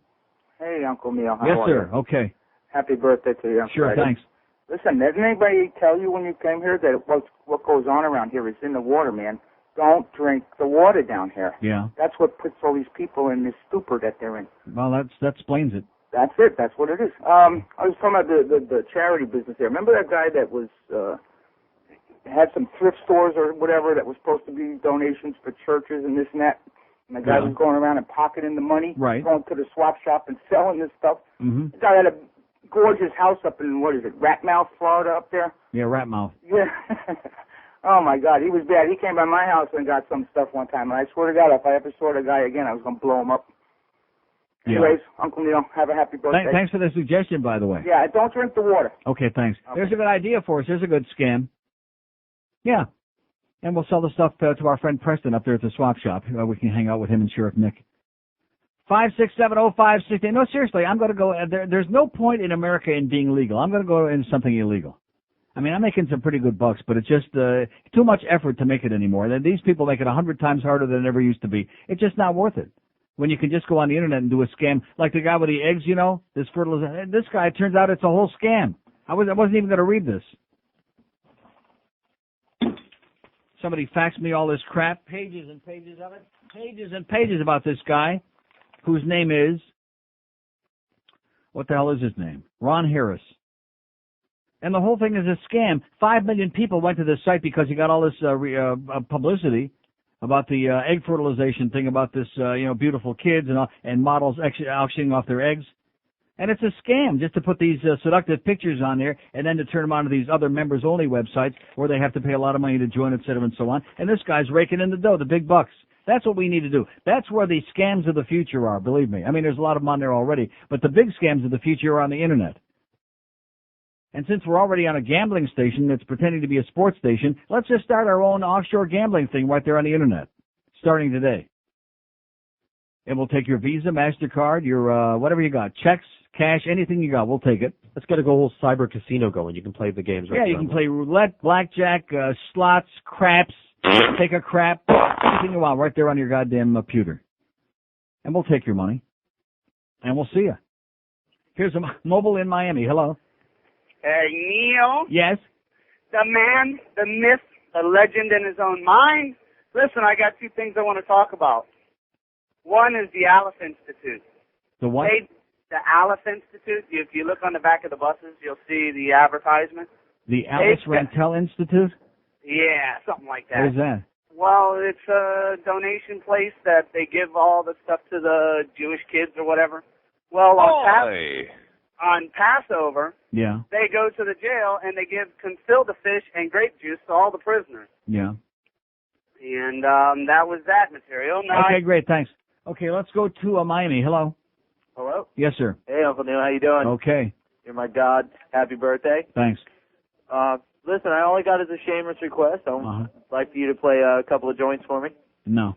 Hey, Uncle Neil. How yes, are sir. You? Okay. Happy birthday to you. Sure, thanks. Listen, didn't anybody tell you when you came here that what goes on around here is in the water, man? Don't drink the water down here. Yeah. That's what puts all these people in this stupor that they're in. Well, that explains it. That's it. That's what it is. I was talking about the charity business there. Remember that guy that was had some thrift stores or whatever that was supposed to be donations for churches and this and that? And the guy was going around and pocketing the money, going to the swap shop and selling this stuff. Mm-hmm. The guy had a gorgeous house up in, what is it, Ratmouth, Florida up there? Yeah, Ratmouth. Yeah. Oh, my God, he was bad. He came by my house and got some stuff one time, and I swear to God, if I ever saw the guy again, I was going to blow him up. Anyways, Uncle Neil, have a happy birthday. Thanks for the suggestion, by the way. Yeah, don't drink the water. Okay, thanks. Okay. There's a good idea for us. There's a good scam. Yeah. And we'll sell the stuff to our friend Preston up there at the swap shop. We can hang out with him and Sheriff Nick. 5670560. No, seriously, I'm going to go. There's no point in America in being legal. I'm going to go into something illegal. I mean, I'm making some pretty good bucks, but it's just too much effort to make it anymore. These people make it 100 times harder than it ever used to be. It's just not worth it. When you can just go on the internet and do a scam, like the guy with the eggs, you know, this fertilizer. This guy, it turns out it's a whole scam. I wasn't even going to read this. Somebody faxed me all this crap, pages and pages of it, pages and pages about this guy, whose name is, what the hell is his name? Ron Harris. And the whole thing is a scam. 5 million people went to this site because he got all this publicity about the egg fertilization thing, about this, beautiful kids and models auctioning off their eggs. And it's a scam just to put these seductive pictures on there and then to turn them onto these other members-only websites where they have to pay a lot of money to join, et cetera, and so on. And this guy's raking in the dough, the big bucks. That's what we need to do. That's where the scams of the future are, believe me. I mean, there's a lot of them on there already, but the big scams of the future are on the Internet. And since we're already on a gambling station that's pretending to be a sports station, let's just start our own offshore gambling thing right there on the Internet, starting today. And we'll take your Visa, MasterCard, your whatever you got, checks, cash, anything you got, we'll take it. Let's get a whole cyber casino going. You can play the games right now. Yeah, you can play roulette, blackjack, slots, craps, take a crap, anything you want right there on your goddamn computer. And we'll take your money. And we'll see you. Here's a mobile in Miami. Hello. Hey, Neil. Yes? The man, the myth, the legend in his own mind. Listen, I got two things I want to talk about. One is the Alice Institute. The what? The Alice Institute. If you look on the back of the buses, you'll see the advertisement. The Alice Rantel Institute? Yeah, something like that. What is that? Well, it's a donation place that they give all the stuff to the Jewish kids or whatever. Well, on Passover, they go to the jail and they give concealed fish and grape juice to all the prisoners. Yeah. And that was that material. Now okay, great, thanks. Okay, let's go to Miami. Hello. Hello? Yes, sir. Hey, Uncle Neil, how you doing? Okay. You're my god. Happy birthday. Thanks. Listen, I only got as a shameless request. I'd like for you to play a couple of joints for me. No.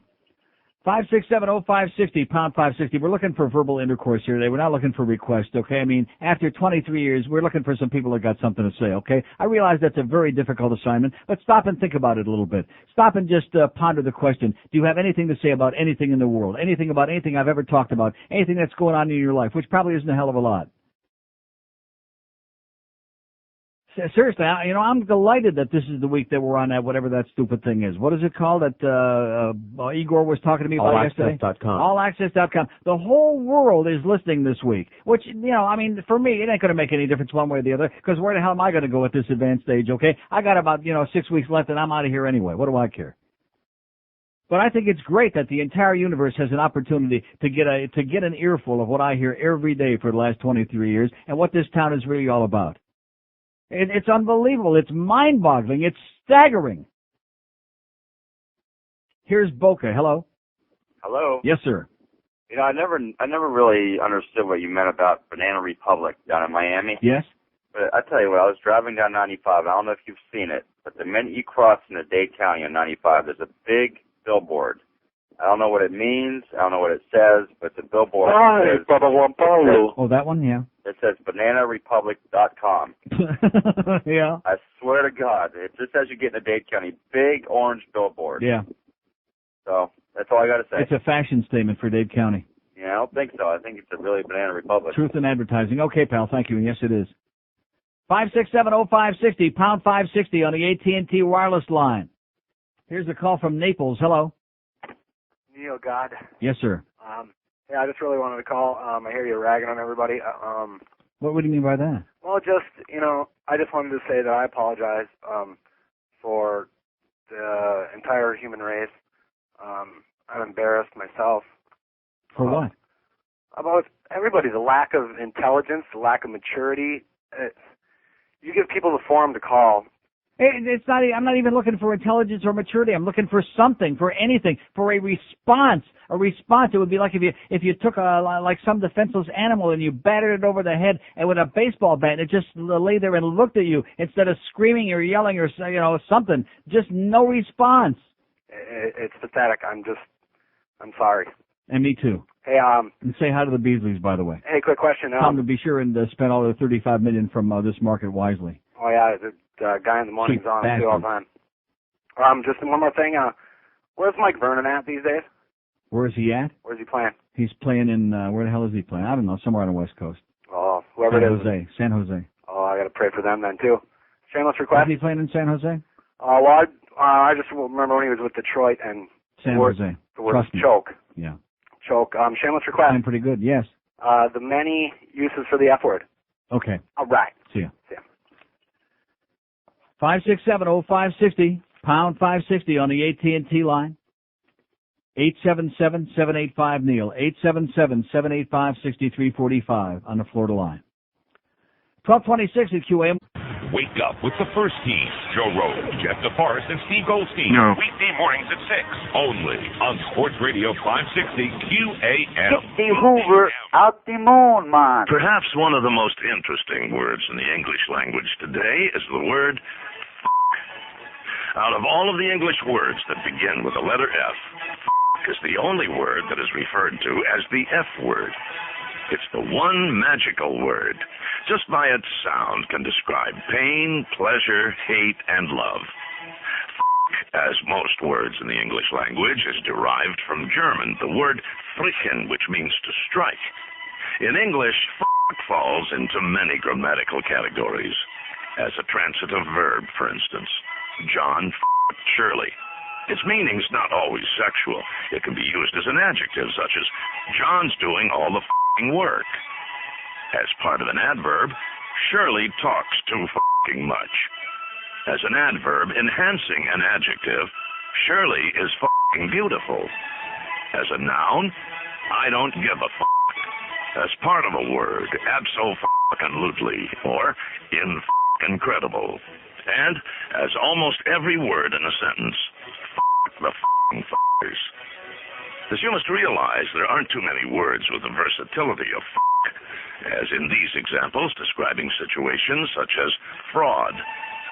5670560, pound 560. We're looking for verbal intercourse here today. We're not looking for requests, okay? I mean, after 23 years, we're looking for some people that got something to say, okay? I realize that's a very difficult assignment, but stop and think about it a little bit. Stop and just ponder the question. Do you have anything to say about anything in the world? Anything about anything I've ever talked about? Anything that's going on in your life, which probably isn't a hell of a lot. Seriously, I'm delighted that this is the week that we're on that, whatever that stupid thing is. What is it called that Igor was talking to me about yesterday? Allaccess.com. Allaccess.com. The whole world is listening this week, which, I mean, for me, it ain't going to make any difference one way or the other, because where the hell am I going to go at this advanced stage, okay? I got about, 6 weeks left, and I'm out of here anyway. What do I care? But I think it's great that the entire universe has an opportunity to get an earful of what I hear every day for the last 23 years and what this town is really all about. It's unbelievable. It's mind-boggling. It's staggering. Here's Boca. Hello. Hello. Yes, sir. I never really understood what you meant about Banana Republic down in Miami. Yes. But I tell you what, I was driving down 95. I don't know if you've seen it, but the minute you cross into Dade County on 95, there's a big billboard. I don't know what it means. I don't know what it says, but the billboard says, oh, that one, yeah. It says bananarepublic.com. Yeah. I swear to God, it just says you get into Dade County, big orange billboard. Yeah. So that's all I got to say. It's a fashion statement for Dade County. Yeah, I don't think so. I think it's a really Banana Republic. Truth in advertising. Okay, pal, thank you. And yes, it is. 5670560, pound 560 on the AT&T wireless line. Here's a call from Naples. Hello. Neil, God. Yes, sir. Yeah, I just really wanted to call. I hear you ragging on everybody. What do you mean by that? Well, just, I just wanted to say that I apologize for the entire human race. I'm embarrassed myself. For what? About everybody, the lack of intelligence, the lack of maturity. You give people the forum to call. It's not. I'm not even looking for intelligence or maturity. I'm looking for something, for anything, for a response. A response. It would be like if you took like some defenseless animal and you battered it over the head and with a baseball bat, and it just lay there and looked at you instead of screaming or yelling or something. Just no response. It's pathetic. I'm sorry. And me too. Hey, and say hi to the Beasleys, by the way. Hey, quick question. Tell them to be sure and spend all their $35 million from this market wisely. Oh yeah, the guy in the morning's on too all the time. Just one more thing. Where's Mike Vernon at these days? Where is he at? Where's he playing? He's playing in where the hell is he playing? I don't know, somewhere on the West Coast. Oh, whoever it is. San Jose. Oh, I got to pray for them then too. Shameless request. Is he playing in San Jose? Well, I just remember when he was with Detroit and San Jose. The word choke. Yeah. Choke. Shameless request. Playing pretty good. Yes. The many uses for the F word. Okay. All right. See ya. See ya. 567-0560, pound 560 on the AT&T line. 877-785-NEIL, 877-785-6345 on the Florida line. 1226 at QAM. Wake up with the first team. Joe Rose, Jeff DeForest, and Steve Goldstein. No. Weekday mornings at 6. Only on Sports Radio 560 QAM. Get the Hoover out the moon, man. Perhaps one of the most interesting words in the English language today is the word f***. Out of all of the English words that begin with the letter F, f*** is the only word that is referred to as the F word. It's the one magical word. Just by its sound can describe pain, pleasure, hate, and love. As most words in the English language, is derived from German, the word frichen, which means to strike. In English, falls into many grammatical categories. As a transitive verb, for instance, John Shirley. Its meaning's not always sexual. It can be used as an adjective, such as, John's doing all the work. As part of an adverb, Shirley talks too much. As an adverb enhancing an adjective, Shirley is beautiful. As a noun, I don't give a As part of a word, abso-lutely, or incredible. And as almost every word in a sentence, the fuckers. As you must realize, there aren't too many words with the versatility of as in these examples describing situations such as fraud.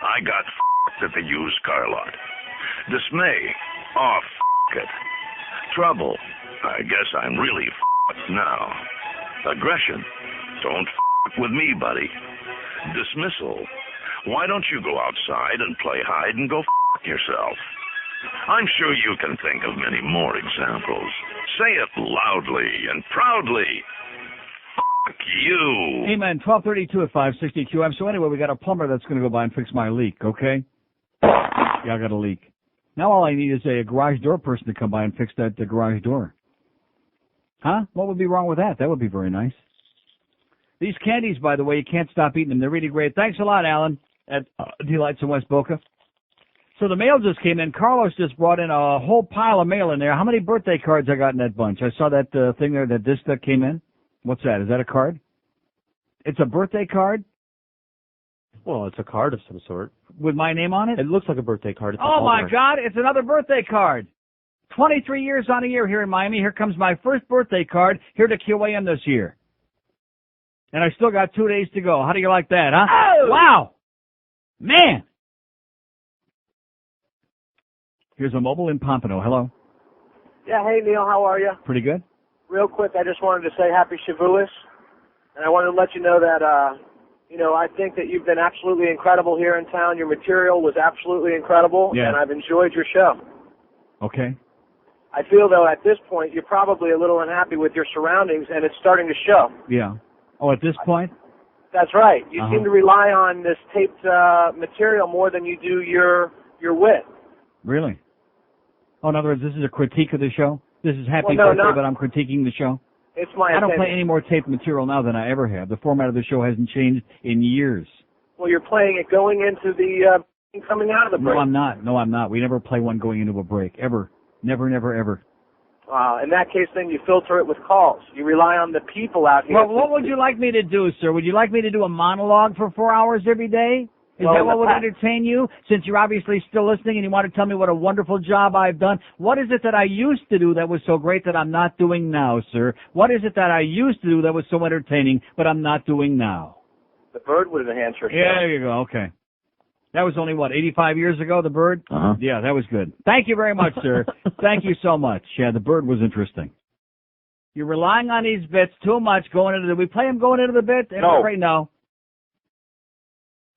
I got at the used car lot. Dismay. Oh, it. Trouble. I guess I'm really now. Aggression. Don't with me, buddy. Dismissal. Why don't you go outside and play hide and go yourself? I'm sure you can think of many more examples. Say it loudly and proudly. F*** you. Amen. 1232 at 560 QM. So anyway, we got a plumber that's going to go by and fix my leak, okay? Yeah, I got a leak. Now all I need is a garage door person to come by and fix the garage door. Huh? What would be wrong with that? That would be very nice. These candies, by the way, you can't stop eating them. They're really great. Thanks a lot, Alan, at Delights in West Boca. So the mail just came in. Carlos just brought in a whole pile of mail in there. How many birthday cards I got in that bunch? I saw that thing there, that disc that came in. What's that? Is that a card? It's a birthday card? Well, it's a card of some sort. With my name on it? It looks like a birthday card. It's oh, my God. It's another birthday card. 23 years on a year here in Miami. Here comes my first birthday card here to QAM this year. And I still got 2 days to go. How do you like that, huh? Oh! Wow. Man. Here's a mobile in Pompano. Hello. Yeah, hey, Neil, how are you? Pretty good. Real quick, I just wanted to say happy Shavuos, and I wanted to let you know that, I think that you've been absolutely incredible here in town. Your material was absolutely incredible, and I've enjoyed your show. Okay. I feel, though, at this point, you're probably a little unhappy with your surroundings, and it's starting to show. Yeah. Oh, at this point? That's right. You seem to rely on this taped material more than you do your wit. Really? Oh, in other words, this is a critique of the show? This is happy birthday, but I'm critiquing the show? It's my I don't opinion. play any more taped material now than I ever have. The format of the show hasn't changed in years. Well, you're playing it going into the coming out of the break. No, I'm not. No, I'm not. We never play one going into a break. Ever. Never, never, ever. In that case, then you filter it with calls. You rely on the people out here. Well, what would you like me to do, sir? Would you like me to do a monologue for 4 hours every day? Is that what would entertain you? Since you're obviously still listening and you want to tell me what a wonderful job I've done, what is it that I used to do that was so great that I'm not doing now, sir? What is it that I used to do that was so entertaining but I'm not doing now? The Bird would enhance your show. Yeah, there you go. Okay. That was only, 85 years ago, The Bird? Uh-huh. Yeah, that was good. Thank you very much, sir. Thank you so much. Yeah, The Bird was interesting. You're relying on these bits too much going into we play them going into the bit? No. No.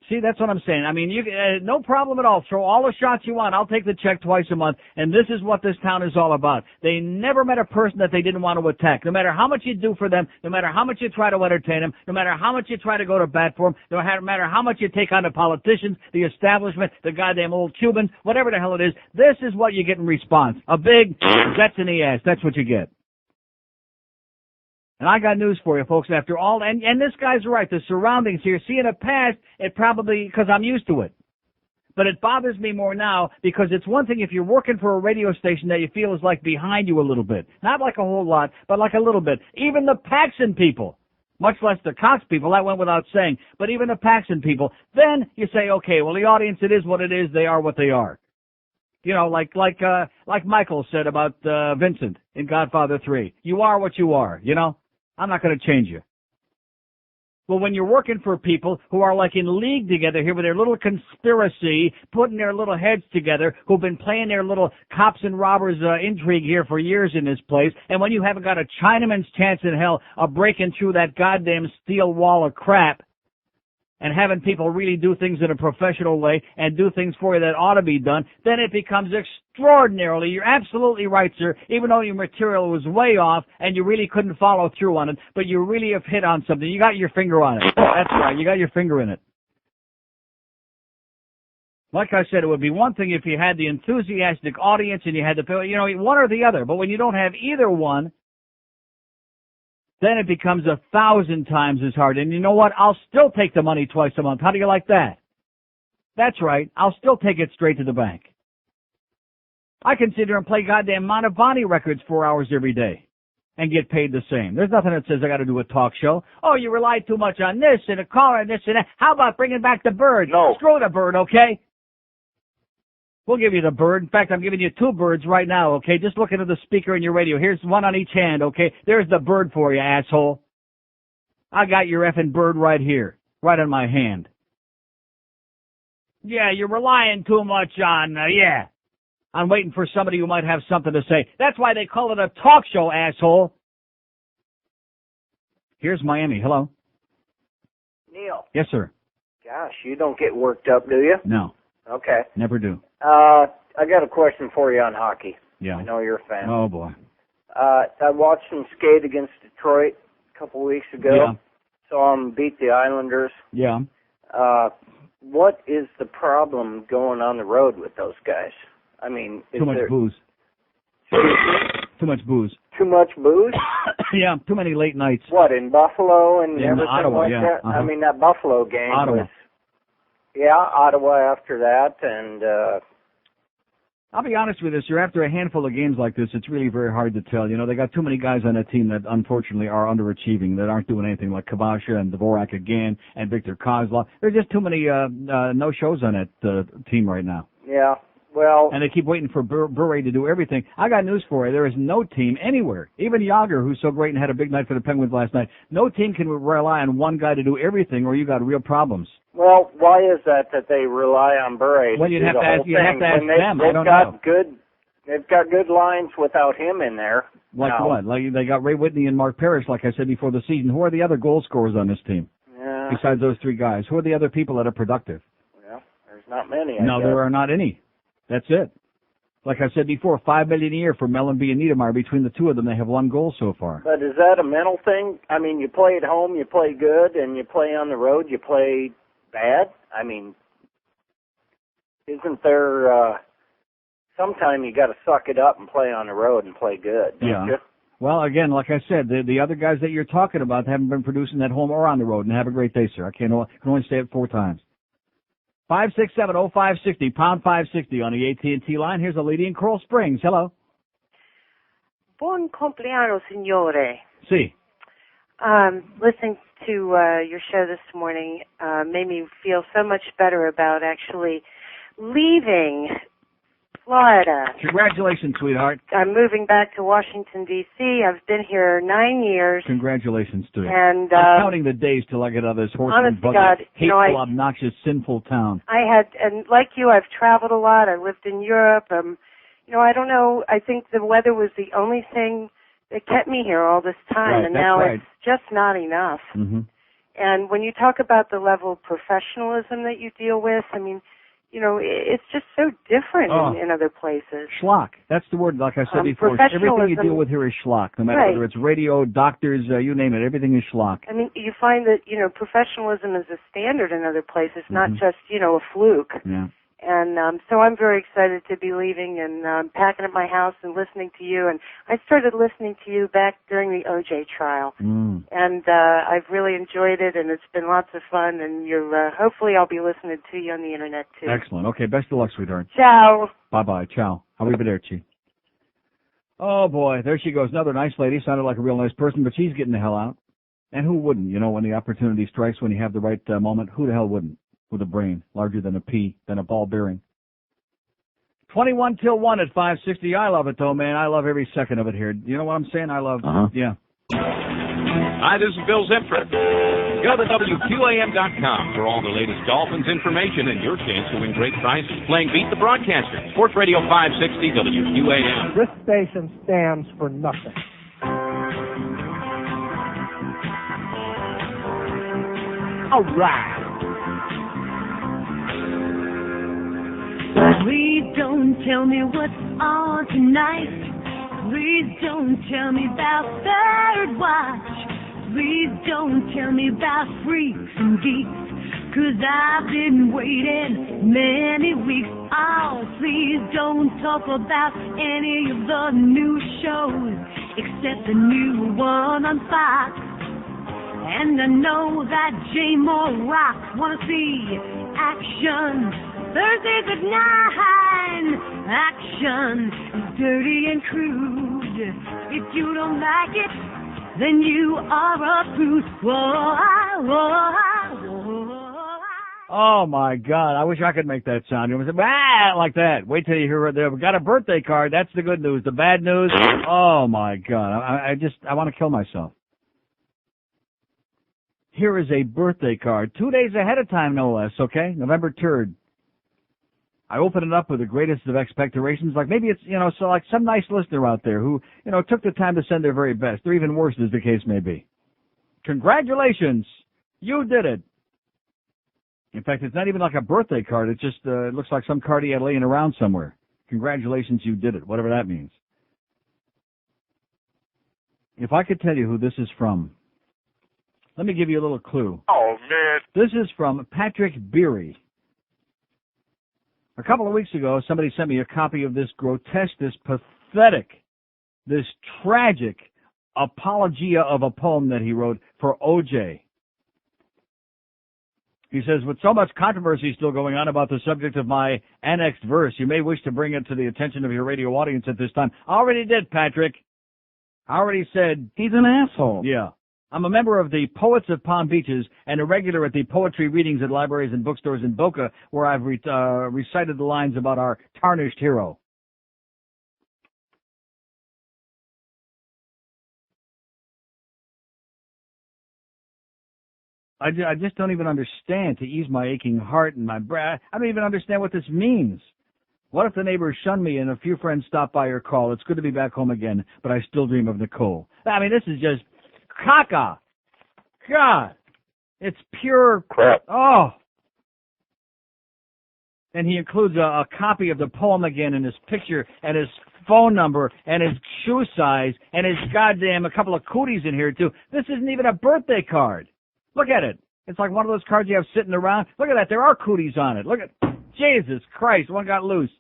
See, that's what I'm saying. I mean, you no problem at all. Throw all the shots you want. I'll take the check twice a month. And this is what this town is all about. They never met a person that they didn't want to attack. No matter how much you do for them, no matter how much you try to entertain them, no matter how much you try to go to bat for them, no matter how much you take on the politicians, the establishment, the goddamn old Cubans, whatever the hell it is, this is what you get in response. A big zets in the ass. That's what you get. And I got news for you, folks. After all, and this guy's right, the surroundings here. See, in the past, it probably, because I'm used to it. But it bothers me more now because it's one thing if you're working for a radio station that you feel is like behind you a little bit. Not like a whole lot, but like a little bit. Even the Paxson people, much less the Cox people, that went without saying. But even the Paxson people, then you say, okay, well, the audience, it is what it is. They are what they are. You know, like Michael said about Vincent in Godfather 3. You are what you are, you know? I'm not going to change you. Well, when you're working for people who are like in league together here with their little conspiracy, putting their little heads together, who've been playing their little cops and robbers intrigue here for years in this place, and when you haven't got a Chinaman's chance in hell of breaking through that goddamn steel wall of crap and having people really do things in a professional way and do things for you that ought to be done, then it becomes extraordinarily, you're absolutely right, sir, even though your material was way off and you really couldn't follow through on it, but you really have hit on something. You got your finger on it. That's right, you got your finger in it. Like I said, it would be one thing if you had the enthusiastic audience and you had the, you know, one or the other, but when you don't have either one, then it becomes 1,000 times as hard. And you know what? I'll still take the money twice a month. How do you like that? That's right. I'll still take it straight to the bank. I can sit here and play goddamn Mantovani records 4 hours every day and get paid the same. There's nothing that says I got to do a talk show. Oh, you rely too much on this and a caller and this and that. How about bringing back the Bird? No. Screw the Bird, okay? We'll give you the Bird. In fact, I'm giving you 2 birds right now, okay? Just look into the speaker in your radio. Here's one on each hand, okay? There's the Bird for you, asshole. I got your effing Bird right here, right on my hand. Yeah, you're relying too much on, I'm waiting for somebody who might have something to say. That's why they call it a talk show, asshole. Here's Miami. Hello. Neil. Yes, sir. Gosh, you don't get worked up, do you? No. Okay. Never do. I got a question for you on hockey. Yeah. I know you're a fan. Oh, boy. I watched them skate against Detroit a couple weeks ago. Yeah. Saw them beat the Islanders. Yeah. What is the problem going on the road with those guys? I mean, is Too much booze. Too much booze. Too much booze? Yeah, too many late nights. What, in Buffalo and everything Ottawa, like yeah. that? Uh-huh. I mean, that Buffalo game Ottawa. was... Yeah, Ottawa after that, and... I'll be honest with you, sir, after a handful of games like this, it's really very hard to tell. You know, they got too many guys on that team that unfortunately are underachieving, that aren't doing anything, like Kabasha and Dvorak again and Victor Kozlov. There's just too many no-shows on that team right now. Yeah, well... And they keep waiting for Bure to do everything. I got news for you. There is no team anywhere, even Yager, who's so great and had a big night for the Penguins last night, no team can rely on one guy to do everything or you got real problems. Well, why is that they rely on Bure? Well, you'd have to ask them. I don't know. They've got good lines without him in there. Like what? Like they got Ray Whitney and Mark Parrish, like I said before the season. Who are the other goal scorers on this team? Yeah. Besides those 3 guys, who are the other people that are productive? Well, there's not many. No, there are not any. That's it. Like I said before, $5 million a year for Mellanby and Niedermayer. Between the 2 of them, they have 1 goal so far. But is that a mental thing? I mean, you play at home, you play good, and you play on the road, you play bad? I mean, isn't there sometime you got to suck it up and play on the road and play good, don't you? Well, again, like I said, the other guys that you're talking about haven't been producing at home or on the road. And have a great day, sir. I can only say it 4 times. 567-0560, pound 560 on the AT&T line. Here's a lady in Coral Springs. Hello. Buon compleanno, signore. Si. Listening to your show this morning made me feel so much better about actually leaving Florida. Congratulations, sweetheart. I'm moving back to Washington, D.C. I've been here 9 years. Congratulations to you. And I'm counting the days till I get out of this horseman buggy, hateful, obnoxious, sinful town. And like you, I've traveled a lot. I lived in Europe. I don't know. I think the weather was the only thing that kept me here all this time, right, and now right. it's just not enough. Mm-hmm. And when you talk about the level of professionalism that you deal with, I mean, it's just so different in other places. Schlock. That's the word, like I said before. Everything you deal with here is schlock, no matter whether it's radio, doctors, you name it. Everything is schlock. I mean, you find that, professionalism is a standard in other places, not just, a fluke. Yeah. And so I'm very excited to be leaving and packing up my house and listening to you. And I started listening to you back during the OJ trial. Mm. And I've really enjoyed it, and it's been lots of fun. And you're hopefully I'll be listening to you on the Internet, too. Excellent. Okay, best of luck, sweetheart. Ciao. Bye-bye. Ciao. Arrivederci. Oh, boy. There she goes. Another nice lady. Sounded like a real nice person, but she's getting the hell out. And who wouldn't? When the opportunity strikes, when you have the right moment, who the hell wouldn't? With a brain larger than a pea, than a ball bearing. 21 till 1 at 560. I love it, though, man. I love every second of it here. You know what I'm saying? I love, yeah. Hi, this is Bill Zipford. Go to WQAM.com for all the latest Dolphins information and your chance to win great prizes. Playing Beat the Broadcaster. Sports Radio 560 WQAM. This station stands for nothing. All right. Please don't tell me what's on tonight. Please don't tell me about Third Watch. Please don't tell me about freaks and geeks, 'cause I've been waiting many weeks. Oh, please don't talk about any of the new shows except the new one on Fox. And I know that J. Moore Rock wanna see action. Thursdays at 9, action is dirty and crude. If you don't like it, then you are a prude. Oh, my God. I wish I could make that sound. It was like that. Wait till you hear it there. We got a birthday card. That's the good news. The bad news, oh, my God. I want to kill myself. Here is a birthday card. 2 days ahead of time, no less, okay? November 3rd. I open it up with the greatest of expectations. Like maybe it's, so like some nice listener out there who, took the time to send their very best, or even worse as the case may be. Congratulations. You did it. In fact, it's not even like a birthday card. It just it looks like some card he had laying around somewhere. Congratulations, you did it, whatever that means. If I could tell you who this is from, let me give you a little clue. Oh, man. This is from Patrick Bure. A couple of weeks ago, somebody sent me a copy of this grotesque, this pathetic, this tragic apologia of a poem that he wrote for OJ. He says, with so much controversy still going on about the subject of my annexed verse, you may wish to bring it to the attention of your radio audience at this time. I already did, Patrick. I already said. He's an asshole. Yeah. I'm a member of the Poets of Palm Beaches and a regular at the poetry readings at libraries and bookstores in Boca, where I've recited the lines about our tarnished hero. I just don't even understand, to ease my aching heart and my breath. I don't even understand what this means. What if the neighbors shun me and a few friends stop by or call? It's good to be back home again, but I still dream of Nicole. I mean, this is just caca. God. It's pure crap. Oh. And he includes a copy of the poem again and his picture and his phone number and his shoe size and his goddamn a couple of cooties in here, too. This isn't even a birthday card. Look at it. It's like one of those cards you have sitting around. Look at that. There are cooties on it. Look at, Jesus Christ, one got loose.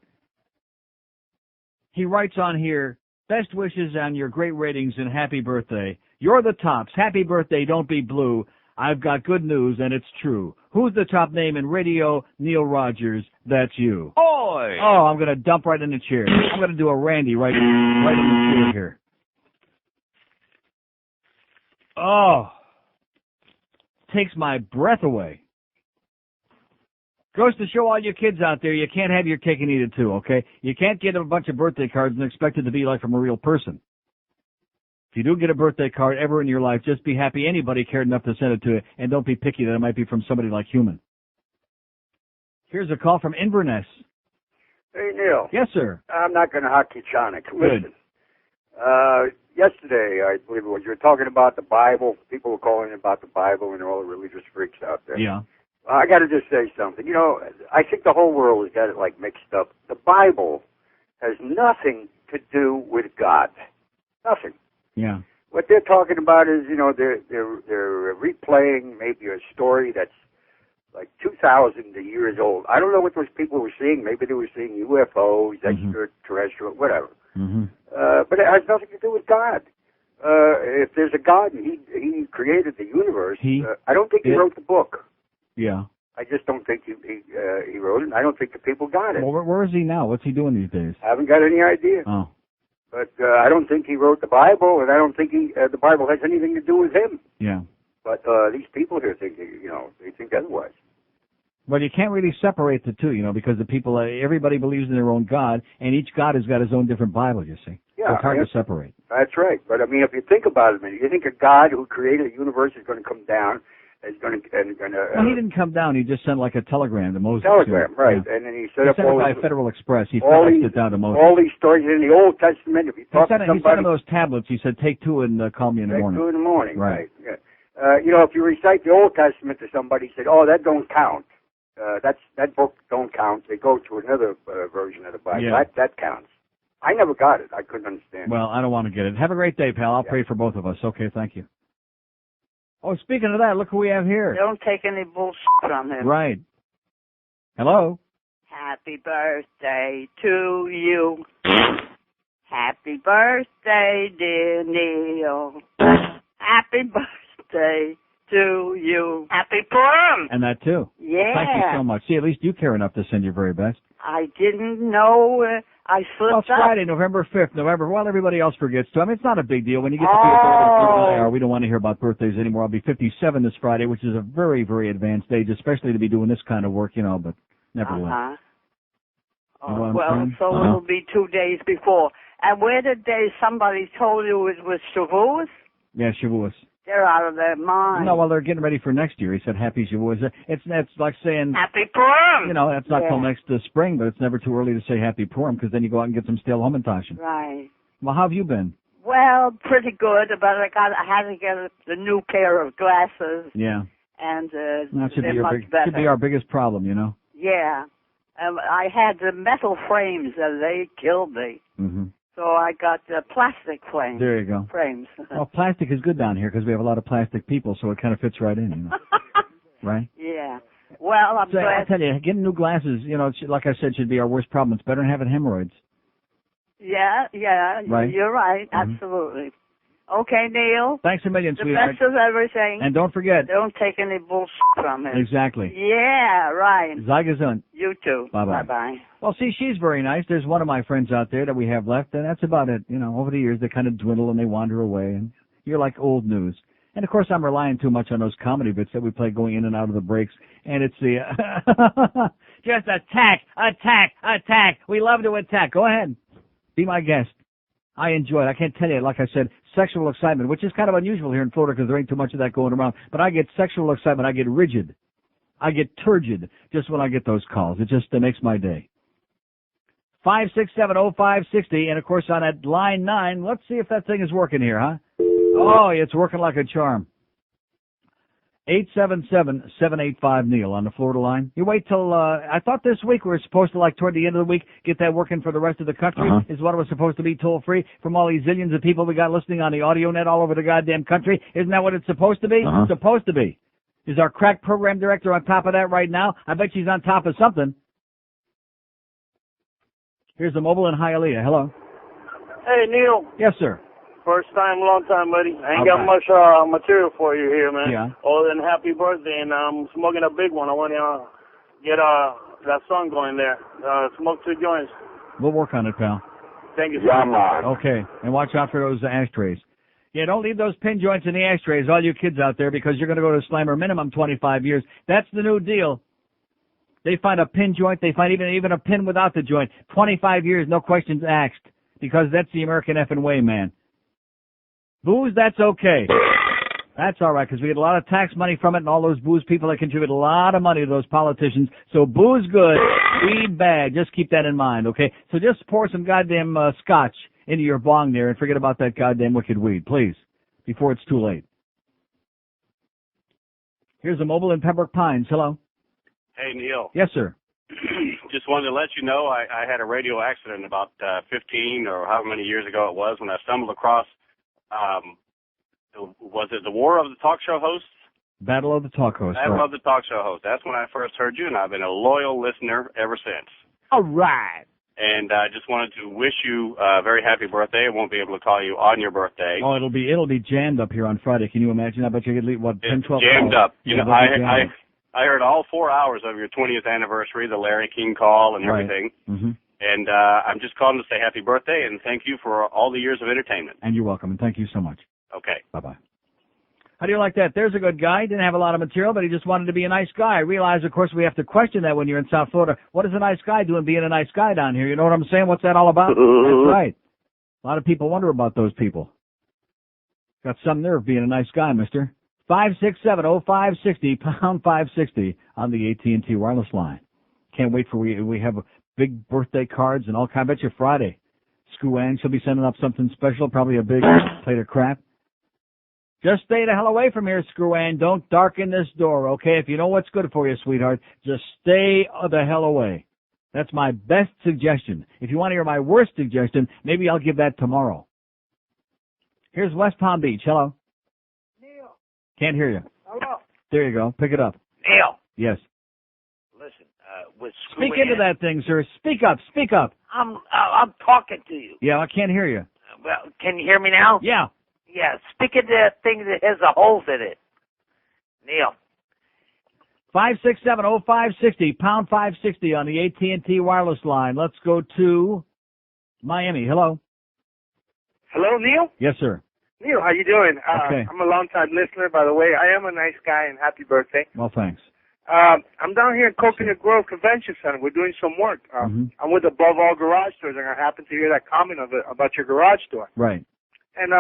He writes on here, Best wishes on your great ratings and happy birthday. You're the tops. Happy birthday. Don't be blue. I've got good news, and it's true. Who's the top name in radio? Neil Rogers. That's you. Oi! Oh, I'm going to dump right in the chair. I'm going to do a Randy right in the chair here. Oh. Takes my breath away. Goes to show all you kids out there, you can't have your cake and eat it too, okay? You can't get a bunch of birthday cards and expect it to be like from a real person. If you do get a birthday card ever in your life, just be happy anybody cared enough to send it to you, and don't be picky that it might be from somebody like Human. Here's a call from Inverness. Hey, Neil. Yes, sir. I'm not going to hockey chonic. Listen. Yesterday, I believe it was, you were talking about the Bible. People were calling about the Bible and all the religious freaks out there. Yeah. I got to just say something. You know, I think the whole world has got it, like, mixed up. The Bible has nothing to do with God. Nothing. Yeah. What they're talking about is, you know, they're replaying maybe a story that's like 2,000 years old. I don't know what those people were seeing. Maybe they were seeing UFOs, extraterrestrial, whatever. Mm-hmm. But it has nothing to do with God. If there's a God, he created the universe. I don't think he wrote the book. Yeah. I just don't think he wrote it. And I don't think the people got it. Well, where is he now? What's he doing these days? I haven't got any idea. Oh. But I don't think he wrote the Bible, and I don't think the Bible has anything to do with him. Yeah. But these people here think, they think otherwise. Well, you can't really separate the two, because the people, everybody believes in their own God, and each God has got his own different Bible, you see. Yeah. So it's hard to separate. That's right. But, I mean, if you think about it a minute, you think a God who created the universe is going to come down, Well, he didn't come down. He just sent like a telegram to Moses. Telegram, right. Yeah. And then he set up sent all it by Federal Express. He all faxed these, it down to Moses. all these stories in the Old Testament. If you talk to somebody, he sent him those tablets. He said, take two and call me in the morning. Take 2 in the morning, right. Yeah. If you recite the Old Testament to somebody, he said, oh, that don't count. That book don't count. They go to another version of the Bible. Yeah. That counts. I never got it. I couldn't understand. Well, I don't want to get it. Have a great day, pal. I'll pray for both of us. Okay, thank you. Oh, speaking of that, look who we have here. Don't take any bullshit from him. Right. Hello? Happy birthday to you. Happy birthday, dear Neil. Happy birthday to you. Happy Purim. And that too. Yeah. Thank you so much. See, at least you care enough to send your very best. I didn't know I slipped Well, it's up. Friday, November 5th. Well, everybody else forgets too. I mean, it's not a big deal. When you get to be a birthday, we don't want to hear about birthdays anymore. I'll be 57 this Friday, which is a very, very advanced age, especially to be doing this kind of work, but nevertheless. Well, so it'll be 2 days before. And where did somebody told you it was Shavuos? Yeah, Shavuos. They're out of their mind. No, well, they're getting ready for next year. He said Happy Shavuos. It's like saying... Happy Purim! That's not till next spring, but it's never too early to say Happy Purim, because then you go out and get some stale Hamantaschen. Right. Well, how have you been? Well, pretty good, but I had to get the new pair of glasses. Yeah. And That should they're much better. Should be our biggest problem, Yeah. I had the metal frames, and they killed me. Mm-hmm. So I got plastic frames. There you go. Frames. Well, plastic is good down here because we have a lot of plastic people, so it kind of fits right in, Right? Yeah. Well, I'm glad. I tell you, getting new glasses, like I said, should be our worst problem. It's better than having hemorrhoids. Yeah, Right? You're right. Mm-hmm. Absolutely. Okay, Neil. Thanks a million, the sweetheart. best of everything. And don't forget. Don't take any bullshit from him. Exactly. Yeah, right. Sei gesund. You too. Bye-bye. Bye-bye. Well, see, she's very nice. There's one of my friends out there that we have left, and that's about it. Over the years, they kind of dwindle and they wander away, and you're like old news. And, of course, I'm relying too much on those comedy bits that we play going in and out of the breaks, and it's the just attack. We love to attack. Go ahead. Be my guest. I enjoy it. I can't tell you, like I said, sexual excitement, which is kind of unusual here in Florida because there ain't too much of that going around. But I get sexual excitement. I get rigid. I get turgid just when I get those calls. It just makes my day. 5670560, and, of course, on at line 9, let's see if that thing is working here, huh? Oh, it's working like a charm. 877-785-NEIL on the Florida line. You wait till, I thought this week we were supposed to, toward the end of the week, get that working for the rest of the country, is what it was supposed to be toll-free from all these zillions of people we got listening on the audio net all over the goddamn country. Isn't that what it's supposed to be? It's supposed to be. Is our crack program director on top of that right now? I bet she's on top of something. Here's the mobile in Hialeah. Hello. Hey, Neil. Yes, sir. First time, long time, buddy. I ain't got much material for you here, man. Yeah. Other than happy birthday, and I'm smoking a big one. I want to get that song going there. Smoke 2 joints. We'll work on it, pal. Thank you. Okay, and watch out for those ashtrays. Yeah, don't leave those pin joints in the ashtrays, all you kids out there, because you're going to go to Slimer minimum 25 years. That's the new deal. They find a pin joint. They find even a pin without the joint. 25 years, no questions asked, because that's the American effing way, man. Booze, that's okay. That's all right, because we get a lot of tax money from it, and all those booze people that contribute a lot of money to those politicians. So booze good, weed bad. Just keep that in mind, okay? So just pour some goddamn scotch into your bong there and forget about that goddamn wicked weed, please, before it's too late. Here's a mobile in Pembroke Pines. Hello. Hey, Neil. Yes, sir. Just wanted to let you know I had a radio accident about 15 or however many years ago it was when I stumbled across, was it the War of the Talk Show Hosts? Battle of the Talk Hosts. Battle of the Talk Show Hosts. That's when I first heard you, and I've been a loyal listener ever since. All right. And I just wanted to wish you a very happy birthday. I won't be able to call you on your birthday. Oh, it'll be jammed up here on Friday. Can you imagine? I bet you could leave, 10, 12 jammed hours. up. You know, I heard all 4 hours of your 20th anniversary, the Larry King call and everything. Mm-hmm. And I'm just calling to say happy birthday and thank you for all the years of entertainment. And you're welcome, and thank you so much. Okay. Bye-bye. How do you like that? There's a good guy. Didn't have a lot of material, but he just wanted to be a nice guy. I realize, of course, we have to question that when you're in South Florida. What is a nice guy doing being a nice guy down here? You know what I'm saying? What's that all about? That's right. A lot of people wonder about those people. Got some nerve being a nice guy, mister. 567-0560, pound 560 on the AT&T wireless line. Can't wait for we have big birthday cards and all kinds. I bet you Friday. Screw Ann, she'll be sending up something special, probably a big plate of crap. Just stay the hell away from here, Screw Ann. Don't darken this door, okay? If you know what's good for you, sweetheart, just stay the hell away. That's my best suggestion. If you want to hear my worst suggestion, maybe I'll give that tomorrow. Here's West Palm Beach. Hello. Neil. Can't hear you. Hello. There you go. Pick it up. Neil. Yes. Listen, with Speak into that thing, sir. Speak up. Speak up. I'm talking to you. Yeah, I can't hear you. Well, can you hear me now? Yeah. Yeah, speak into that thing that has the holes in it. Neil. 567-0560, pound 560 on the AT&T wireless line. Let's go to Miami. Hello. Hello, Neil? Yes, sir. Neil, how you doing? Okay. I'm a long-time listener, by the way. I am a nice guy, and happy birthday. Well, thanks. I'm down here in Coconut Grove Convention Center. We're doing some work. I'm with Above All Garage Doors, and I happen to hear that comment about your garage door. Right. And,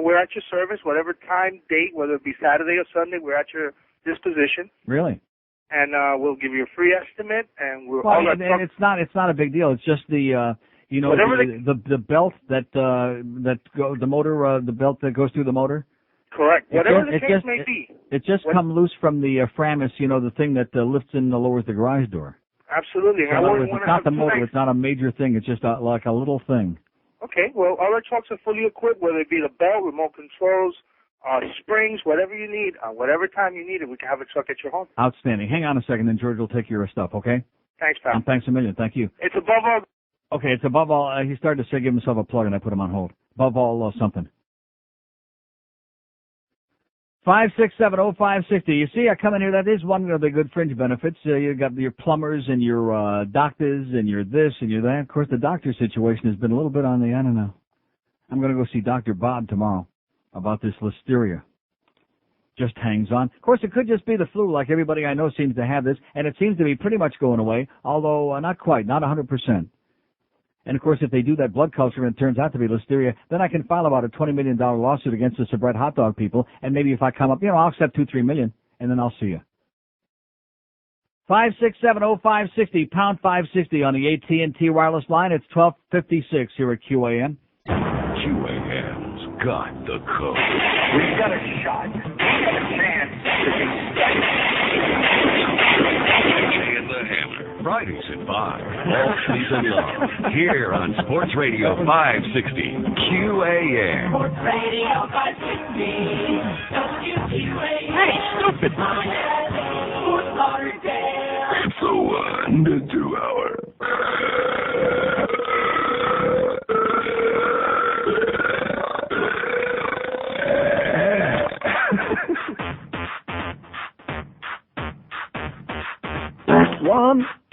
we're at your service, whatever time, date, whether it be Saturday or Sunday, we're at your disposition. Really? And we'll give you a free estimate, and we're well, and it's not a big deal. It's just the the belt that the motor the belt that goes through the motor. Correct. Whatever the case may be. It just come loose from the Framus, the thing that lifts and lowers the garage door. Absolutely. So it's not the motor. It's not a major thing. It's just like a little thing. Okay. Well, all our trucks are fully equipped, whether it be the belt, remote controls, springs, whatever you need, whatever time you need it, we can have a truck at your home. Outstanding. Hang on a second, then George will take your stuff, okay? Thanks, pal. And thanks a million. Thank you. It's above all. Okay, it's above all. He started to say give himself a plug, and I put him on hold. Above all something. 567-0560. You see, I come in here. That is one of the good fringe benefits. You got your plumbers and your doctors and your this and your that. Of course, the doctor situation has been a little bit on the, I don't know. I'm going to go see Dr. Bob tomorrow about this listeria. Just hangs on. Of course, it could just be the flu, like everybody I know seems to have this, and it seems to be pretty much going away, although not quite, not 100%. And, of course, if they do that blood culture and it turns out to be listeria, then I can file about a $20 million lawsuit against the Sabret hot dog people, and maybe if I come up, I'll accept $2-3 million, and then I'll see you. 567-0560, pound 560 on the AT&T wireless line. It's 12:56 here at QAM. QAM's got the code. We've got a shot. We've got a chance to be And the Hammer. Fridays at 5. All season long. Here on Sports Radio 560. QAM. Sports Radio 560. WQAM. Hey, stupid. Fort Lauderdale. It's the 1 to 2 hour.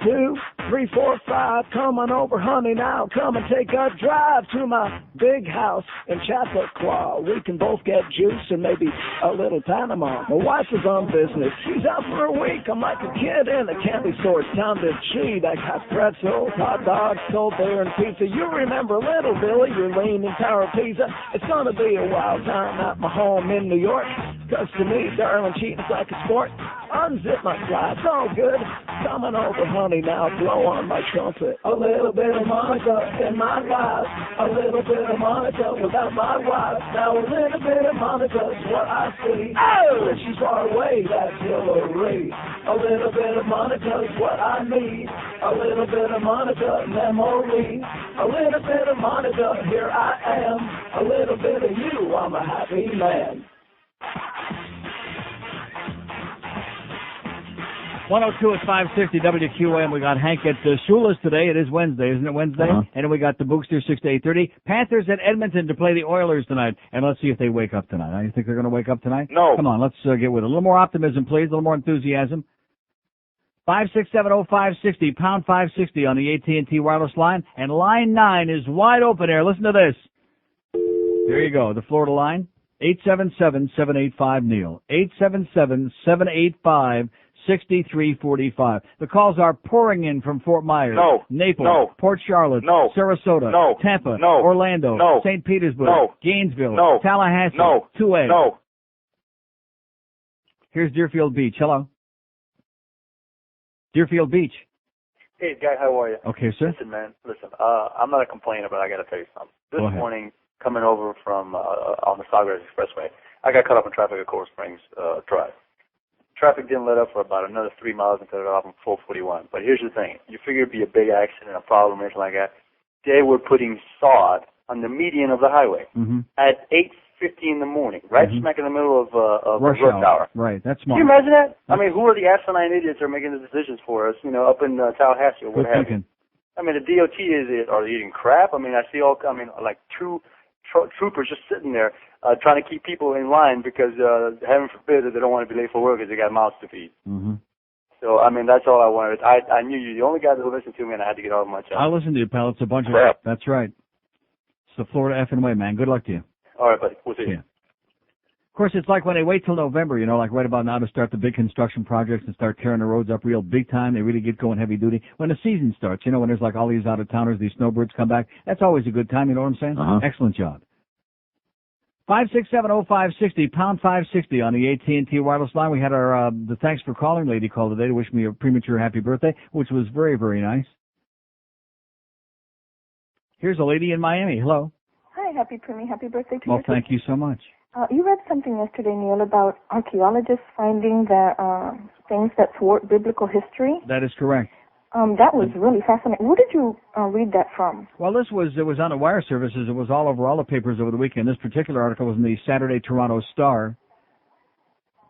2, 3, 4, 5. Come on over, honey, now. Come and take a drive to my big house in Chappaqua. We can both get juice and maybe a little Panama. My wife is on business. She's out for a week. I'm like a kid in a candy store. It's time to cheat. I got pretzels, hot dogs, cold beer, and pizza. You remember Little Billy, your leaning Tower of Pisa. It's gonna be a wild time at my home in New York. 'Cause to me, darling, cheating's like a sport. Unzip my fly, it's all good. Coming over, honey, now blow on my trumpet. A little bit of Monica in my life. A little bit of Monica without my wife. Now a little bit of Monica's what I see. Oh, when she's far away, that's Hillary. A little bit of Monica's what I need. A little bit of Monica memory. A little bit of Monica, here I am. A little bit of you, I'm a happy man. 102 at 560 WQAM. We got Hank at Shula's today. It is Wednesday, isn't it Wednesday? And then we got the Bookster 6 to 8:30. Panthers at Edmonton to play the Oilers tonight. And let's see if they wake up tonight. You think they're going to wake up tonight? No. Come on, let's get with it. A little more optimism, please. A little more enthusiasm. 5670560, pound 560 on the AT&T wireless line. And line 9 is wide open here. Listen to this. There you go. The Florida line. 877-785-NEIL. 877-785-6345. The calls are pouring in from Fort Myers, Naples, Port Charlotte, Sarasota, Tampa, Orlando, St. Petersburg, Gainesville, Tallahassee, 2A. Here's Deerfield Beach. Hello. Deerfield Beach. Hey, Guy, how are you? Okay, sir. Listen, man, I'm not a complainer, but I got to tell you something. This morning, coming over from on the Sawgrass Expressway, I got caught up in traffic at Coral Springs Drive. Traffic didn't let up for about another 3 miles until it got off on 441. But here's the thing. You figure it'd be a big accident, a problem, or anything like that. They were putting sod on the median of the highway at 8:50 in the morning, right smack in the middle of rush hour. Right, that's Can smart. you imagine that? I mean, who are the asinine idiots that are making the decisions for us, up in Tallahassee or what have you? I mean, the DOT are they eating crap? I mean, I see like two troopers just sitting there trying to keep people in line because, heaven forbid, that they don't want to be late for work because they got mouths to feed. So, I mean, that's all I wanted. I knew you were the only guy that listened to me, and I had to get off my chest. I listen to you, pal. It's a bunch of crap. That's right. It's the Florida effing way, man. Good luck to you. All right, buddy. We'll see you. Yeah. Of course, it's like when they wait till November, like right about now to start the big construction projects and start tearing the roads up real big time. They really get going heavy duty. When the season starts, when there's like all these out-of-towners, these snowbirds come back, that's always a good time, you know what I'm saying? Excellent job. 5670560, pound 560 on the AT&T wireless line. We had our the thanks for calling lady call today to wish me a premature happy birthday, which was very, very nice. Here's a lady in Miami. Hello. Hi, happy birthday to you. Well, thank you so much. You read something yesterday, Neil, about archaeologists finding that things that thwart biblical history. That is correct. That was really fascinating. Where did you read that from? Well, it was on the wire services. It was all over all the papers over the weekend. This particular article was in the Saturday Toronto Star,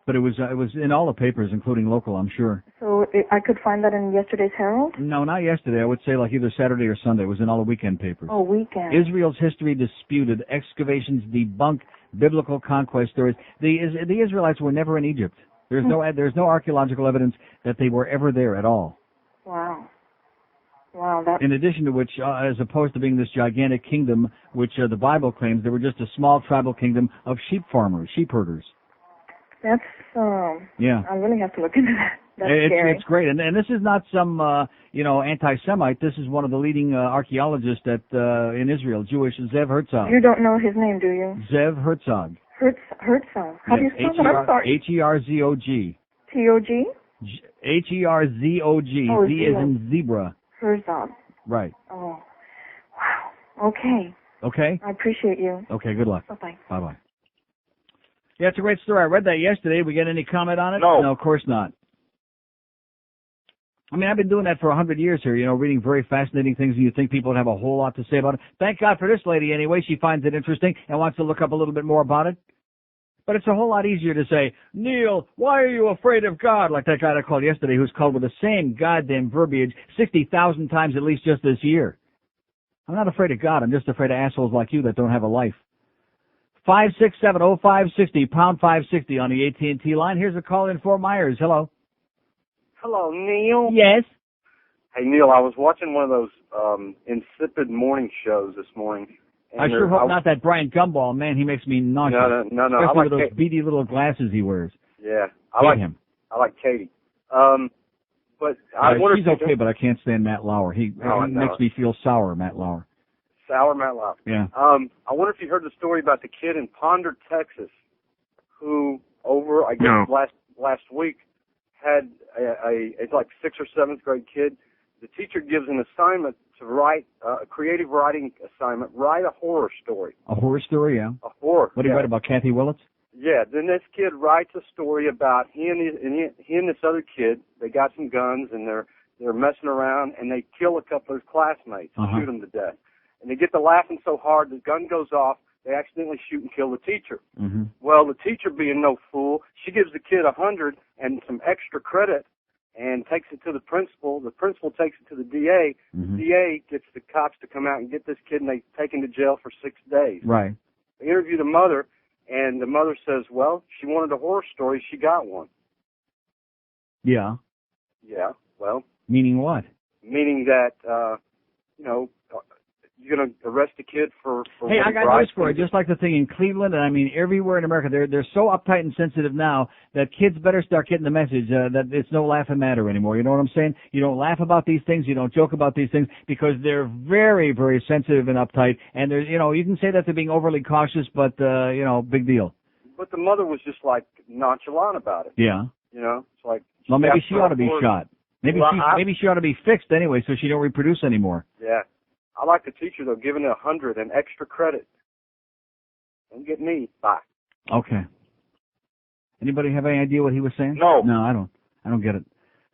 but it was in all the papers, including local, I'm sure. So I could find that in yesterday's Herald? No, not yesterday. I would say like either Saturday or Sunday. It was in all the weekend papers. Oh, weekend. Israel's history disputed. Excavations debunk biblical conquest stories. The Israelites were never in Egypt. There's no archaeological evidence that they were ever there at all. Wow. In addition to which, as opposed to being this gigantic kingdom, which the Bible claims, they were just a small tribal kingdom of sheep farmers, sheep herders. That's, yeah. I really have to look into that. That's scary. It's great. And this is not some, anti-Semite. This is one of the leading archaeologists in Israel, Jewish, Zev Herzog. You don't know his name, do you? Zev Herzog. Herzog. How do you spell that? I'm sorry. Herzog. T-O-G? Herzog. Oh, Z is in zebra. Herzog. Right. Oh. Wow. Okay. Okay? I appreciate you. Okay, good luck. Bye-bye. Bye-bye. Yeah, it's a great story. I read that yesterday. We get any comment on it? No. No, of course not. I mean, I've been doing that for 100 years here, reading very fascinating things, and you think people would have a whole lot to say about it. Thank God for this lady anyway. She finds it interesting and wants to look up a little bit more about it. But it's a whole lot easier to say, Neil, why are you afraid of God? Like that guy I called yesterday who's called with the same goddamn verbiage 60,000 times at least just this year. I'm not afraid of God. I'm just afraid of assholes like you that don't have a life. 5670560, pound 560 on the AT&T line. Here's a call in Fort Myers. Hello. Hello, Neil. Yes. Hey, Neil, I was watching one of those insipid morning shows this morning. And I sure hope not that Brian Gumball. Man, he makes me nauseous. No. Especially I like with those beady little glasses he wears. Yeah, I Hate like him. I like Katie. But I wonder she's if okay, but I can't stand Matt Lauer. He makes me feel sour, Matt Lauer. Sour Matt Lauer. Yeah. I wonder if you heard the story about the kid in Ponder, Texas, who over, I guess, last week had it's like 6th or 7th grade kid. The teacher gives an assignment to write a creative writing assignment, write a horror story. A horror story, yeah. A horror. What do you write about, Kathy Willits? Yeah. Then this kid writes a story about he and this other kid. They got some guns and they're messing around and they kill a couple of his classmates, shoot them to death. And they get to laughing so hard the gun goes off. They accidentally shoot and kill the teacher. Mm-hmm. Well, the teacher, being no fool, she gives the kid 100 and some extra credit and takes it to the principal. The principal takes it to the DA. Mm-hmm. The DA gets the cops to come out and get this kid, and they take him to jail for 6 days. Right. They interview the mother, and the mother says, well, she wanted a horror story. She got one. Yeah. Yeah, well. Meaning what? Meaning that, you're going to arrest a kid for Hey, I got news for you. Just like the thing in Cleveland, and I mean everywhere in America, they're so uptight and sensitive now that kids better start getting the message that it's no laughing matter anymore. You know what I'm saying? You don't laugh about these things. You don't joke about these things because they're very, very sensitive and uptight. And there's, you can say that they're being overly cautious, but big deal. But the mother was just like nonchalant about it. Yeah. It's like. Well, maybe she ought to be shot. Maybe she ought to be fixed anyway, so she don't reproduce anymore. Yeah. I like the teacher, though, giving 100 and extra credit. Don't get me. Bye. Okay. Anybody have any idea what he was saying? No. No, I don't. I don't get it.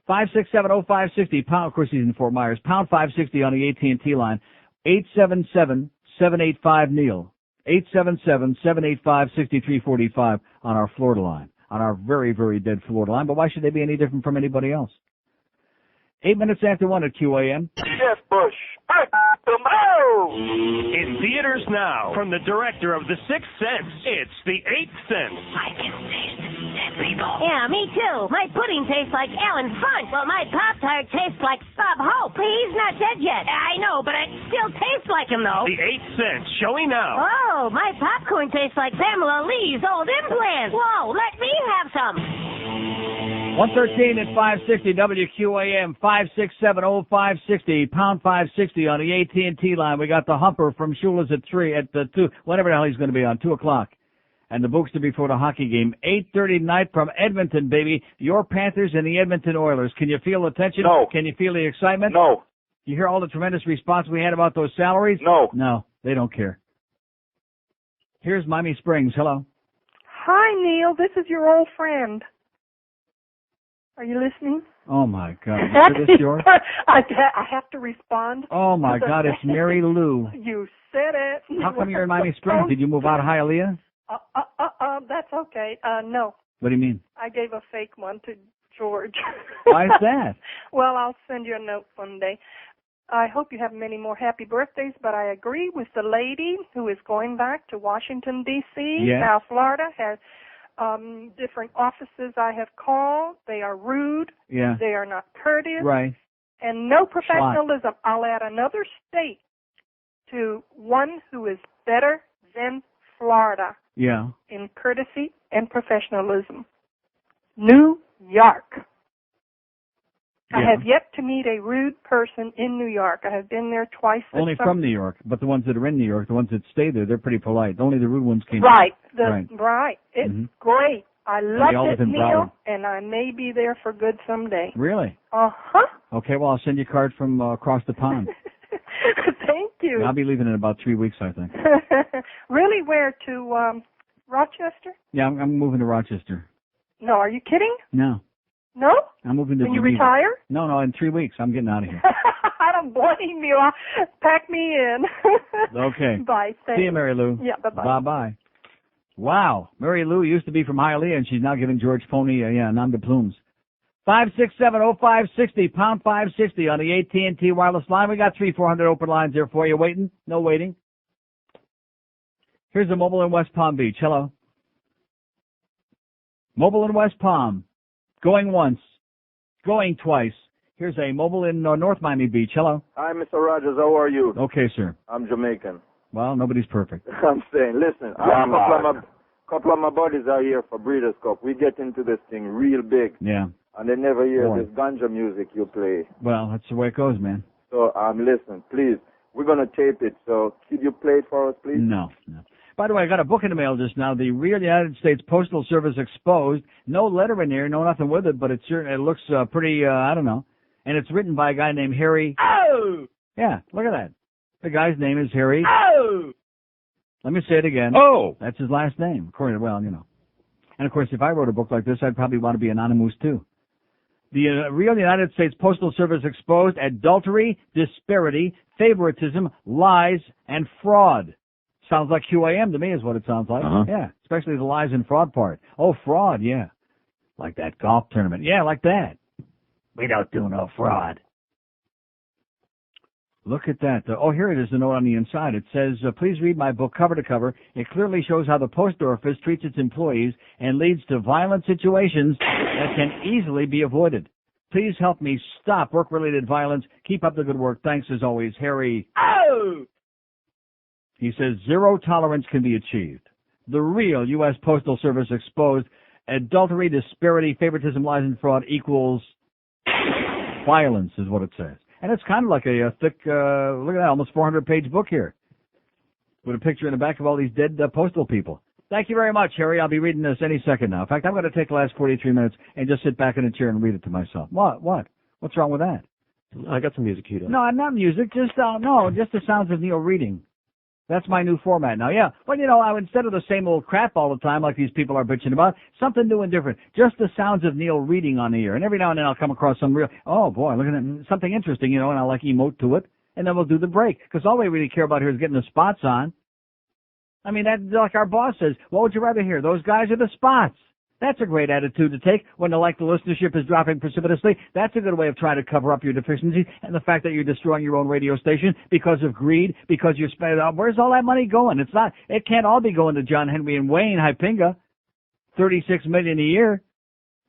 5670560, pound, of course he's in Fort Myers, pound 560 on the AT&T line, 877-785-NEIL, 877-785-6345 on our Florida line, on our very, very dead Florida line. But why should they be any different from anybody else? 8 minutes after 1 at QAM. Jeff Bush. In theaters now, from the director of The Sixth Sense, it's The Eighth Sense. I can taste dead people. Yeah, me too. My pudding tastes like Alan Funt. Well, my Pop-Tart tastes like Bob Hope. He's not dead yet. I know, but it still tastes like him, though. The Eighth Sense, showing now. Oh, my popcorn tastes like Pamela Lee's old implants. Whoa, let me have some. 113 at 560 WQAM 5670560 pound 560 on the AT&T line. We got the Humper from Shula's at 2, whatever the hell he's going to be on 2 o'clock, and the Bookster before the hockey game 8:30 tonight from Edmonton, baby. Your Panthers and the Edmonton Oilers. Can you feel the tension? No. Can you feel the excitement? No. You hear all the tremendous response we had about those salaries? No, they don't care. Here's Miami Springs. Hello. Hi, Neil. This is your old friend. Are you listening? Oh, my God. Is this yours? I have to respond. Oh, my God. It's Mary Lou. You said it. How come you're in Miami Springs? Did you move out of Hialeah? That's okay. No. What do you mean? I gave a fake one to George. Why is that? Well, I'll send you a note one day. I hope you have many more happy birthdays, but I agree with the lady who is going back to Washington, D.C. Yes. South Florida has different offices I have called. They are rude. Yeah. They are not courteous. Right. And no professionalism. I'll add another state to one who is better than Florida. Yeah. In courtesy and professionalism. New York. Yeah. I have yet to meet a rude person in New York. I have been there twice. Only from New York, but the ones that are in New York, the ones that stay there, they're pretty polite. Only the rude ones came. Right. Right. It's great. I love it, Neil, Broward. and I may be there for good someday. Really? Uh-huh. Okay, well, I'll send you a card from across the pond. Thank you. I'll be leaving in about 3 weeks, I think. Really? Where? To Rochester? Yeah, I'm moving to Rochester. No, are you kidding? No. No? I'm moving to When you Geneva. retire? No, in 3 weeks. I'm getting out of here. I don't blame you. Pack me in. Okay. Bye. Thanks. See you, Mary Lou. Yeah, bye-bye. Bye-bye. Wow. Mary Lou used to be from Hialeah, and she's now giving George Pony, nom de plumes. 5670560, pound 560 on the AT&T wireless line. We got 300-400 open lines there for you. Waiting? No waiting. Here's a mobile in West Palm Beach. Hello. Mobile in West Palm. Going once. Going twice. Here's a mobile in North Miami Beach. Hello. Hi, Mr. Rogers. How are you? Okay, sir. I'm Jamaican. Well, nobody's perfect. I'm saying, listen, a couple of my buddies are here for Breeders' Cup. We get into this thing real big. Yeah. And they never hear Boy. this ganja music you play. Well, that's the way it goes, man. So, listen, please. We're going to tape it. So, could you play it for us, please? No. By the way, I got a book in the mail just now. The Real United States Postal Service Exposed. No letter in there, no nothing with it, but it looks pretty, I don't know. And it's written by a guy named Harry. Oh! Yeah, look at that. The guy's name is Harry. Oh! Let me say it again. Oh! That's his last name, according to, well, you know. And, of course, if I wrote a book like this, I'd probably want to be anonymous, too. The Real United States Postal Service Exposed Adultery, Disparity, Favoritism, Lies, and Fraud. Sounds like QAM to me is what it sounds like. Uh-huh. Yeah, especially the lies and fraud part. Oh, fraud, yeah. Like that golf tournament. Yeah, like that. We don't do no fraud. Look at that. Oh, here it is, the note on the inside. It says, please read my book cover to cover. It clearly shows how the post office treats its employees and leads to violent situations that can easily be avoided. Please help me stop work-related violence. Keep up the good work. Thanks, as always, Harry. Oh! He says, zero tolerance can be achieved. The real U.S. Postal Service Exposed Adultery, Disparity, Favoritism, Lies, and Fraud equals violence is what it says. And it's kind of like a thick, look at that, almost 400-page book here with a picture in the back of all these dead postal people. Thank you very much, Harry. I'll be reading this any second now. In fact, I'm going to take the last 43 minutes and just sit back in a chair and read it to myself. What? What's wrong with that? I got some music queued up. No, not music. Just the sounds of Neil reading. That's my new format now. Yeah. But, instead of the same old crap all the time like these people are bitching about, something new and different. Just the sounds of Neil reading on the air. And every now and then I'll come across some real, oh, boy, look at that, something interesting, and I'll emote to it. And then we'll do the break. Because all we really care about here is getting the spots on. I mean, that's like our boss says, what would you rather hear? Those guys or the spots? That's a great attitude to take when the listenership is dropping precipitously. That's a good way of trying to cover up your deficiencies and the fact that you're destroying your own radio station because of greed, because you're spending, where's all that money going? It can't all be going to John Henry and Wayne Hypinga, $36 million a year.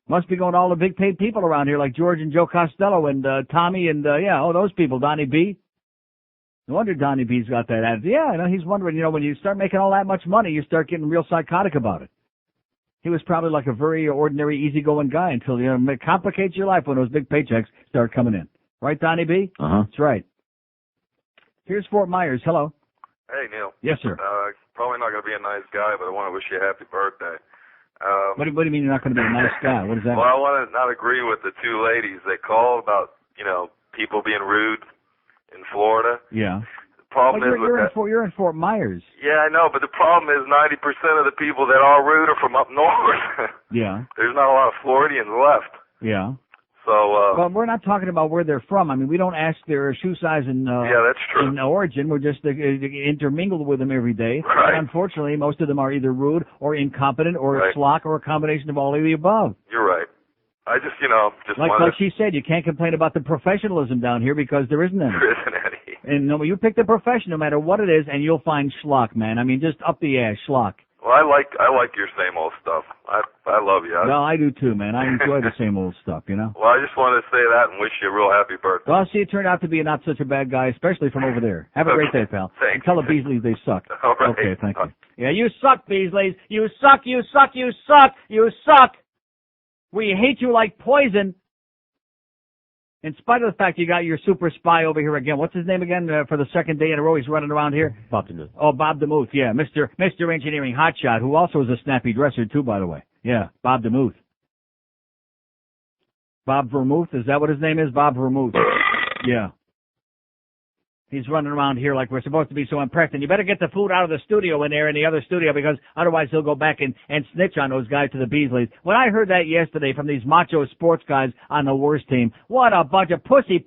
Must be going to all the big paid people around here like George and Joe Costello and Tommy and, those people, Donnie B. No wonder Donnie B's got that attitude. Yeah, he's wondering, when you start making all that much money, you start getting real psychotic about it. He was probably like a very ordinary, easygoing guy until, it complicates your life when those big paychecks start coming in. Right, Donnie B? Uh-huh. That's right. Here's Fort Myers. Hello. Hey, Neil. Yes, sir. Probably not going to be a nice guy, but I want to wish you a happy birthday. What do you mean you're not going to be a nice guy? What does that mean? Well, I want to not agree with the two ladies that called about, people being rude in Florida. Yeah. Problem is you're in Fort Myers. Yeah, I know, but the problem is 90% of the people that are rude are from up north. Yeah. There's not a lot of Floridians left. Yeah. So, well, we're not talking about where they're from. I mean, we don't ask their shoe size and yeah, that's true. in origin. We're just intermingled with them every day. Right. And unfortunately, most of them are either rude or incompetent or Right. slock or a combination of all of the above. You're right. I just, Like wanted she said, you can't complain about the professionalism down here because there isn't any. There isn't any. And you pick the profession no matter what it is, and you'll find schlock, man. I mean, just up the ass, schlock. Well, I like your same old stuff. I love you. Well, I do too, man. I enjoy the same old stuff, Well, I just wanted to say that and wish you a real happy birthday. Well, see, it turned out to be not such a bad guy, especially from over there. Have a great day, pal. Thanks. And tell the Beasleys they suck. All right. Okay, thank you. Yeah, you suck, Beasleys. You suck, you suck, you suck, you suck. We hate you like poison. In spite of the fact you got your super spy over here again. What's his name again for the second day in a row he's running around here? Bob DeMuth. Oh, Bob DeMuth, yeah. Mr. Engineering Hotshot, who also is a snappy dresser, too, by the way. Yeah, Bob DeMuth. Bob Vermouth, is that what his name is? Bob Vermouth. Yeah. He's running around here like we're supposed to be so impressed. And you better get the food out of the studio in there in the other studio because otherwise he'll go back and snitch on those guys to the Beasleys. When I heard that yesterday from these macho sports guys on the worst team, what a bunch of pussy.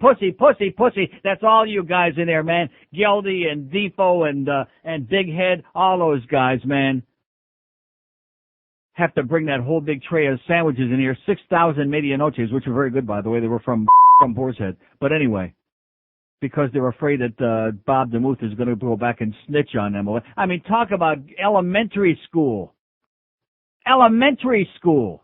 That's all you guys in there, man. Geldy and Defoe and Big Head, all those guys, man. Have to bring that whole big tray of sandwiches in here. 6,000 medianoches, which were very good, by the way. They were from Boar's Head. But anyway. Because they're afraid that Bob DeMuth is going to go back and snitch on them. I mean, talk about elementary school. Elementary school.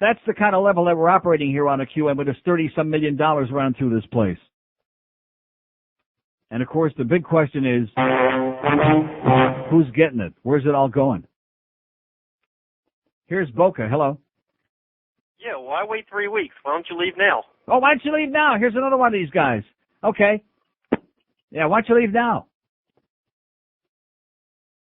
That's the kind of level that we're operating here on a QM with this $30-some million running through this place. And, of course, the big question is, who's getting it? Where's it all going? Here's Boca. Hello. Yeah, why wait 3 weeks? Why don't you leave now? Oh, why don't you leave now? Here's another one of these guys. Okay. Yeah, why don't you leave now?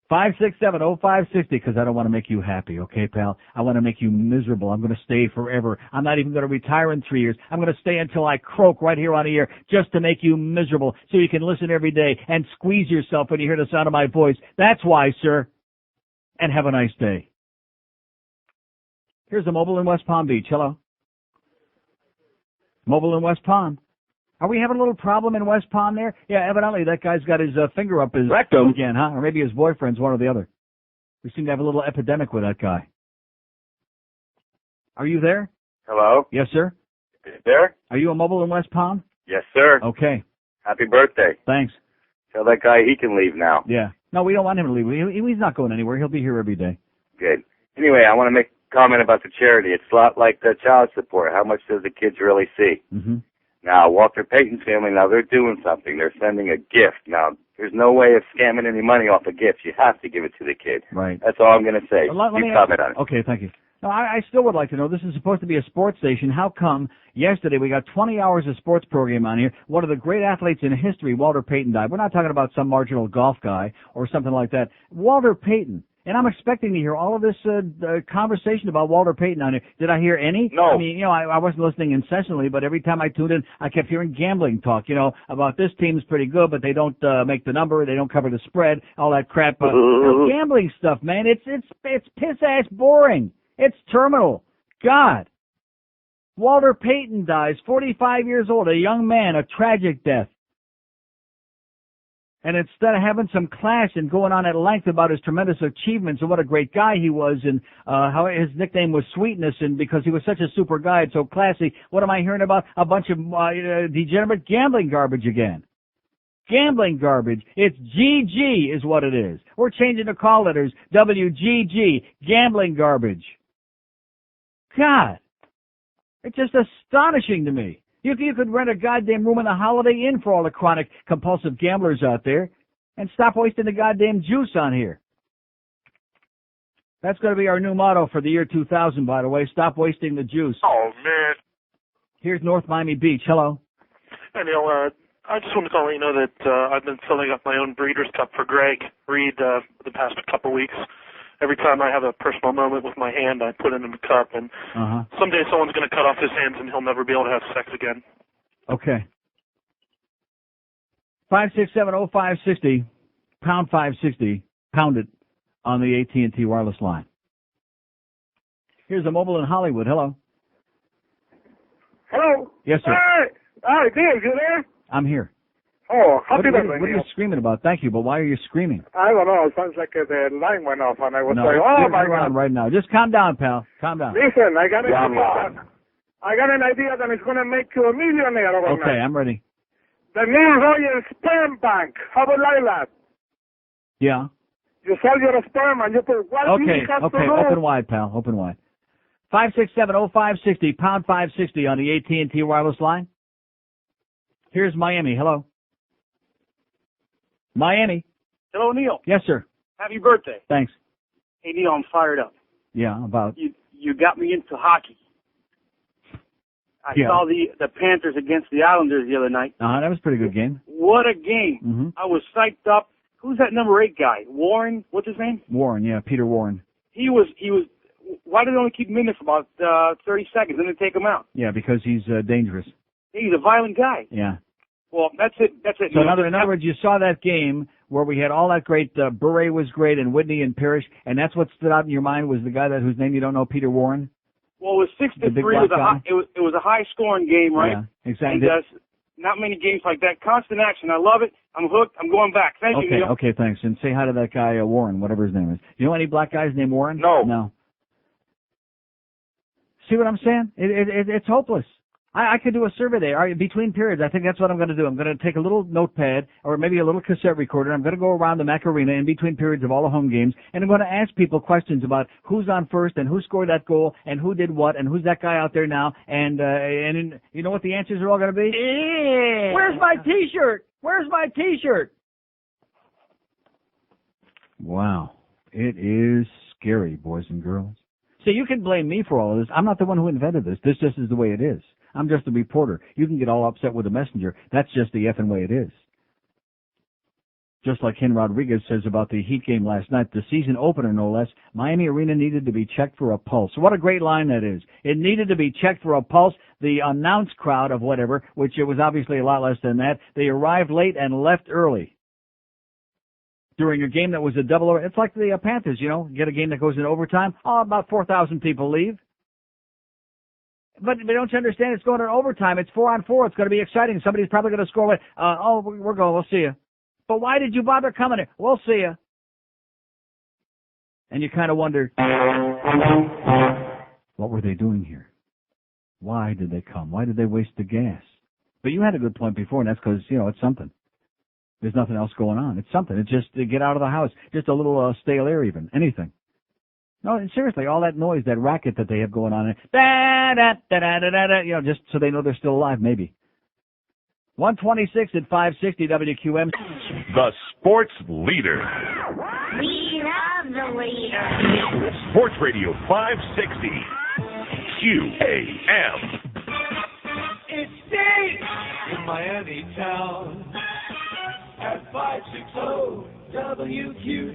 567-0560, because I don't want to make you happy, okay, pal? I want to make you miserable. I'm going to stay forever. I'm not even going to retire in 3 years. I'm going to stay until I croak right here on the air just to make you miserable so you can listen every day and squeeze yourself when you hear the sound of my voice. That's why, sir. And have a nice day. Here's the mobile in West Palm Beach. Hello. Mobile in West Palm. Are we having a little problem in West Palm there? Yeah, evidently that guy's got his finger up his rectum again, huh? Or maybe his boyfriend's one or the other. We seem to have a little epidemic with that guy. Are you there? Hello? Yes, sir. You there? Are you a mobile in West Palm? Yes, sir. Okay. Happy birthday. Thanks. Tell that guy he can leave now. Yeah. No, we don't want him to leave. He's not going anywhere. He'll be here every day. Good. Anyway, I want to make a comment about the charity. It's a lot like the child support. How much does the kids really see? Mm-hmm. Now, Walter Payton's family, now they're doing something. They're sending a gift. Now, there's no way of scamming any money off a gift. You have to give it to the kid. Right. That's all I'm going to say. Let me comment on it. Okay, thank you. No, I still would like to know, this is supposed to be a sports station. How come yesterday we got 20 hours of sports program on here? One of the great athletes in history, Walter Payton, died. We're not talking about some marginal golf guy or something like that. Walter Payton. And I'm expecting to hear all of this conversation about Walter Payton on here. Did I hear any? No. I mean, I wasn't listening incessantly, but every time I tuned in, I kept hearing gambling talk, about this team's pretty good, but they don't make the number, they don't cover the spread, all that crap. Gambling stuff, man, it's piss-ass boring. It's terminal. God. Walter Payton dies, 45 years old, a young man, a tragic death. And instead of having some class and going on at length about his tremendous achievements and what a great guy he was and how his nickname was Sweetness and because he was such a super guy and so classy, what am I hearing about? A bunch of degenerate gambling garbage again. Gambling garbage. It's GG is what it is. We're changing the call letters. WGG. Gambling garbage. God. It's just astonishing to me. You could rent a goddamn room in the Holiday Inn for all the chronic compulsive gamblers out there and stop wasting the goddamn juice on here. That's going to be our new motto for the year 2000, by the way. Stop wasting the juice. Oh, man. Here's North Miami Beach. Hello. Hey, Neil, I just want to let you know that I've been filling up my own Breeders' Cup for Greg Reed the past couple weeks. Every time I have a personal moment with my hand, I put it in the cup, and someday someone's going to cut off his hands, and he'll never be able to have sex again. Okay. 567-0560, pound 560, pound it on the AT&T wireless line. Here's a mobile in Hollywood. Hello. Hello. Yes, sir. Hi, Dave, you there? I'm here. Oh, happy birthday. What are you screaming about? Thank you, but why are you screaming? I don't know. It sounds like the line went off, and I was like, oh, my God. Right now. Just calm down, pal. Calm down. Listen, I got an idea that is going to make you a millionaire overnight. Okay, I'm ready. The new Royal Sperm Bank. How about that? Yeah. You sell your sperm and you put what Okay, open wide, pal. Open wide. 567-0560, pound 560 on the AT&T wireless line. Here's Miami. Hello. Miami. Hello, Neil. Yes, sir. Happy birthday. Thanks. Hey, Neil, I'm fired up. Yeah, about. You got me into hockey. I saw the Panthers against the Islanders the other night. That was a pretty good game. What a game. Mm-hmm. I was psyched up. Who's that number 8 guy? Warren? What's his name? Warren, yeah, Peter Warren. He was. Why did they only keep him in there for about 30 seconds and then take him out? Yeah, because he's dangerous. He's a violent guy. Yeah. Well, that's it. So in other words, you saw that game where we had all that great, Bure was great and Whitney and Parrish, and that's what stood out in your mind was the guy whose name you don't know, Peter Warren? Well, it was 6-3. It was a high-scoring game, right? Yeah, exactly. And, not many games like that. Constant action. I love it. I'm hooked. I'm going back. Thank you, Neil. Okay, thanks. And say hi to that guy, Warren, whatever his name is. You know any black guys named Warren? No. No. See what I'm saying? It's hopeless. I could do a survey there. All right, between periods, I think that's what I'm going to do. I'm going to take a little notepad or maybe a little cassette recorder. I'm going to go around the Mac Arena in between periods of all the home games, and I'm going to ask people questions about who's on first and who scored that goal and who did what and who's that guy out there now. And you know what the answers are all going to be? Yeah. Where's my T-shirt? Where's my T-shirt? Wow. It is scary, boys and girls. See, you can blame me for all of this. I'm not the one who invented this. This just is the way it is. I'm just a reporter. You can get all upset with the messenger. That's just the effing way it is. Just like Ken Rodriguez says about the Heat game last night, the season opener no less, Miami Arena needed to be checked for a pulse. What a great line that is. It needed to be checked for a pulse. The announced crowd of whatever, which it was obviously a lot less than that, they arrived late and left early. During a game that was a double, it's like the Panthers, you know, get a game that goes in overtime. Oh, about 4,000 people leave. But don't you understand? It's going to overtime. It's 4-on-4. It's going to be exciting. Somebody's probably going to score. We're going. We'll see you. But why did you bother coming here? We'll see you. And you kind of wonder, what were they doing here? Why did they come? Why did they waste the gas? But you had a good point before, and that's because, you know, it's something. There's nothing else going on. It's something. It's just to get out of the house. Just a little stale air even. Anything. No, and seriously, all that noise, that racket that they have going on, you know, just so they know they're still alive, maybe. 126 at 560 WQM. The sports leader. We love the leader. Sports Radio 560. QAM. It's Steve in Miami town at 560 WQAM.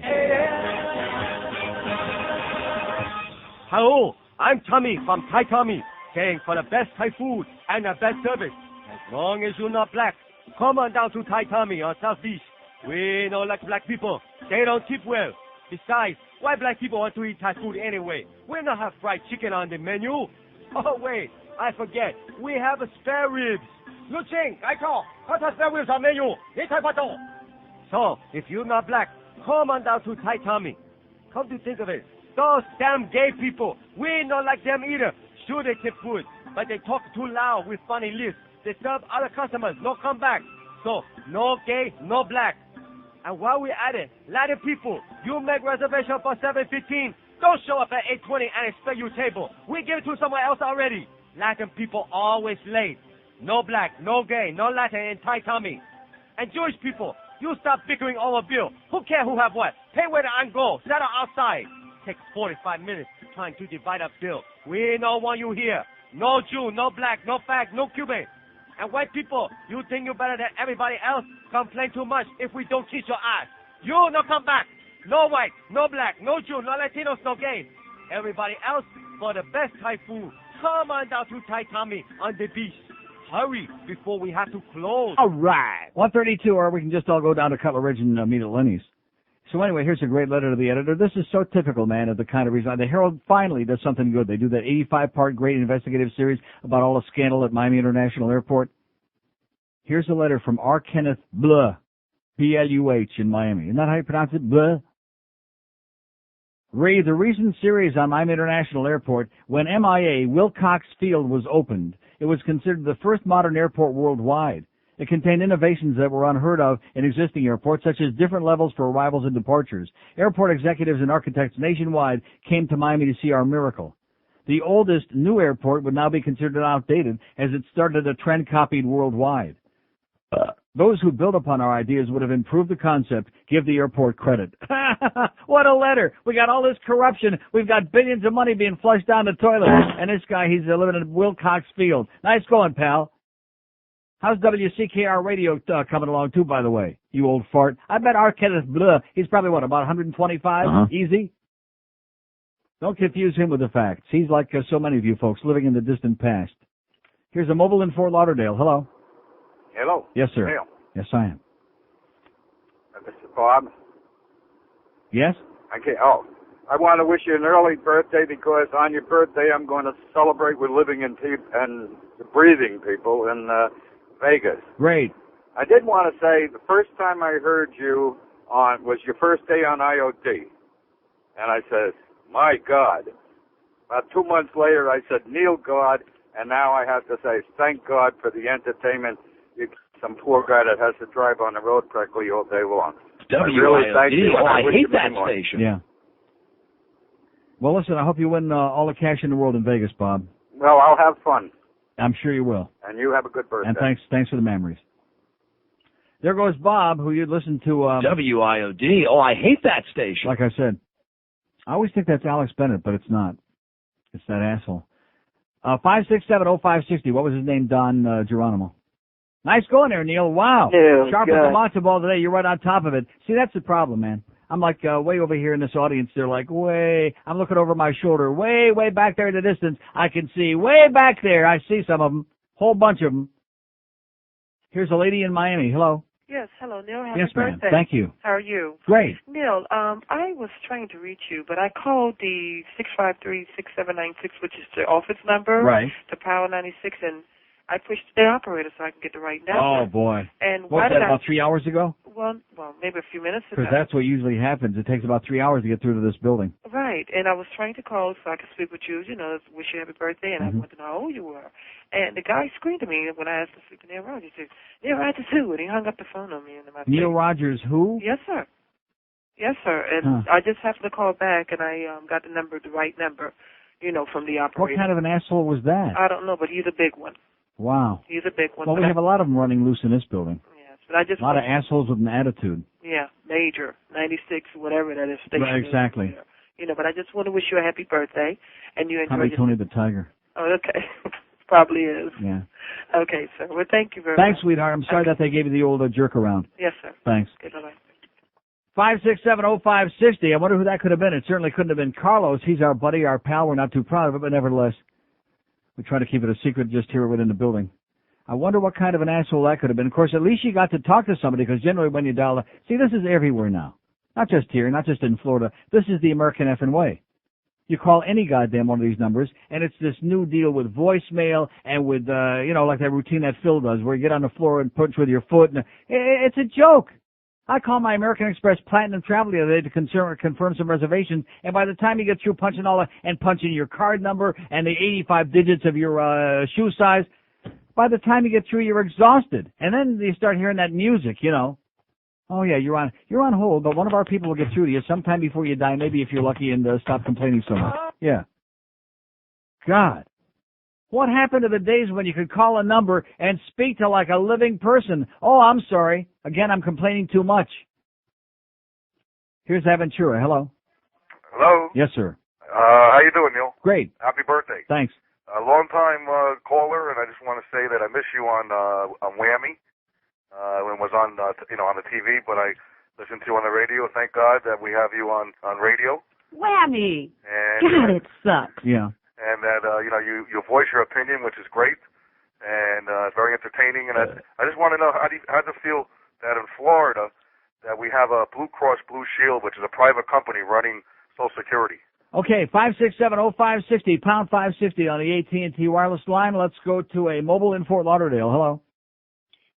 Hello, I'm Tommy from Thai Tommy, saying for the best Thai food and the best service. As long as you're not black, come on down to Thai Tommy on South Beach. We don't like black people. They don't tip well. Besides, why black people want to eat Thai food anyway? We don't have fried chicken on the menu. Oh, wait, I forget. We have a spare ribs. Lu Ching, I call. Put spare ribs on menu. So, if you're not black, come on down to Thai Tommy. Come to think of it, those damn gay people, we don't like them either. Sure, they tip food, but they talk too loud with funny lists. They serve other customers, no come back. So, no gay, no black. And while we're at it, Latin people, you make reservation for 7:15. Don't show up at 8:20 and expect your table. We give it to someone else already. Latin people always late. No black, no gay, no Latin in Thai Tommy. And Jewish people, you stop bickering over bill. Who cares who have what? Pay where the and go. Settle outside. Takes 45 minutes trying to divide up bill. We don't want you here. No Jew, no black, no fag, no Cuban. And white people, you think you're better than everybody else? Complain too much if we don't kiss your ass. You no come back. No white, no black, no Jew, no Latinos, no gays. Everybody else for the best Thai food. Come on down to Thai Tommy on the beach. Hurry before we have to close. All right. 132, or we can just all go down to Cutler Ridge and meet at Lenny's. So anyway, here's a great letter to the editor. This is so typical, man, of the kind of reason. The Herald finally does something good. They do that 85-part great investigative series about all the scandal at Miami International Airport. Here's a letter from R. Kenneth Bluh, B-L-U-H, in Miami. Isn't that how you pronounce it? Bluh? Read the recent series on Miami International Airport. When MIA Wilcox Field was opened, it was considered the first modern airport worldwide. It contained innovations that were unheard of in existing airports, such as different levels for arrivals and departures. Airport executives and architects nationwide came to Miami to see our miracle. The oldest new airport would now be considered outdated, as it started a trend copied worldwide. Those who built upon our ideas would have improved the concept. Give the airport credit. What a letter. We got all this corruption. We've got billions of money being flushed down the toilet. And this guy, he's living in Wilcox Field. Nice going, pal. How's WCKR radio coming along, too, by the way, you old fart? I bet R. Kenneth Bluh, he's probably, what, about 125? Easy? Don't confuse him with the facts. He's like so many of you folks living in the distant past. Here's a mobile in Fort Lauderdale. Hello. Hello. Yes, sir. Neil. Yes, I am. Mr. Bob. Yes? Okay. Oh, I want to wish you an early birthday because on your birthday I'm going to celebrate with living and breathing people in Vegas. Great. I did want to say the first time I heard you on was your first day on IOD. And I said, my God. About 2 months later, I said, Neil God, And now I have to say, thank God for the entertainment. You get some poor guy that has to drive on the road practically all day long. WIOD. Oh, I hate that station. Yeah. Well, listen, I hope you win all the cash in the world in Vegas, Bob. Well, I'll have fun. I'm sure you will. And you have a good birthday. And thanks for the memories. There goes Bob, who you'd listen to. WIOD. Oh, I hate that station. Like I said, I always think that's Alex Bennett, but it's not. It's that asshole. 5670560. What was his name? Don Geronimo. Nice going there, Neil. Wow. Yeah, Sharp as a matzo ball today. You're right on top of it. See, that's the problem, man. I'm like way over here in this audience. They're like I'm looking over my shoulder. Way back there in the distance. I can see way back there. I see some of them. Whole bunch of them. Here's a lady in Miami. Hello. Yes, hello, Neil. Happy Yes, ma'am. birthday. Thank you. How are you? Great. Neil, I was trying to reach you, but I called the 653-6796, which is the office number. Right. To Power 96, and I pushed the operator so I can get the right number. Oh, boy. And what was that, about 3 hours ago? Well, maybe a few minutes ago. Because that's what usually happens. It takes about 3 hours to get through to this building. Right, and I was trying to call so I could speak with you, wish you happy birthday, and I wanted to know how old you were. And the guy screamed at me when I asked to speak to Neil Rogers. He said, Neil Rogers who? And he hung up the phone on me. Neil Rogers who? Yes, sir. Yes, sir. And I just happened to call back, and I got the right number, from the operator. What kind of an asshole was that? I don't know, but he's a big one. Wow. He's a big one. Well, we have a lot of them running loose in this building. Yes, but I just a lot of assholes with an attitude. Yeah, major, 96, whatever that is. Station Right, exactly. But I just want to wish you a happy birthday, and you enjoy Probably Tony the Tiger. Oh, okay. Probably is. Yeah. Okay, sir. Well, thank you very much. Thanks, sweetheart. I'm sorry that they gave you the old jerk around. Yes, sir. Thanks. Okay, bye-bye. 5670560. I wonder who that could have been. It certainly couldn't have been Carlos. He's our buddy, our pal. We're not too proud of it, but nevertheless, we try to keep it a secret just here within the building. I wonder what kind of an asshole that could have been. Of course, at least you got to talk to somebody, because generally when you dial... See, this is everywhere now. Not just here, not just in Florida. This is the American effing way. You call any goddamn one of these numbers, and it's this new deal with voicemail and with, like that routine that Phil does, where you get on the floor and punch with your foot. And it's a joke. I called my American Express Platinum Travel the other day to confirm some reservations, and by the time you get through punching punching your card number and the 85 digits of your shoe size, by the time you get through, you're exhausted. And then you start hearing that music, Oh, yeah, you're on hold, but one of our people will get through to you sometime before you die, maybe if you're lucky, and stop complaining so much. Yeah. God. What happened to the days when you could call a number and speak to like a living person? Oh, I'm sorry. Again, I'm complaining too much. Here's Aventura. Hello. Hello. Yes, sir. How you doing, Neil? Great. Happy birthday. Thanks. A long-time caller, and I just want to say that I miss you on Whammy. When it was on on the TV, but I listened to you on the radio. Thank God that we have you on radio. Whammy. And God, it sucks. Yeah. And that you voice your opinion, which is great, and very entertaining. And I just want to know how does it feel that in Florida that we have a Blue Cross Blue Shield, which is a private company running Social Security. Okay, 5670560, pound 560 on the AT&T wireless line. Let's go to a mobile in Fort Lauderdale. Hello.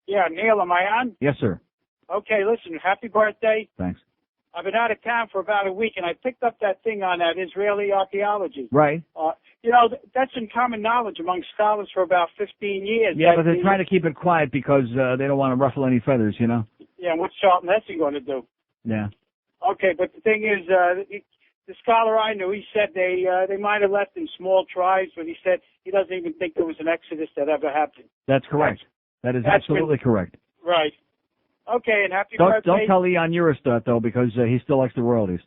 Yeah, Neil, am I on? Yes, sir. Okay, listen, happy birthday. Thanks. I've been out of town for about a week, and I picked up that thing on that Israeli archaeology. Right. That's in common knowledge among scholars for about 15 years. Yeah, but they're trying to keep it quiet because they don't want to ruffle any feathers, Yeah, and what's Charlton Heston going to do? Yeah. Okay, but the thing is, the scholar I knew, he said they might have left in small tribes, but he said he doesn't even think there was an exodus that ever happened. That's correct. That is absolutely correct. Right. Okay, and happy birthday. Don't tell Leon Uris that, though, because he still likes the royalties.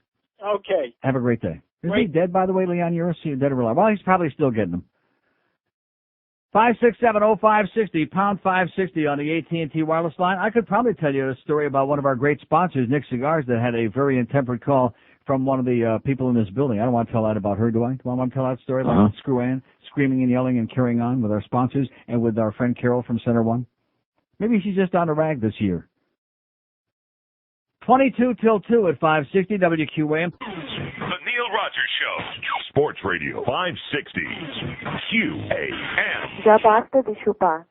Okay. Have a great day. Is he dead, by the way, Leon Uris? Is he dead or alive? Well, he's probably still getting them. 5670560, pound 560 on the AT&T wireless line. I could probably tell you a story about one of our great sponsors, Nick Cigars, that had a very intemperate call from one of the people in this building. I don't want to tell that about her, do I? Do I want to tell that story like Screw Ann, screaming and yelling and carrying on with our sponsors and with our friend Carol from Center One? Maybe she's just on a rag this year. 22 till 2 at 560 WQAM. The Neil Rogers Show. Sports Radio 560 QAM. Ya basta de chupar.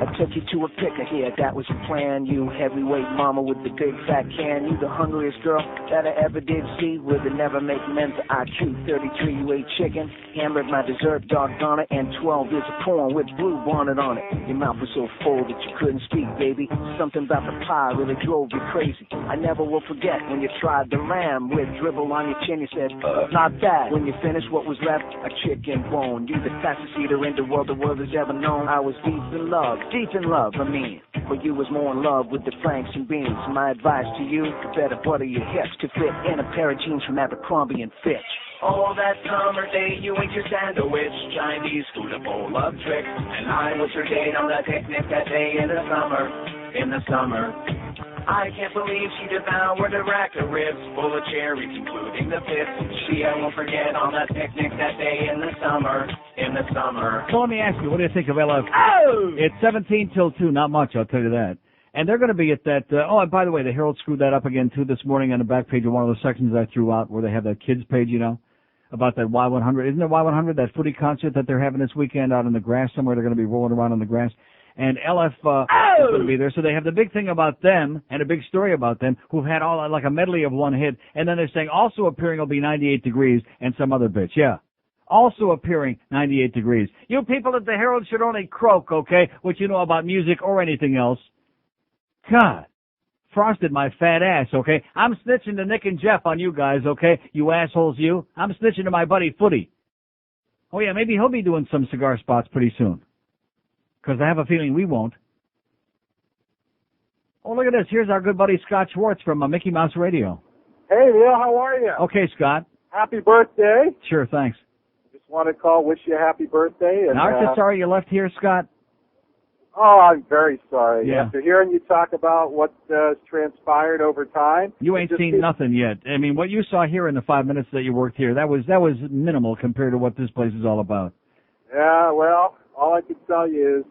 I took you to a picnic, yeah, that was your plan. You heavyweight mama with the big fat can. You the hungriest girl that I ever did see. With the never make men's IQ 33. You ate chicken, hammered my dessert, doggone it, and 12 years of corn with blue bonnet on it. Your mouth was so full that you couldn't speak, baby. Something about the pie really drove you crazy. I never will forget when you tried the lamb with dribble on your chin. You said, not bad. When you finished, what was left? A chicken bone. You the fastest eater in the world has ever known. I was deep in love, I mean. But you was more in love with the franks and beans. My advice to you, you better butter your hips to fit in a pair of jeans from Abercrombie and Fitch. Oh, that summer day you ate your sandwich, Chinese food, a bowl of tricks, and I was your date on that picnic that day in the summer. I can't believe she devoured a rack of ribs full of cherries, including the pits. I won't forget on that picnic that day in the summer. So let me ask you, what do you think of LF? Oh! It's 17 till 2, not much, I'll tell you that. And they're going to be at that, and by the way, the Herald screwed that up again, too, this morning on the back page of one of the sections I threw out where they have that kids page, you know, about that Y100. Isn't it Y100, that footy concert that they're having this weekend out in the grass somewhere? They're going to be rolling around on the grass. And LF is going to be there, so they have the big thing about them and a big story about them who've had all like a medley of one hit, and then they're saying also appearing will be 98 Degrees and some other bitch, yeah. Also appearing 98 Degrees. You people at the Herald should only croak, okay, what you know about music or anything else. God, frosted my fat ass, okay? I'm snitching to Nick and Jeff on you guys, okay? You assholes, you. I'm snitching to my buddy Footy. Oh yeah, maybe he'll be doing some cigar spots pretty soon. Because I have a feeling we won't. Oh, look at this. Here's our good buddy Scott Schwartz from Mickey Mouse Radio. Hey, Neil, how are you? Okay, Scott. Happy birthday. Sure, thanks. Just want to call, wish you a happy birthday. And, now, aren't you sorry you left here, Scott? Oh, I'm very sorry. Yeah. After hearing you talk about what transpired over time. You ain't seen nothing yet. I mean, what you saw here in the 5 minutes that you worked here, that was minimal compared to what this place is all about. Yeah, well, all I can tell you is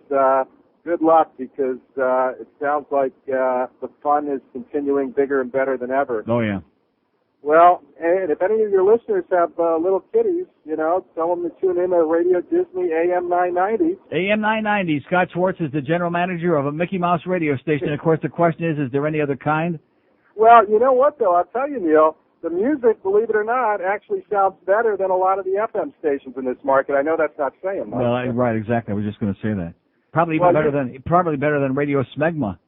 good luck because it sounds like the fun is continuing bigger and better than ever. Oh, yeah. Well, and if any of your listeners have little kiddies, you know, tell them to tune in to Radio Disney AM 990. AM 990. Scott Schwartz is the general manager of a Mickey Mouse radio station. Of course, the question is there any other kind? Well, you know what, though? I'll tell you, Neil, the music, believe it or not, actually sounds better than a lot of the FM stations in this market. I know that's not saying much. Well, right, exactly. I was just going to say that. Probably better than Radio Smegma.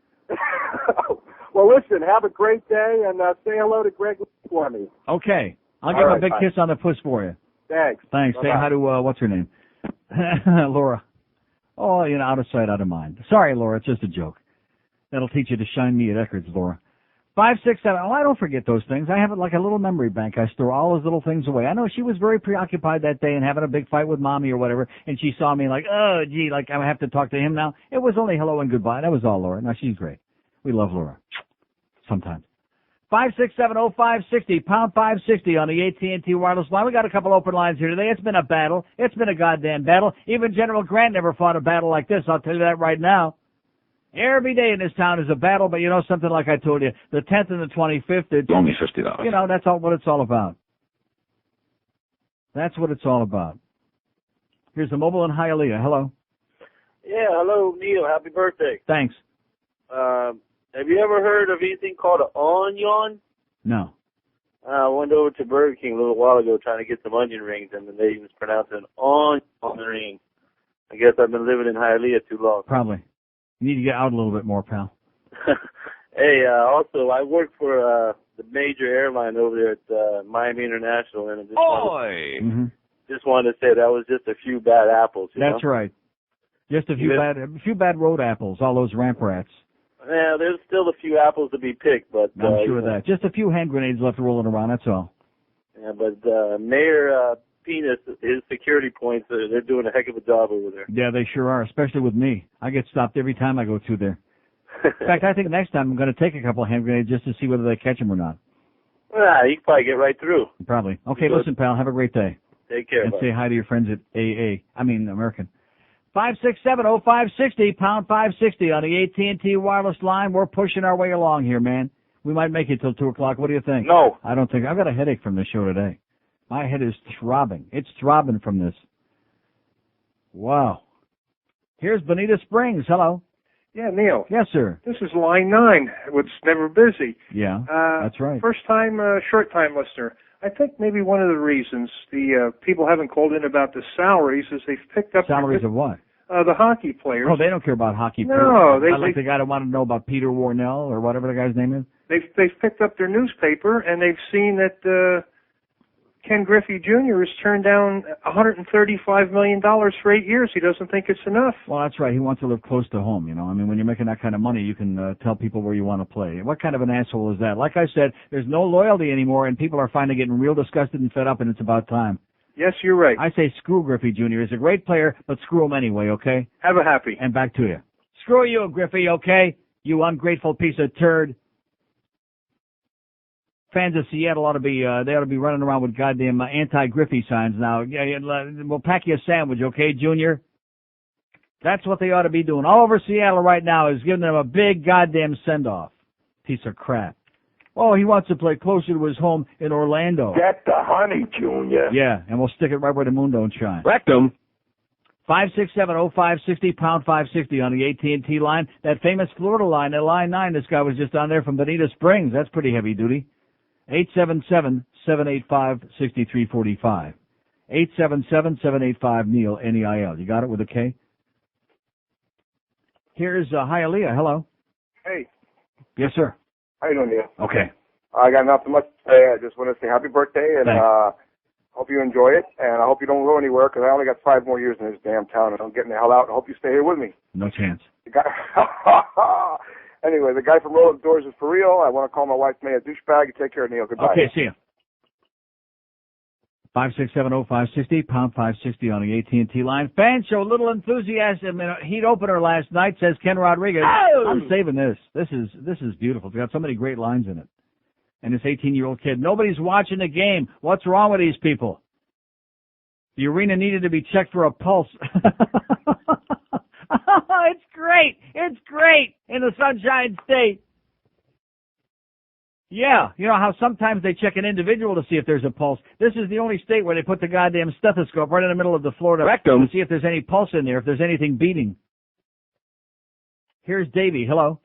Well, listen, have a great day, and say hello to Greg for me. Okay. I'll give him a big kiss on the puss for you. Thanks. Thanks. Bye-bye. Say hi to, what's her name? Laura. Oh, you know, out of sight, out of mind. Sorry, Laura, it's just a joke. That'll teach you to shine me at Eckerd's, Laura. 567. Oh, I don't forget those things. I have it like a little memory bank. I store all those little things away. I know she was very preoccupied that day and having a big fight with Mommy or whatever, and she saw me like, oh, gee, like I have to talk to him now. It was only hello and goodbye. That was all, Laura. No, she's great. We love Laura. Sometimes. 5670560, pound 560 on the AT&T wireless line. We got a couple open lines here today. It's been a battle. It's been a goddamn battle. Even General Grant never fought a battle like this. I'll tell you that right now. Every day in this town is a battle, but you know something like I told you, the 10th and the 25th, it's only $50. You know, that's all what it's all about. That's what it's all about. Here's the mobile in Hialeah. Hello. Yeah, hello, Neil. Happy birthday. Thanks. Have you ever heard of anything called an onion? No. I went over to Burger King a little while ago trying to get some onion rings, and the lady was pronouncing an onion ring. I guess I've been living in Hialeah too long. Probably. You need to get out a little bit more, pal. Hey, also, I work for the major airline over there at Miami International, and I just wanted to say that was just a few bad apples. That's right. Just a few bad road apples, all those ramp rats. Yeah, there's still a few apples to be picked, but I'm sure of that. Just a few hand grenades left rolling around, that's all. Yeah, but Mayor Penis, his security points, they're doing a heck of a job over there. Yeah, they sure are, especially with me. I get stopped every time I go through there. In fact, I think next time I'm going to take a couple of hand grenades just to see whether they catch them or not. Well, you can probably get right through. Probably. Okay, listen, pal, have a great day. Take care. And say hi to your friends at American. 5670560, pound 560 on the AT&T wireless line. We're pushing our way along here, man. We might make it till 2 o'clock. What do you think? No. I don't think. I've got a headache from the show today. My head is throbbing. It's throbbing from this. Wow. Here's Bonita Springs. Hello. Yeah, Neil. Yes, sir. This is line 9. It's never busy. Yeah, that's right. First time, short time listener. I think maybe one of the reasons the people haven't called in about the salaries is they've picked up salaries of what? The hockey players. Oh, they don't care about hockey players. No, like the guy that wanted to know about Peter Worrell or whatever the guy's name is. They've picked up their newspaper and they've seen that Ken Griffey Jr. has turned down $135 million for 8 years. He doesn't think it's enough. Well, that's right. He wants to live close to home, you know. I mean, when you're making that kind of money, you can tell people where you want to play. What kind of an asshole is that? Like I said, there's no loyalty anymore, and people are finally getting real disgusted and fed up, and it's about time. Yes, you're right. I say screw Griffey Jr. He's a great player, but screw him anyway, okay? Have a happy. And back to you. Screw you, Griffey, okay? You ungrateful piece of turd. Fans of Seattle ought to be they ought to be running around with goddamn anti-Griffey signs now. Yeah, we'll pack you a sandwich, okay, Junior? That's what they ought to be doing. All over Seattle right now is giving them a big goddamn send-off. Piece of crap. Oh, he wants to play closer to his home in Orlando. Get the honey, Junior. Yeah, and we'll stick it right where the moon don't shine. Rectum. 567-0560, pound 560 on the AT&T line. That famous Florida line, that line 9, this guy was just on there from Bonita Springs. That's pretty heavy duty. 877-785-6345. 877-785-NEIL, N-E-I-L. You got it with a K? Here's Hialeah. Hello. Hey. Yes, sir. How you doing, Neil? Okay. I got nothing much to say. I just want to say happy birthday, and hope you enjoy it, and I hope you don't go anywhere, because I only got 5 more years in this damn town, and I'm getting the hell out, and I hope you stay here with me. No chance. The guy Anyway, the guy from Rolling Doors is for real. I want to call my wife May a douchebag. You take care, Neil. Goodbye. Okay, see ya. 567-0560, pound 560 on the AT&T line. Fans show little enthusiasm in a heat opener last night, says Ken Rodriguez. Oh! I'm saving this. This is beautiful. It's got so many great lines in it. And this 18-year-old kid. Nobody's watching the game. What's wrong with these people? The arena needed to be checked for a pulse. It's great. It's great in the Sunshine State. Yeah, you know how sometimes they check an individual to see if there's a pulse. This is the only state where they put the goddamn stethoscope right in the middle of the Florida rectum to see if there's any pulse in there, if there's anything beating. Here's Davey. Hello.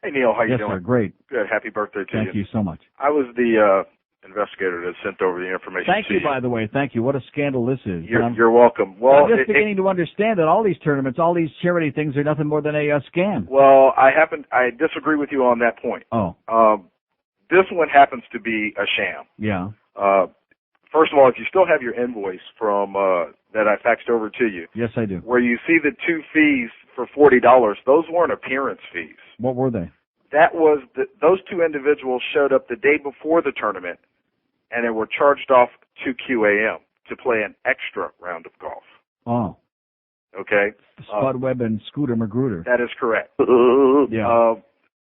Hey, Neil. How you doing? Yes, sir. Great. Good. Happy birthday to you. Thank you so much. I was the investigator that sent over the information Thank to you, by the way. Thank you. What a scandal this is. You're welcome. Well, I'm just beginning to understand that all these tournaments, all these charity things are nothing more than a scam. Well, I disagree with you on that point. Oh. This one happens to be a sham. Yeah. First of all, if you still have your invoice from that I faxed over to you. Yes, I do. Where you see the 2 fees for $40, those weren't appearance fees. What were they? That was those 2 individuals showed up the day before the tournament, and they were charged off to WQAM to play an extra round of golf. Oh. Okay? Spud Webb and Scooter Magruder. That is correct. Yeah.